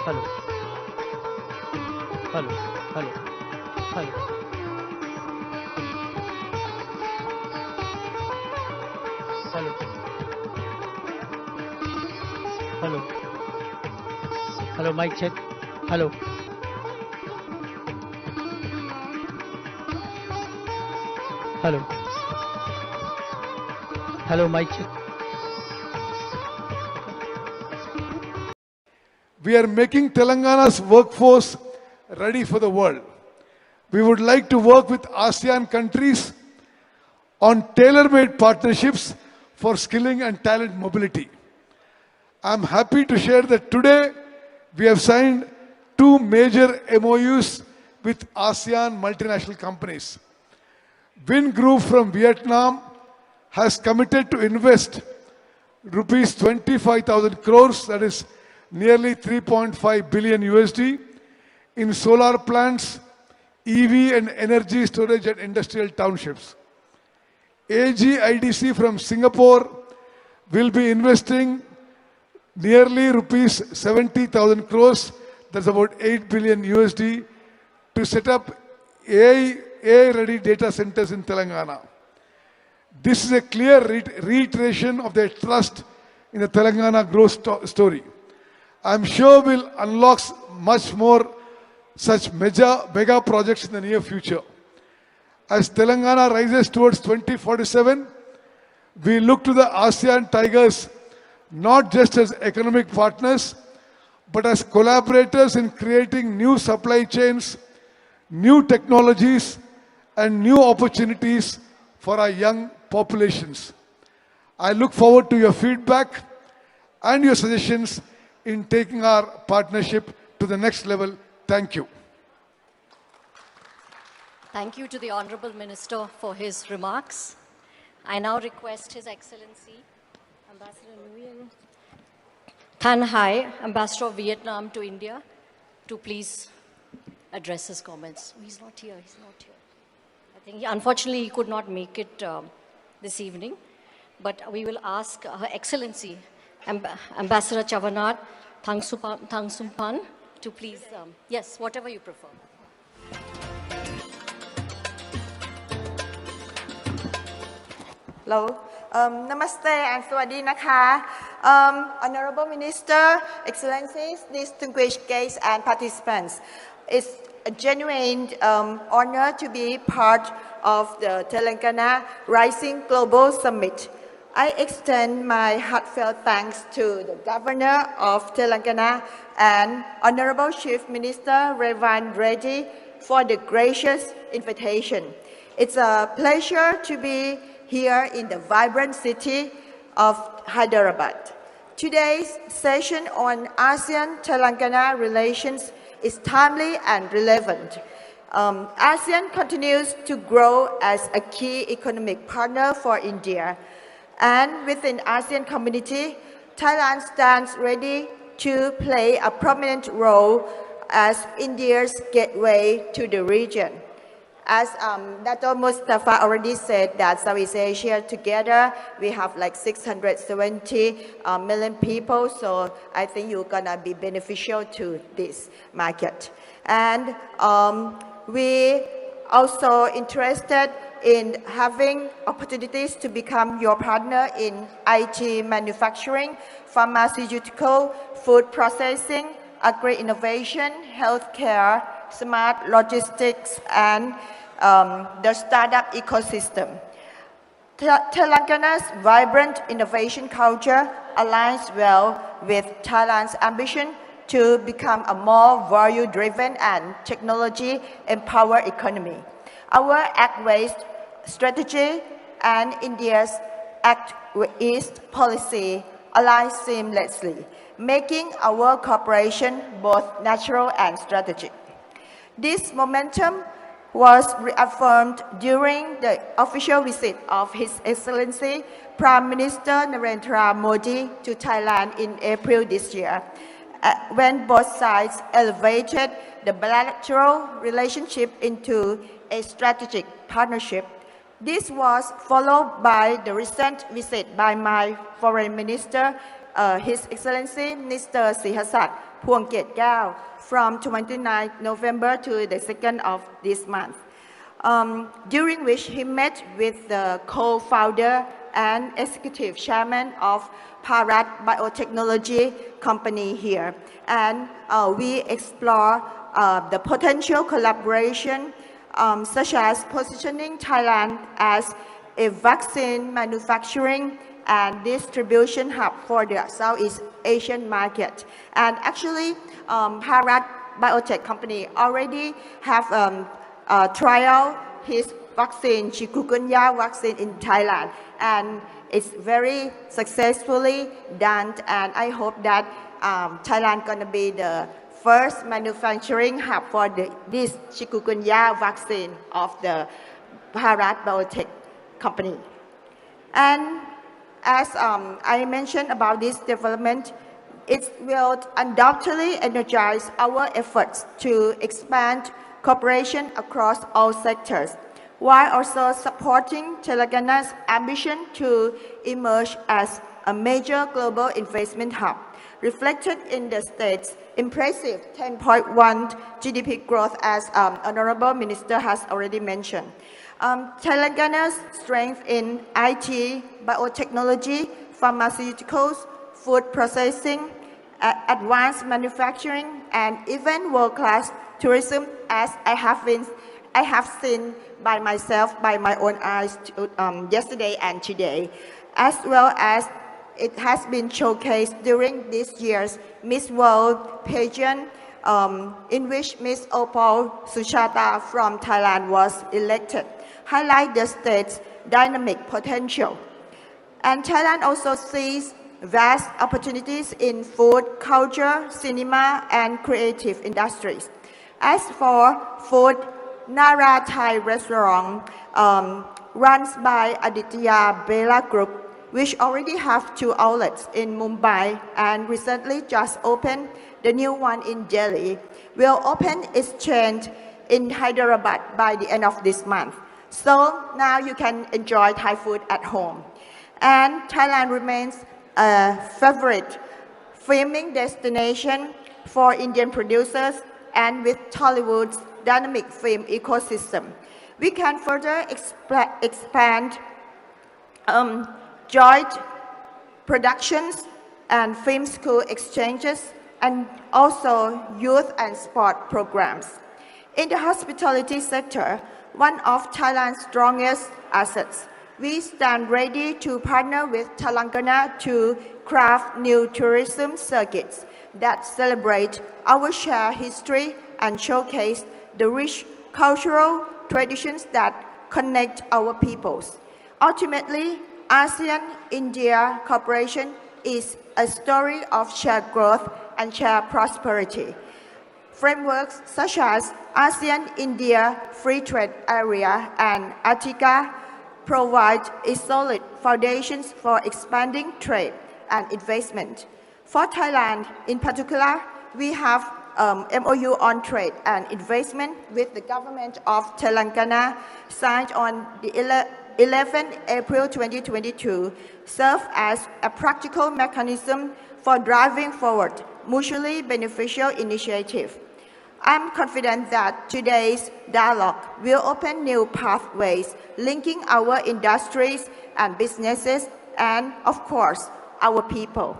Hello. Hello. Hello. Hello. Hello. Hello. Hello, mic check. Hello. Hello. Hello, mic check. We are making Telangana's workforce ready for the world. We would like to work with ASEAN countries on tailor-made partnerships for skilling and talent mobility. I'm happy to share that today we have signed 2 major MOUs with ASEAN multinational companies. Win Group from Vietnam has committed to invest rupees 25,000 crores, that is nearly 3.5 billion USD, in solar plants, EV and energy storage at industrial townships. AGIDC from Singapore will be investing nearly rupees 70,000 crores, that's about 8 billion USD, to set up AI-ready data centers in Telangana. This is a clear reiteration of their trust in the Telangana growth story. I'm sure we'll unlock much more such mega projects in the near future. As Telangana rises towards 2047, we look to the ASEAN Tigers not just as economic partners, but as collaborators in creating new supply chains, new technologies, and new opportunities for our young populations. I look forward to your feedback and your suggestions in taking our partnership to the next level. Thank you. Thank you to the Honourable Minister for his remarks. I now request His Excellency Ambassador Nguyen Thanh Hai, Ambassador of Vietnam to India, to please address his comments. Oh, he's not here. I think, unfortunately, he could not make it this evening. But we will ask Her Excellency Ambassador Chavanat Thangsupan to please, yes, whatever you prefer. Hello. Namaste and Sawadi Naka. Honorable Minister, Excellencies, distinguished guests and participants. It's a genuine honor to be part of the Telangana Rising Global Summit. I extend my heartfelt thanks to the Governor of Telangana and Honorable Chief Minister Vanitha for the gracious invitation. It's a pleasure to be here in the vibrant city of Hyderabad. Today's session on ASEAN-Telangana relations is timely and relevant. ASEAN continues to grow as a key economic partner for India. And within ASEAN community, Thailand stands ready to play a prominent role as India's gateway to the region. As Dato Mustafa already said, that Southeast Asia together, we have like 670 million people, so I think you're gonna be beneficial to this market. And we also interested in having opportunities to become your partner in IT manufacturing, pharmaceutical, food processing, agri-innovation, healthcare, smart logistics, and the startup ecosystem. Telangana's vibrant innovation culture aligns well with Thailand's ambition to become a more value-driven and technology-empowered economy. Our Act West strategy and India's Act East policy align seamlessly, making our cooperation both natural and strategic. This momentum was reaffirmed during the official visit of His Excellency Prime Minister Narendra Modi to Thailand in April this year, when both sides elevated the bilateral relationship into a strategic partnership. This was followed by the recent visit by my Foreign Minister, His Excellency Mr. Sihasak Phongket from 29 November to the 2nd of this month, during which he met with the co-founder and executive chairman of Bharat Biotechnology Company here. And we explore the potential collaboration such as positioning Thailand as a vaccine manufacturing and distribution hub for the Southeast Asian market. And actually, Bharat Biotech Company already have trial his vaccine, chikungunya vaccine in Thailand, and it's very successfully done. And I hope that Thailand gonna be the first manufacturing hub for this chikungunya vaccine of the Bharat Biotech Company. And as I mentioned about this development, it will undoubtedly energize our efforts to expand cooperation across all sectors, while also supporting Telangana's ambition to emerge as a major global investment hub, reflected in the state's impressive 10.1 GDP growth, as Honorable Minister has already mentioned. Telangana's strength in IT, biotechnology, pharmaceuticals, food processing, advanced manufacturing, and even world-class tourism, as I have seen by myself, by my own eyes, yesterday and today, as well as it has been showcased during this year's Miss World pageant, in which Miss Opal Suchata from Thailand was elected, highlight the state's dynamic potential. And Thailand also sees vast opportunities in food, culture, cinema, and creative industries. As for food, Nara Thai restaurant run by Aditya Bela Group, which already have 2 outlets in Mumbai and recently just opened the new one in Delhi, will open its chain in Hyderabad by the end of this month. So now you can enjoy Thai food at home. And Thailand remains a favorite filming destination for Indian producers, and with Tollywood's dynamic film ecosystem, we can further expand joint productions and film school exchanges, and also youth and sport programs. In the hospitality sector, one of Thailand's strongest assets, We stand ready to partner with Telangana to craft new tourism circuits that celebrate our shared history and showcase the rich cultural traditions that connect our peoples. Ultimately, ASEAN-India cooperation is a story of shared growth and shared prosperity. Frameworks such as ASEAN-India Free Trade Area and ATICA provide a solid foundation for expanding trade and investment. For Thailand in particular, we have MOU on trade and investment with the government of Telangana signed on the 11th April 2022 serve as a practical mechanism for driving forward mutually beneficial initiative. I'm confident that today's dialogue will open new pathways linking our industries and businesses and, of course, our people.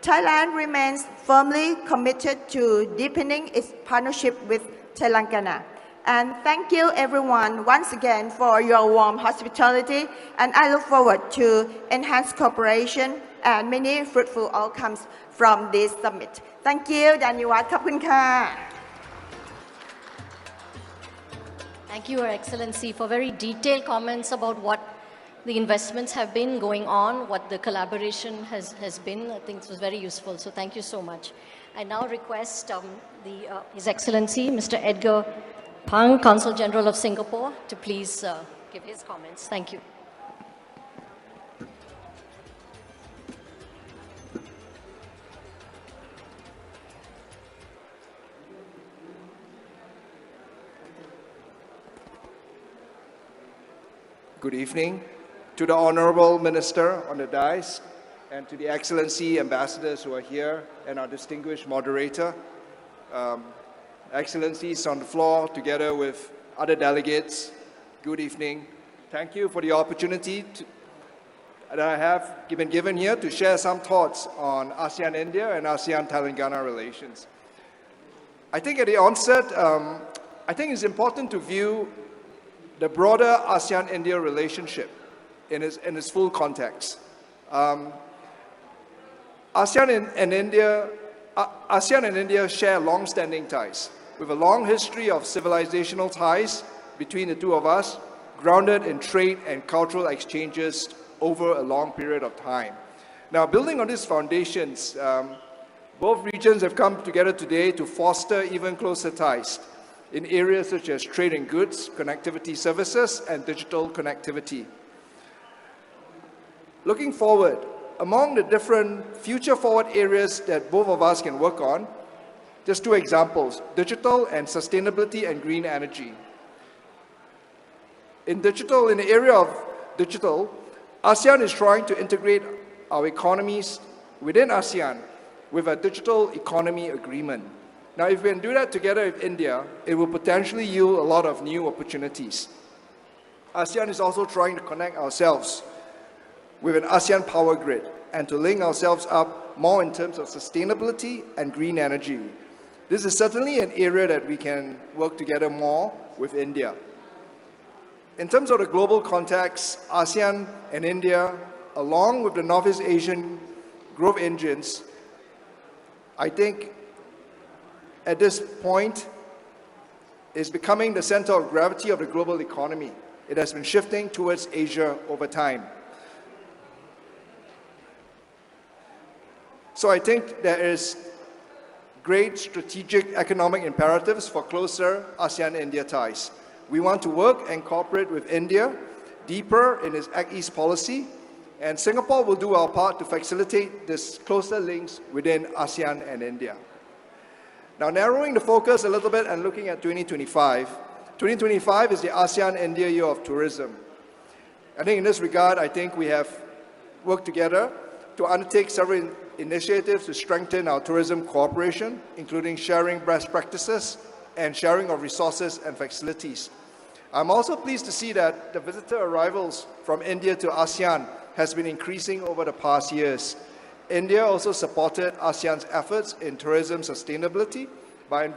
Thailand remains firmly committed to deepening its partnership with Telangana. And thank you everyone once again for your warm hospitality, and I look forward to enhanced cooperation and many fruitful outcomes from this summit. Thank you, Daniwat. Khap khun kha. Thank you, Your Excellency, for very detailed comments about what the investments have been going on, what the collaboration has been. I think it was very useful, so thank you so much. I now request His Excellency, Mr. Edgar Phang, Consul General of Singapore, to please give his comments. Thank you. Good evening to the Honorable Minister on the dais and to the Excellency ambassadors who are here and our distinguished moderator. Excellencies on the floor together with other delegates, good evening. Thank you for the opportunity that I have been given here to share some thoughts on ASEAN-India and ASEAN-Telangana relations. I think at the onset, I think it's important to view the broader ASEAN-India relationship in its full context. ASEAN and India share long-standing ties, with a long history of civilizational ties between the two of us, grounded in trade and cultural exchanges over a long period of time. Now, building on these foundations, both regions have come together today to foster even closer ties in areas such as trade in goods, connectivity services, and digital connectivity. Looking forward, among the different future-forward areas that both of us can work on, just two examples, digital and sustainability and green energy. In the area of digital, ASEAN is trying to integrate our economies within ASEAN with a digital economy agreement. Now, if we can do that together with India, it will potentially yield a lot of new opportunities. ASEAN is also trying to connect ourselves with an ASEAN power grid and to link ourselves up more in terms of sustainability and green energy. This is certainly an area that we can work together more with India. In terms of the global context, ASEAN and India, along with the Northeast Asian growth engines, I think at this point is becoming the center of gravity of the global economy. It has been shifting towards Asia over time. So I think there is great strategic economic imperatives for closer ASEAN-India ties. We want to work and cooperate with India deeper in its Act East policy, and Singapore will do our part to facilitate this closer links within ASEAN and India. Now, narrowing the focus a little bit and looking at 2025. 2025 is the ASEAN-India Year of Tourism. I think in this regard, I think we have worked together to undertake several initiatives to strengthen our tourism cooperation, including sharing best practices and sharing of resources and facilities. I'm also pleased to see that the visitor arrivals from India to ASEAN has been increasing over the past years. India also supported ASEAN's efforts in tourism sustainability by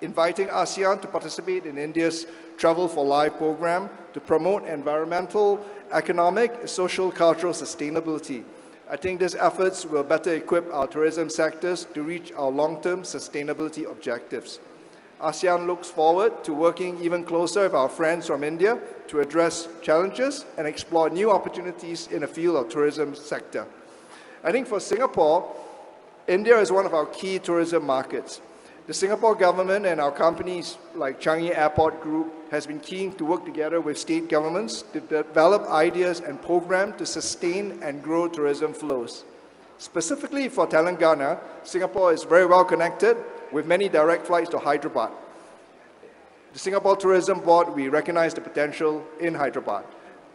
inviting ASEAN to participate in India's Travel for Life program to promote environmental, economic, social, cultural sustainability. I think these efforts will better equip our tourism sectors to reach our long-term sustainability objectives. ASEAN looks forward to working even closer with our friends from India to address challenges and explore new opportunities in the field of tourism sector. I think for Singapore, India is one of our key tourism markets. The Singapore government and our companies like Changi Airport Group has been keen to work together with state governments to develop ideas and programs to sustain and grow tourism flows. Specifically for Telangana, Singapore is very well connected with many direct flights to Hyderabad. The Singapore Tourism Board, we recognize the potential in Hyderabad.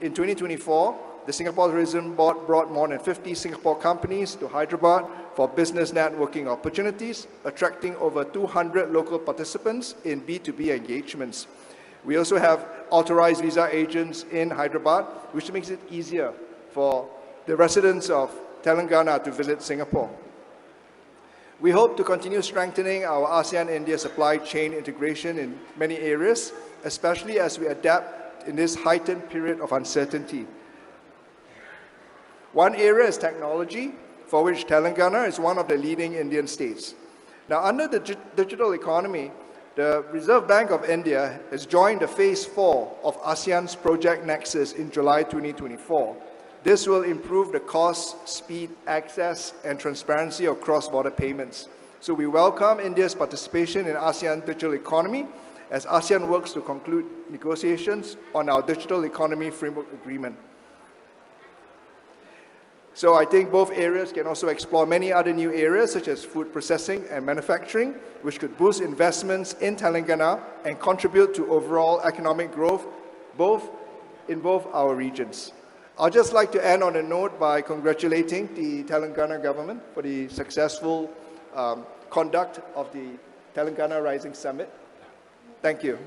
In 2024, the Singapore Tourism Board brought more than 50 Singapore companies to Hyderabad for business networking opportunities, attracting over 200 local participants in B2B engagements. We also have authorized visa agents in Hyderabad, which makes it easier for the residents of Telangana to visit Singapore. We hope to continue strengthening our ASEAN-India supply chain integration in many areas, especially as we adapt in this heightened period of uncertainty. One area is technology, for which Telangana is one of the leading Indian states. Now, under the digital economy, the Reserve Bank of India has joined the Phase 4 of ASEAN's Project Nexus in July 2024. This will improve the cost, speed, access, and transparency of cross-border payments. So we welcome India's participation in ASEAN digital economy as ASEAN works to conclude negotiations on our digital economy framework agreement. So I think both areas can also explore many other new areas such as food processing and manufacturing, which could boost investments in Telangana and contribute to overall economic growth in both our regions. I'd just like to end on a note by congratulating the Telangana government for the successful conduct of the Telangana Rising Summit. Thank you.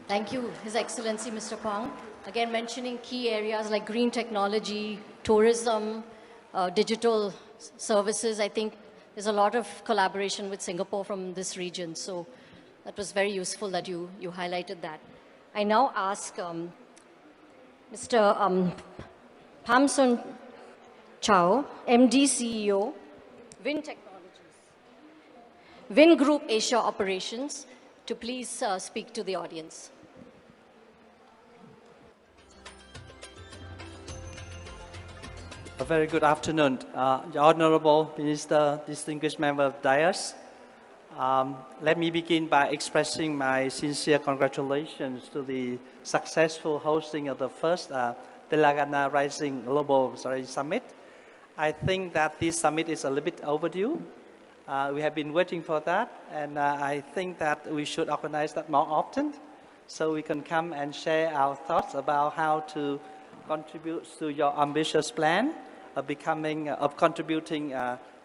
Thank you, His Excellency Mr. Pang. Again, mentioning key areas like green technology, tourism, digital services. I think there's a lot of collaboration with Singapore from this region. So that was very useful that you highlighted that. I now ask Mr. Pamson Chow, MD CEO, Win Technologies, Win Group Asia Operations, to please speak to the audience. A very good afternoon, Honorable Minister, distinguished member of Dais. Let me begin by expressing my sincere congratulations to the successful hosting of the first Telangana Rising Global Summit. I think that this summit is a little bit overdue. We have been waiting for that, and I think that we should organize that more often so we can come and share our thoughts about how to contribute to your ambitious plan of contributing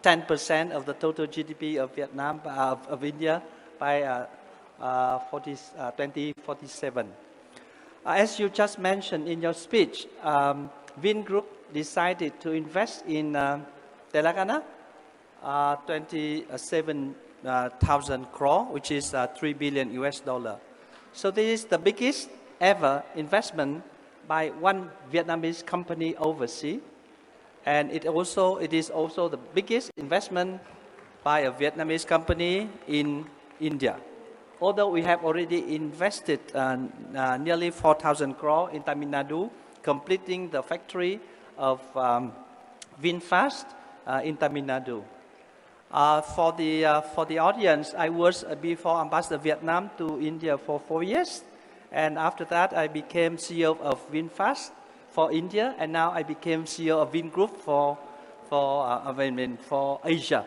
10% of the total GDP of Vietnam, of India by 2047. As you just mentioned in your speech, Win Group decided to invest in Telangana 27,000 crore, which is $3 billion US. So this is the biggest ever investment by one Vietnamese company overseas. And it is also the biggest investment by a Vietnamese company in India. Although we have already invested nearly 4,000 crore in Tamil Nadu, completing the factory of VinFast in Tamil Nadu. For the audience, I was before Ambassador Vietnam to India for 4 years. And after that, I became CEO of VinFast for India, and now I became CEO of Win Group for Asia.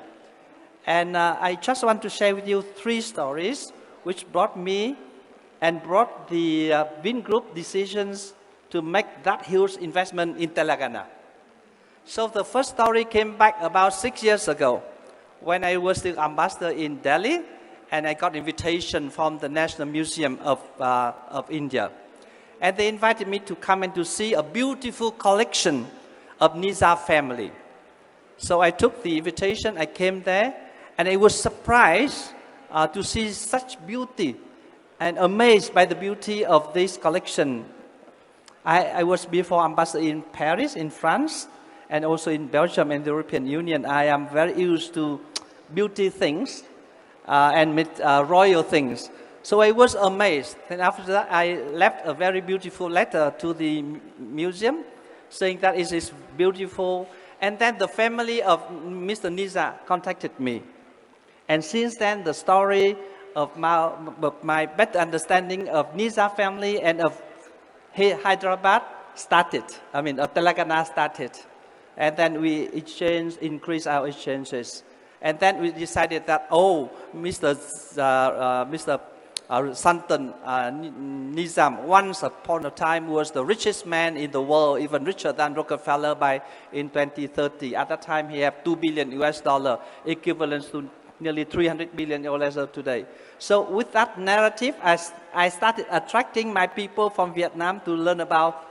And I just want to share with you 3 stories which brought me and brought the Win Group decisions to make that huge investment in Telangana. So the first story came back about 6 years ago when I was the ambassador in Delhi, and I got invitation from the National Museum of India. And they invited me to come and to see a beautiful collection of Nizar family. So I took the invitation, I came there, and I was surprised to see such beauty and amazed by the beauty of this collection. I was before ambassador in Paris, in France, and also in Belgium and the European Union. I am very used to beauty things and royal things. So I was amazed. And after that, I left a very beautiful letter to the museum saying that it is beautiful. And then the family of Mr. Niza contacted me. And since then, the story of my better understanding of Niza family and of Hyderabad started. I mean, Telangana started. And then we increased our exchanges. And then we decided that, oh, Mr. Sultan Nizam, once upon a time, was the richest man in the world, even richer than Rockefeller in 2030. At that time, he had $2 billion US, equivalent to nearly 300 million US today. So with that narrative, I started attracting my people from Vietnam to learn about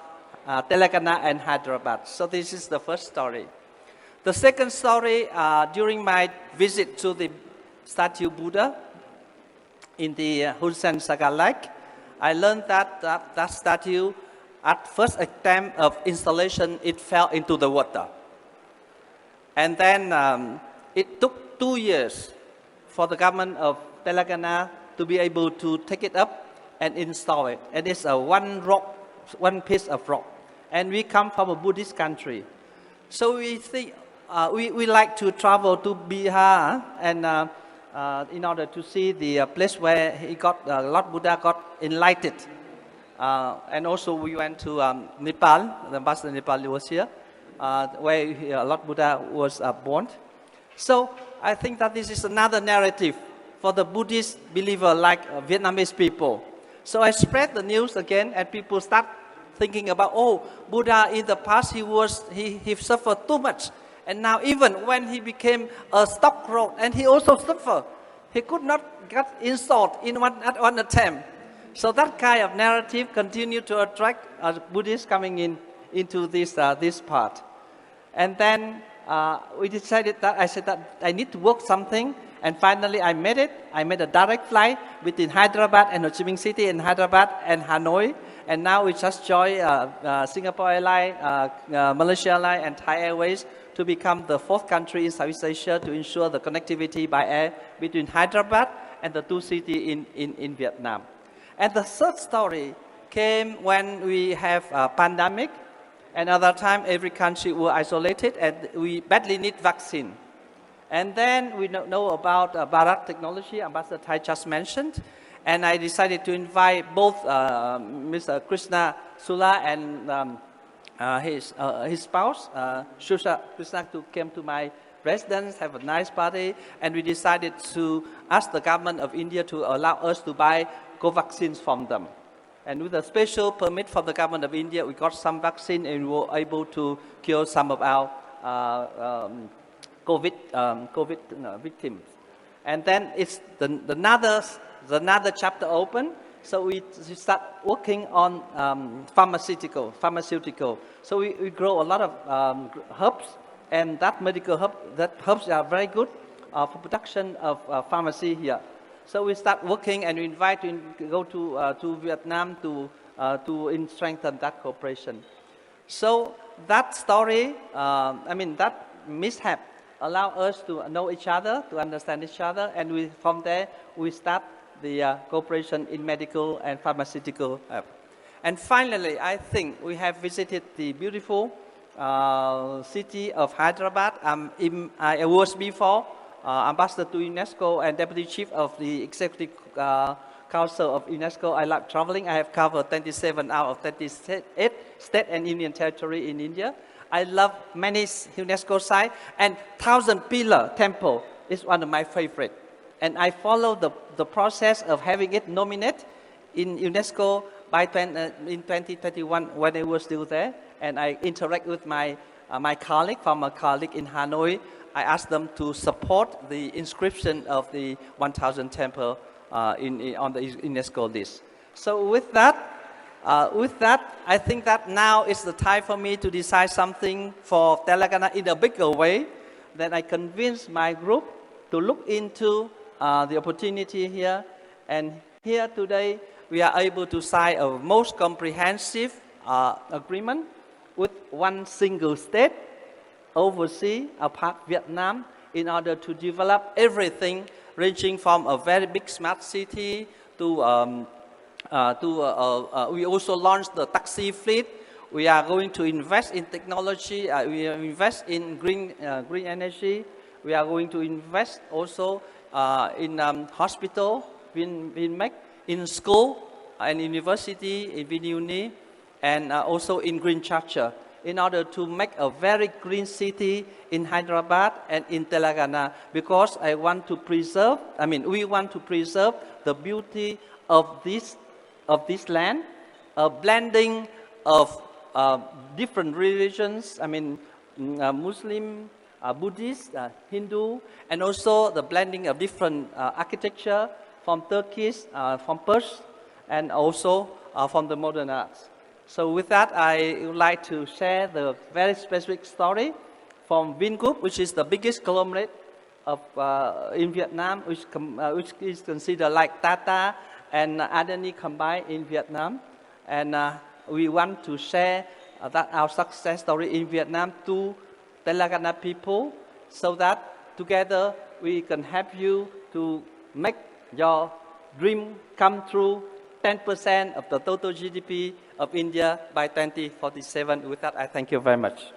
Telangana and Hyderabad. So this is the first story. The second story, during my visit to the statue Buddha in the Hun Sen Saga Lake, I learned that statue, at first attempt of installation, it fell into the water. And then it took 2 years for the government of Telangana to be able to take it up and install it. And it's one piece of rock. And we come from a Buddhist country. So we think, we like to travel to Bihar and in order to see the place where Lord Buddha got enlightened. And also we went to Nepal, the ambassador Nepal was here, where Lord Buddha was born. So I think that this is another narrative for the Buddhist believer like Vietnamese people. So I spread the news again and people start thinking about, oh, Buddha in the past, he suffered too much. And now even when he became a stockroad, and he also suffered, he could not get installed in one attempt. So that kind of narrative continued to attract Buddhists coming into this part. And then we decided that, I said that I need to work something. And finally I made it. I made a direct flight between Hyderabad and Ho Chi Minh City and Hyderabad and Hanoi. And now we just joined Singapore Airlines, Malaysia Airlines and Thai Airways to become the fourth country in Southeast Asia to ensure the connectivity by air between Hyderabad and the two cities in Vietnam. And the third story came when we have a pandemic. And at that time, every country was isolated and we badly need vaccine. And then we know about Bharat technology, Ambassador Thai just mentioned. And I decided to invite both Mr. Krishna Sula and his spouse, Shusha Krishna, to come to my residence, have a nice party. And we decided to ask the government of India to allow us to buy co-vaccines from them. And with a special permit from the government of India, we got some vaccine and we were able to cure some of our COVID victims. And then it's another chapter open. So we start working on pharmaceutical. So we grow a lot of herbs, and that herbs are very good for production of pharmacy here. So we start working and we invite to go to Vietnam to strengthen that cooperation. So that story, that mishap allow us to know each other, to understand each other, and from there we start the cooperation in medical and pharmaceutical. And finally, I think we have visited the beautiful city of Hyderabad. I was before Ambassador to UNESCO and Deputy Chief of the Executive Council of UNESCO. I like traveling. I have covered 27 out of 38 state and union territory in India. I love many UNESCO sites, and 1,000-pillar temple is one of my favorite. And I follow the process of having it nominated in UNESCO in 2021 when I was still there. And I interact with my former colleague in Hanoi. I asked them to support the inscription of the 1,000 temple on the UNESCO list. So with that, I think that now is the time for me to decide something for Telangana in a bigger way. Then I convinced my group to look into the opportunity here. And here today, we are able to sign a most comprehensive agreement with one single state, overseas, apart Vietnam, in order to develop everything ranging from a very big smart city to we also launched the taxi fleet. We are going to invest in technology. We invest in green energy. We are going to invest also in hospital, in school and university, in uni, and also in green charger, in order to make a very green city in Hyderabad and in Telangana, because we want to preserve the beauty of this land, a blending of different religions, Muslim, Buddhist, Hindu, and also the blending of different architecture from Turkish, from Persian, and also from the modern arts. So with that, I would like to share the very specific story from Vingroup, which is the biggest conglomerate of, in Vietnam, which is considered like Tata and Adani combined in Vietnam. And we want to share that our success story in Vietnam to Telangana people, so that together we can help you to make your dream come true, 10% of the total GDP of India by 2047. With that, I thank you very much.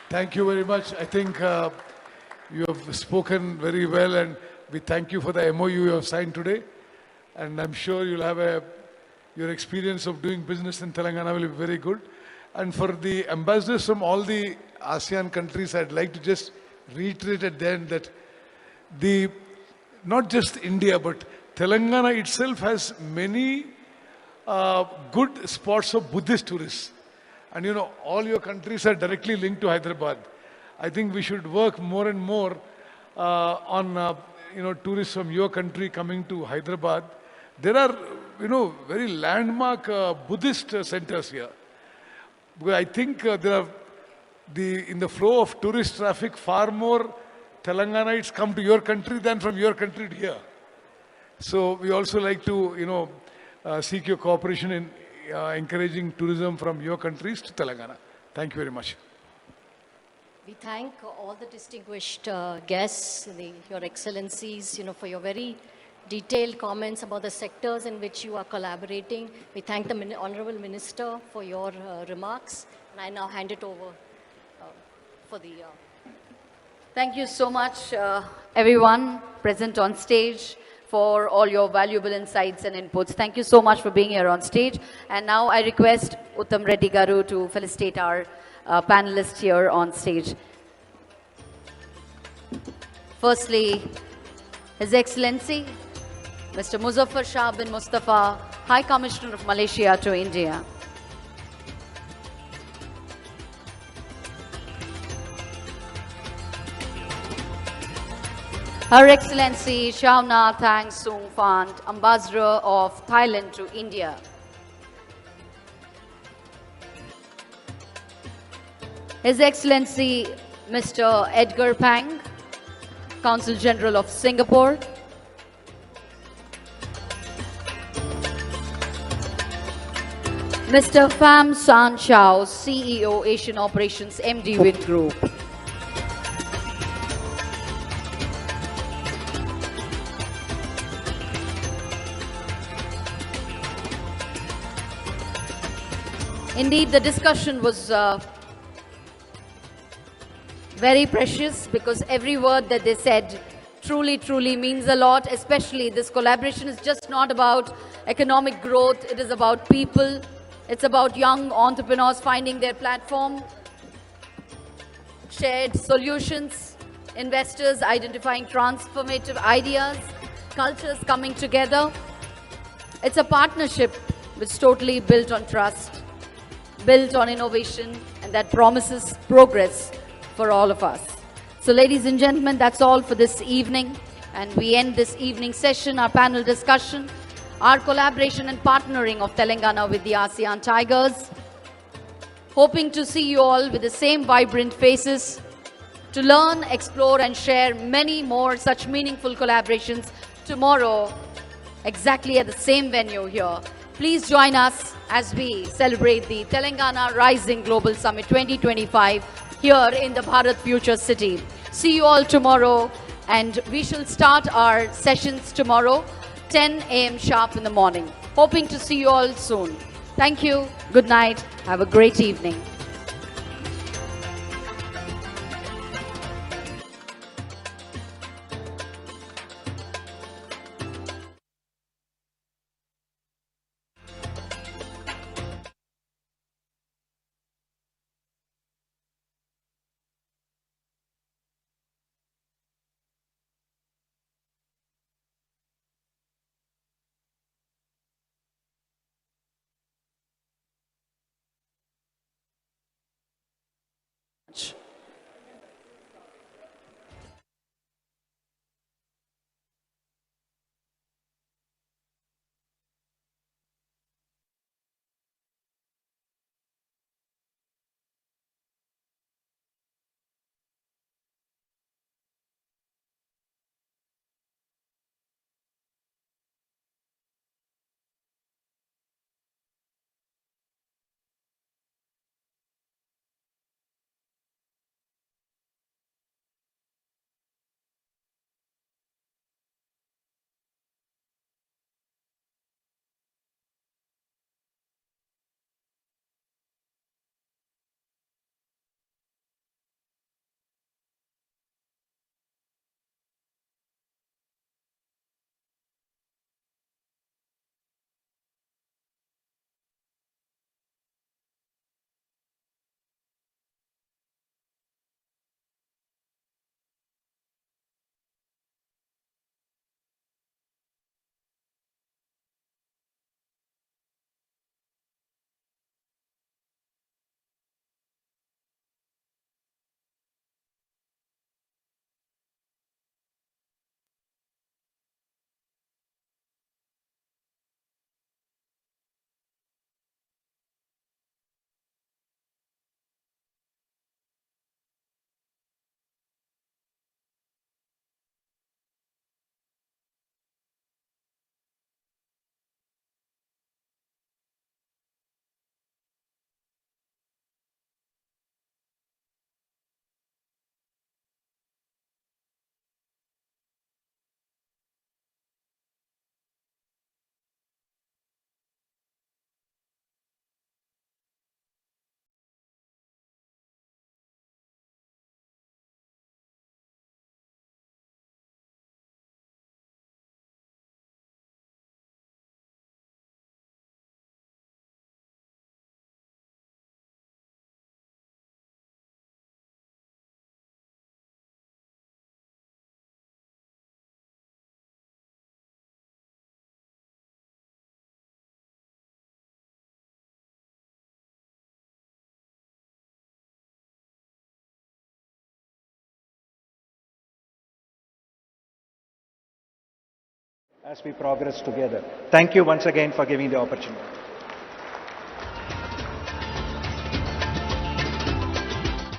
Thank you very much. I think you have spoken very well, and we thank you for the MOU you have signed today. And I'm sure you'll have your experience of doing business in Telangana will be very good. And for the ambassadors from all the ASEAN countries, I'd like to just reiterate at the end that not just India, but Telangana itself has many good spots of Buddhist tourists. And you know, all your countries are directly linked to Hyderabad. I think we should work more and more on tourists from your country coming to Hyderabad. There are very landmark Buddhist centers here. Because I think there are in the flow of tourist traffic, far more Telanganites come to your country than from your country to here. So we also like to seek your cooperation in encouraging tourism from your countries to Telangana. Thank you very much. We thank all the distinguished guests, your excellencies, for your very detailed comments about the sectors in which you are collaborating. We thank the Honorable Minister for your remarks. And I now hand it over for the... Thank you so much, everyone present on stage, for all your valuable insights and inputs. Thank you so much for being here on stage. And now I request Uttam Reddy Garu to felicitate our panelists here on stage. Firstly, His Excellency, Mr. Muzaffar Shah bin Mustafa, High Commissioner of Malaysia to India. Her Excellency Shauna Thang Sung Phant, Ambassador of Thailand to India. His Excellency Mr. Edgar Pang, Consul General of Singapore. Mr. Pham San Chao, CEO Asian Operations, MD Vingroup. Indeed, the discussion was very precious, because every word that they said truly means a lot. Especially this collaboration is just not about economic growth, it is about people. It's about young entrepreneurs finding their platform, shared solutions, investors identifying transformative ideas, cultures coming together. It's a partnership which is totally built on trust, built on innovation, and that promises progress for all of us. So ladies and gentlemen, that's all for this evening. And we end this evening session, our panel discussion, our collaboration and partnering of Telangana with the ASEAN Tigers. Hoping to see you all with the same vibrant faces to learn, explore and share many more such meaningful collaborations tomorrow, exactly at the same venue here. Please join us as we celebrate the Telangana Rising Global Summit 2025 here in the Bharat Future City. See you all tomorrow, and we shall start our sessions tomorrow, 10 a.m. sharp in the morning. Hoping to see you all soon. Thank you. Good night. Have a great evening. as we progress together. Thank you once again for giving the opportunity.